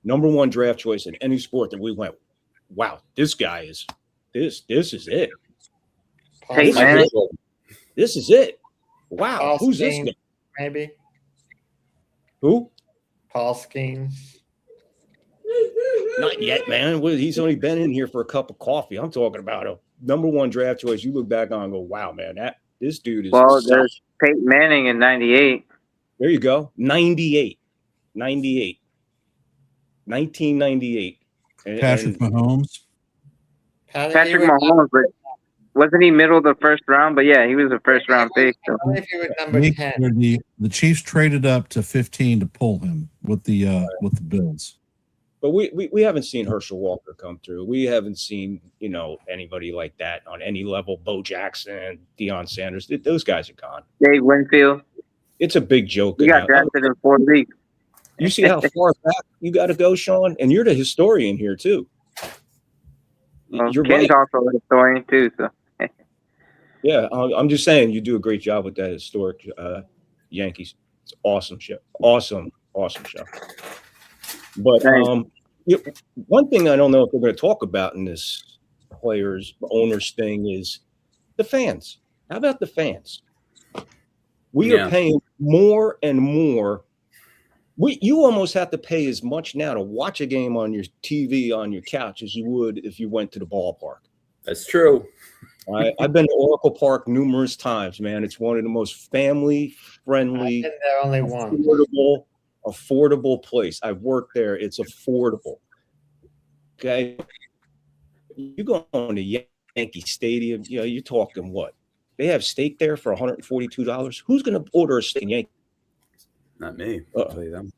number one draft choice in any sport that we went, wow, this guy is this is it. Peyton Manning. This is it. Wow, Paul who's Skeens, this guy? maybe Who? Paul Skeens. Not yet, man. He's only been in here for a cup of coffee. I'm talking about a number one draft choice. You look back on and go, wow, man, this dude is. Well, there's Peyton Manning in '98. There you go. 1998. Patrick Mahomes. Patrick Mahomes, but wasn't he middle of the first round? But yeah, he was a first round pick. So. I believe he was number 10. The Chiefs traded up to 15 to pull him with the Bills. But we haven't seen Herschel Walker come through. We haven't seen, anybody like that on any level. Bo Jackson, Deion Sanders. Those guys are gone. Dave Winfield. It's a big joke. He got drafted in 4 weeks. You see how far back you got to go, Sean? And you're the historian here, too. Well, you're Ken's right. also a historian, too. So. Yeah, I'm just saying you do a great job with that historic Yankees. It's awesome show. Awesome show. But one thing I don't know if we're going to talk about in this players, owners thing is the fans. How about the fans? We are paying more and more You almost have to pay as much now to watch a game on your TV on your couch as you would if you went to the ballpark. That's true. I've been to Oracle Park numerous times, man. It's one of the most family-friendly, I've been there only once. affordable place. I've worked there. It's affordable. Okay. You go on to Yankee Stadium, you're talking what? They have steak there for $142. Who's going to order a steak in Yankee? Not me. I'll tell you that.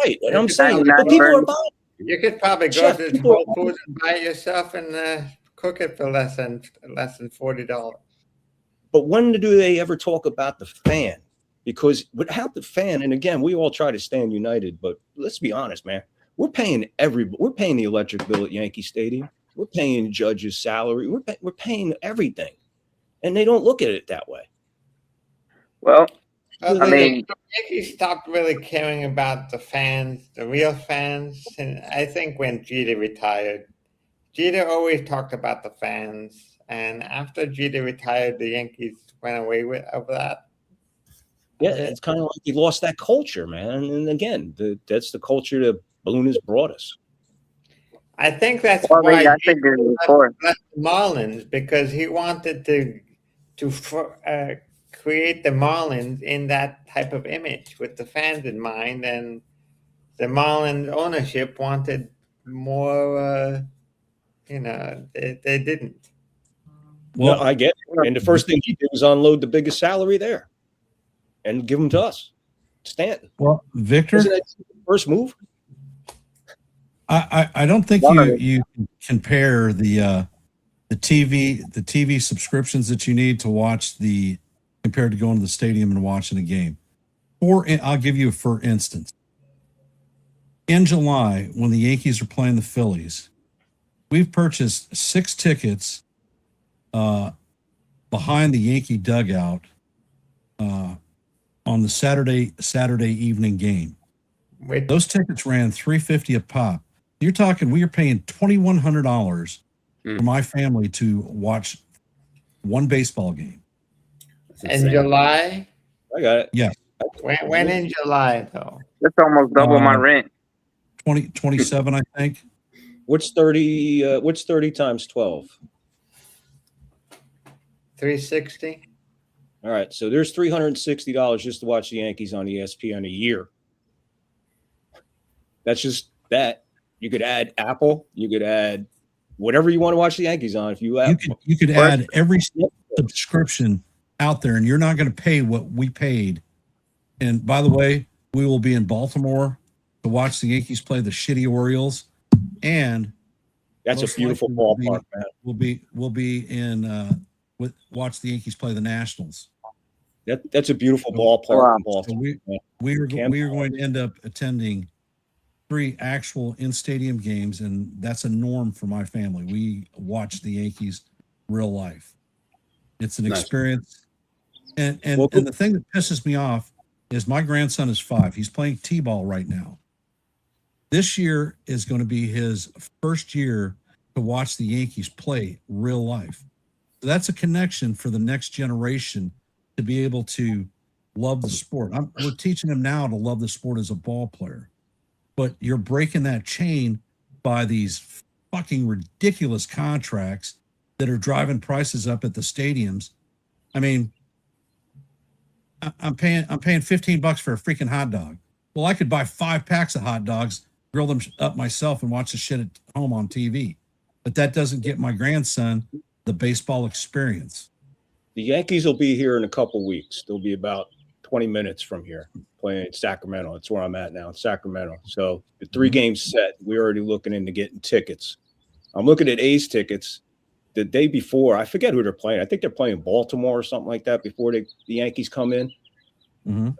Right. And I'm saying, but people are buying. You could probably go Chef, to people Whole Foods and buy it yourself and cook it for less than $40. But when do they ever talk about the fan? Because without the fan, and again, we all try to stand united, but let's be honest, man. We're paying the electric bill at Yankee Stadium. We're paying Judge's salary. We're paying everything, and they don't look at it that way. Well, I mean, the Yankees stopped really caring about the fans, the real fans, and I think when Jeter retired, Jeter always talked about the fans, and after Jeter retired, the Yankees went away over that. Yeah, it's kind of like we lost that culture, man. And again, that's the culture that Boone has brought us. I think that's Well, why I think Jeter there's four. left the Marlins, because he wanted to create the Marlins in that type of image with the fans in mind, and the Marlins ownership wanted more. They didn't. Well, I get it. And the first thing he did was unload the biggest salary there and give them to us, Stanton. Well, Victor, Wasn't that the first move? I don't think you can compare the TV subscriptions that you need to watch compared to going to the stadium and watching a game. I'll give you for instance. In July, when the Yankees are playing the Phillies, we've purchased 6 tickets behind the Yankee dugout on the Saturday evening game. Those tickets ran $350 a pop. You're talking we are paying $2,100 for my family to watch one baseball game. In July? I got it. Yeah. When in July, though? That's almost double my rent. 27, I think. What's 30? What's 30 times 12? 360. All right, so there's $360 just to watch the Yankees on ESPN a year. That's just that. You could add Apple. You could add whatever you want to watch the Yankees on. If you could add every subscription out there, and you're not going to pay what we paid. And by the way, we will be in Baltimore to watch the Yankees play the shitty Orioles, and that's a beautiful ballpark, man. We'll be in watch the Yankees play the Nationals. That's a beautiful ballpark. Wow. So we are going to end up attending 3 actual in-stadium games, and that's a norm for my family. We watch the Yankees real life. It's an experience. And the thing that pisses me off is my grandson is 5. He's playing T-ball right now. This year is going to be his first year to watch the Yankees play real life. So that's a connection for the next generation to be able to love the sport. We're teaching him now to love the sport as a ball player. But you're breaking that chain by these fucking ridiculous contracts that are driving prices up at the stadiums. I mean, I'm paying $15 for a freaking hot dog. Well, I could buy 5 packs of hot dogs, grill them up myself, and watch the shit at home on TV. But that doesn't get my grandson the baseball experience. The Yankees will be here in a couple weeks. They'll be about 20 minutes from here playing Sacramento. That's where I'm at now, in Sacramento. So the 3 games set. We're already looking into getting tickets. I'm looking at A's tickets. The day before, I forget who they're playing. I think they're playing Baltimore or something like that before the Yankees come in. Mm-hmm.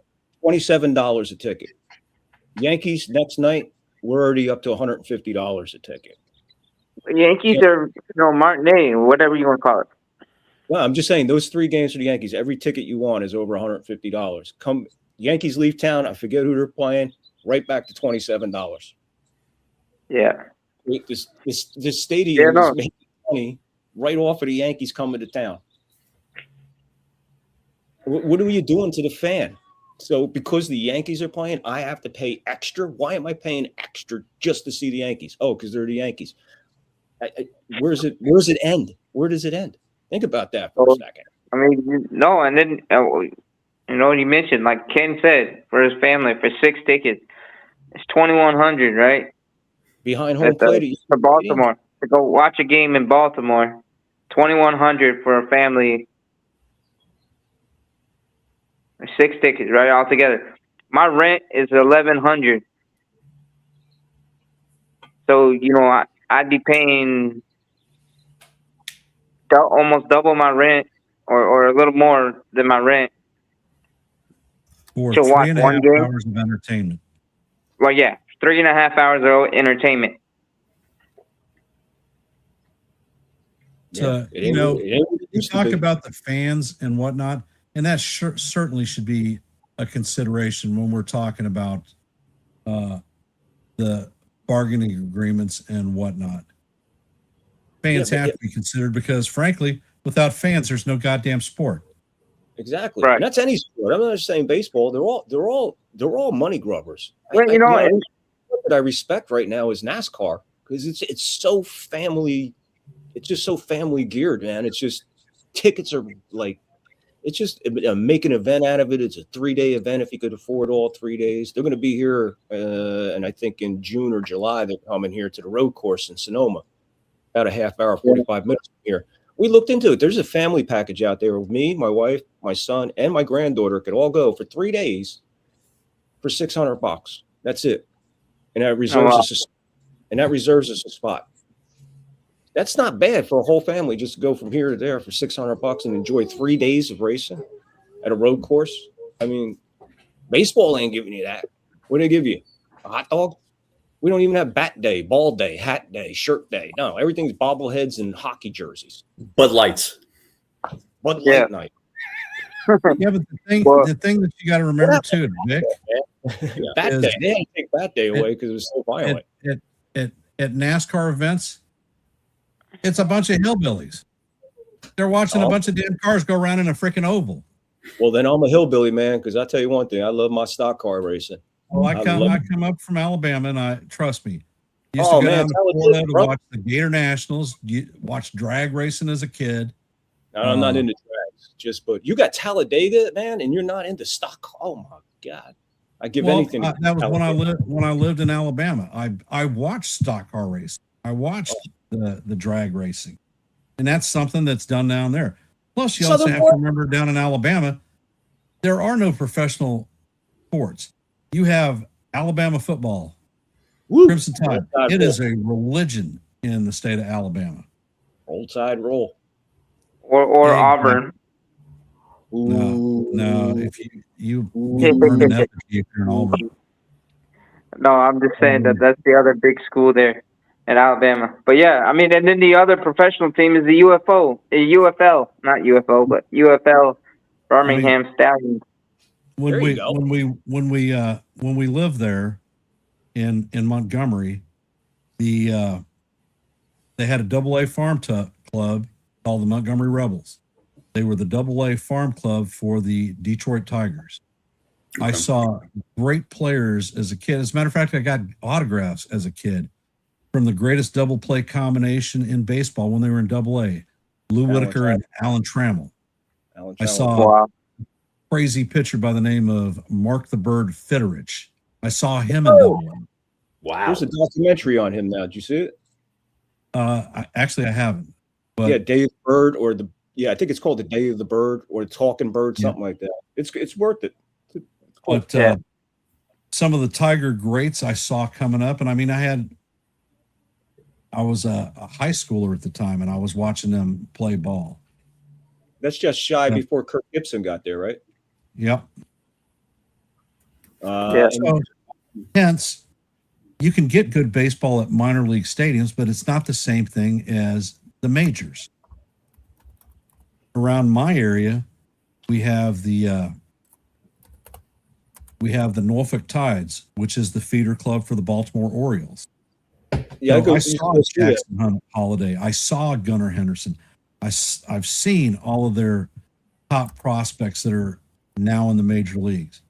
$27 a ticket. Yankees next night, we're already up to $150 a ticket. Yankees are, matinee, whatever you want to call it. Well, I'm just saying those 3 games for the Yankees, every ticket you want is over $150. Come Yankees leave town, I forget who they're playing, right back to $27. Yeah. This stadium is making money right off of the Yankees coming to town. What are you doing to the fan? So because the Yankees are playing, I have to pay extra. Why am I paying extra just to see the Yankees? Oh, because they're the Yankees. Where does it end? Where does it end? Think about that for a So, second. I mean, no, and then you mentioned, like Ken said, for his family for 6 tickets, it's 2,100, right? Behind home plate For Baltimore to go watch a game in Baltimore, 2,100 for a family. 6 tickets, right, altogether. My rent is 1,100. So I'd be paying almost double my rent, or a little more than my rent For to watch three and a one half game. hours of entertainment. Well, yeah, 3.5 hours of entertainment. So, it ain't what it you used to talk be. about the fans and whatnot, and that certainly should be a consideration when we're talking about the bargaining agreements and whatnot. Fans Yeah, but have to be considered because, frankly, without fans, there's no goddamn sport. exactly. Right. And that's any sport. I'm not just saying baseball. They're all money grubbers. Well, What I respect right now is NASCAR because it's so family. It's just so family geared, man. It's just tickets are like it's just make an event out of it. It's a 3-day event if you could afford all 3 days. They're going to be here, and I think in June or July they're coming here to the road course in Sonoma, about a half hour, 45 minutes from here. We looked into it. There's a family package out there with me, my wife, my son, and my granddaughter could all go for 3 days for $600. That's it, and that reserves us a spot. That's not bad for a whole family just to go from here to there for $600 and enjoy 3 days of racing at a road course. I mean, baseball ain't giving you that. What do they give you? A hot dog? We don't even have bat day, ball day, hat day, shirt day. No, everything's bobbleheads and hockey jerseys. Bud Lights. Bud Light night. Yeah, but the thing that you got to remember too, Vic, Bat day. They had to take bat day away because it was so violent. At NASCAR events, it's a bunch of hillbillies. They're watching a bunch of damn cars go around in a freaking oval. Well, then I'm a hillbilly, man, because I tell you one thing, I love my stock car racing. Well, I come up from Alabama, and trust me, used to go down to Florida to watch the Gator Nationals, watch drag racing as a kid. No, I'm not into drags, but you got Talladega, man, and you're not into stock. Oh my God. I give anything. That was when I lived in Alabama. I watched stock car racing. I watched the drag racing, and that's something that's done down there. Plus, you also have to remember down in Alabama, there are no professional sports. You have Alabama football, Crimson Tide. It is a religion in the state of Alabama. Old Tide roll. Or Auburn. No. If you learn an effigy if you're in Auburn. No, I'm just saying that's the other big school there in Alabama. But yeah, I mean, and then the other professional team is the UFL, not UFO, but UFL, Birmingham Stallions. When we lived there in Montgomery, they had a double-A farm club called the Montgomery Rebels. They were the double-A farm club for the Detroit Tigers. I saw great players as a kid. As a matter of fact, I got autographs as a kid from the greatest double play combination in baseball when they were in Double-A, Lou Whitaker and Alan Trammell. I saw a crazy pitcher by the name of Mark the Bird Fitterich. I saw him in Double-A. Wow. There's a documentary on him now. Did you see it? I haven't. But yeah, Day of the Bird, I think it's called The Day of the Bird or The Talking Bird, something like that. It's worth it. But some of the Tiger greats I saw coming up, and I mean, I was a high schooler at the time, and I was watching them play ball. That's just shy before Kirk Gibson got there, right? Yep. So, hence, you can get good baseball at minor league stadiums, but it's not the same thing as the majors. Around my area, we have the Norfolk Tides, which is the feeder club for the Baltimore Orioles. Yeah, I saw Jackson Holiday. I saw Gunnar Henderson. I've seen all of their top prospects that are now in the major leagues.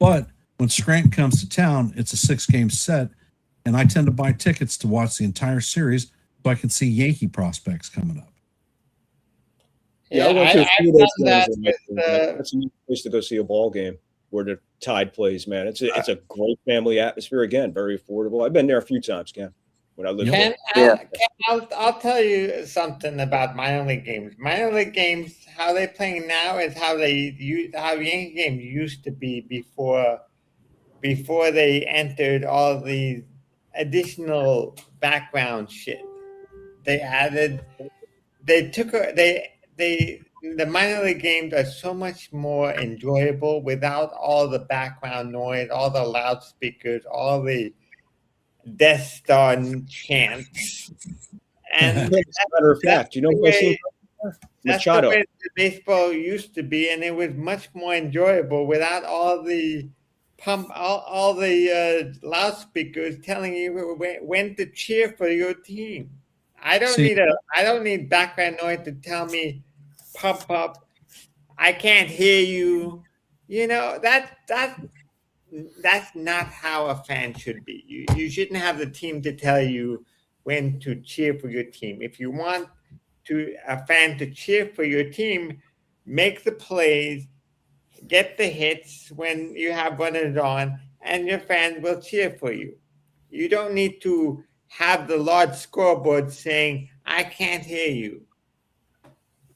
But when Scranton comes to town, it's a 6-game set, and I tend to buy tickets to watch the entire series so I can see Yankee prospects coming up. Yeah, I went to a few of I've those done that games. with, That's a nice place to go see a ball game where the Tide plays, man. It's a great family atmosphere. Again, very affordable. I've been there a few times, Ken, when I lived Ken, there. I'll tell you something about minor league games. Minor league games, how they're playing now is how Yankee games used to be before they entered all the additional background shit. They added, they took, the minor league games are so much more enjoyable without all the background noise, all the loudspeakers, all the Death Star chants. And As a matter of fact, you know who I seen? that's the Machado. way the baseball used to be, and it was much more enjoyable without all the all the loudspeakers telling you when to cheer for your team. I don't need background noise to tell me pump up. I can't hear you. You know that's not how a fan should be. You shouldn't have the team to tell you when to cheer for your team. If you want a fan to cheer for your team, make the plays, get the hits when you have runners on, and your fans will cheer for you. You don't need to have the large scoreboard saying, "I can't hear you."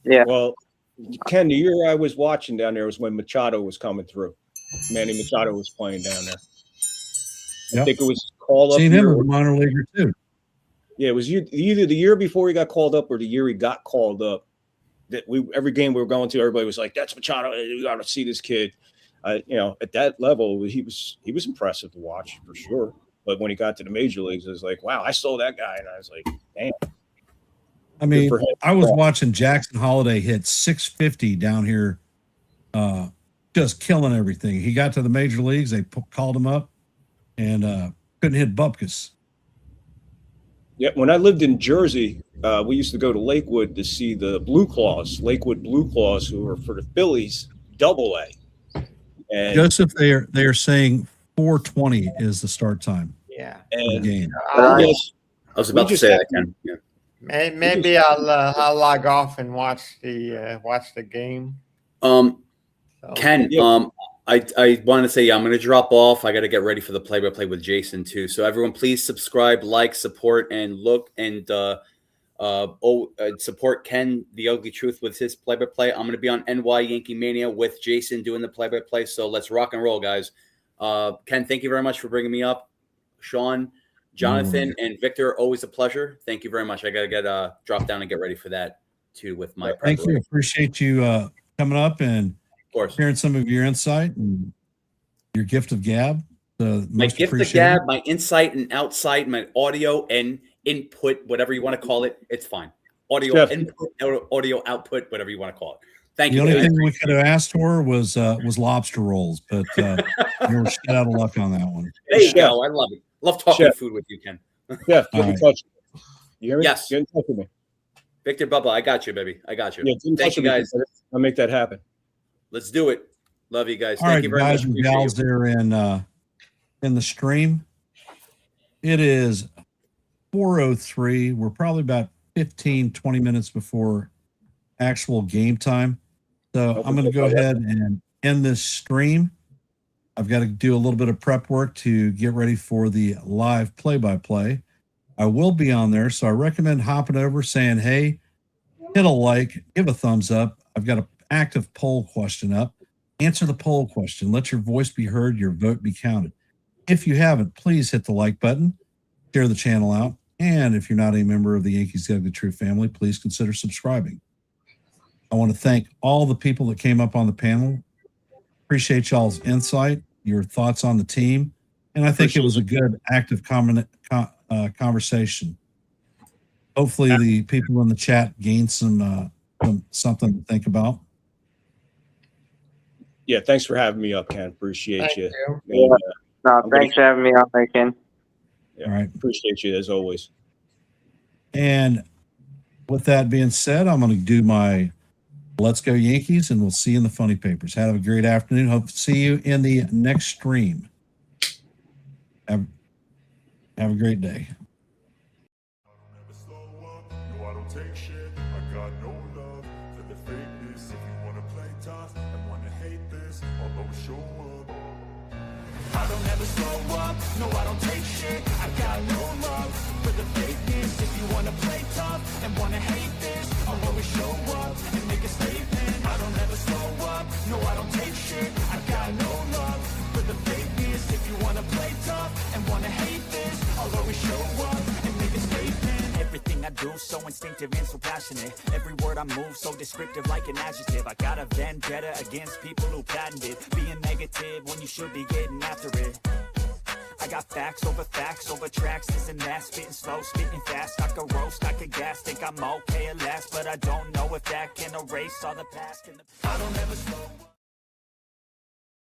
Yeah. Well, Ken, the year I was watching down there was when Machado was coming through. Manny Machado was playing down there. I think it was call up Seen him year. as a minor leaguer too. Yeah, it was either the year before he got called up or the year he got called up. That every game we were going to, everybody was like, "That's Machado. You got to see this kid." At that level, he was impressive to watch for sure. But when he got to the major leagues, it was like, "Wow, I saw that guy," and I was like, "Damn." I mean, I was watching Jackson Holiday hit 650 down here, just killing everything. He got to the major leagues. They called him up and couldn't hit Bupkis. Yeah, when I lived in Jersey, we used to go to Lakewood to see the Blue Claws, Lakewood Blue Claws, who are for the Phillies, Double-A. And Joseph, they are saying 4:20 is the start time Yeah. of the game. I was about to just say had- that, Ken. Yeah. Maybe I'll log off and watch the game. So, Ken, Yeah. I want to say I'm going to drop off. I got to get ready for the play-by-play with Jason too. So everyone, please subscribe, like, support, and look and support Ken, the Ugly Truth, with his play-by-play. I'm going to be on NY YankeeMania with Jason doing the play-by-play. So let's rock and roll, guys. Ken, thank you very much for bringing me up. Sean, Jonathan, and Victor, always a pleasure. Thank you very much. I got to get drop down and get ready for that too with my. Thank you. Appreciate you coming up and sharing some of your insight and your gift of gab. My gift of gab, my insight and outside, my audio and input, whatever you want to call it, it's fine. Audio input, audio output, whatever you want to call it. Thank you. The only thing we could have asked for was lobster rolls, but you were shit out of luck on that one. There you go. I love it. Love talking food with you, Ken. Yeah, get in touch. You hear me? Yes. Get in touch with me. Victor Bubba, I got you, baby. I got you. Yeah, thank you, guys. I'll make that happen. Let's do it. Love you guys. All Thank right, you very guys much. and gals there in the stream. It is 4:03. We're probably about 15-20 minutes before actual game time. So I'm going to go ahead and end this stream. I've got to do a little bit of prep work to get ready for the live play-by-play. I will be on there, so I recommend hopping over, saying, hey, hit a like, give a thumbs up. I've got an active poll question up. Answer the poll question. Let your voice be heard, your vote be counted. If you haven't, please hit the like button, share the channel out, and if you're not a member of the Yankees The Ugly Truth family, please consider subscribing. I want to thank all the people that came up on the panel. Appreciate y'all's insight, your thoughts on the team, and I think it was a good, active conversation. Hopefully, the people in the chat gained some something to think about. Yeah, thanks for having me up, Ken. Appreciate you. Yeah. Thanks for having me on there, Ken. Yeah, all right. Appreciate you as always. And with that being said, I'm going to do my Let's go Yankees, and we'll see you in the funny papers. Have a great afternoon. Hope to see you in the next stream. Have a great day. Never slow up, no I don't take shit. I got no love for the fakeness. If you wanna play tough and wanna hate this, I'll always show up. I don't ever slow up, no I don't take shit. I got no love for the fakeness. If you wanna play tough and wanna hate this, I'll always show up and make a statement. I don't ever slow up, no I don't take shit. I got no love for the fakeness. If you wanna play tough and wanna hate this, I'll always show up and make a statement. Everything I do so instinctive and so passionate. Every word I move so descriptive like an adjective. I got a vendetta against people who patented being negative when you should be getting after it. I got facts over tracks, this and that. Spitting slow, spitting fast. I could roast, I could gas. Think I'm okay at last, but I don't know if that can erase all the past. I don't ever slow up.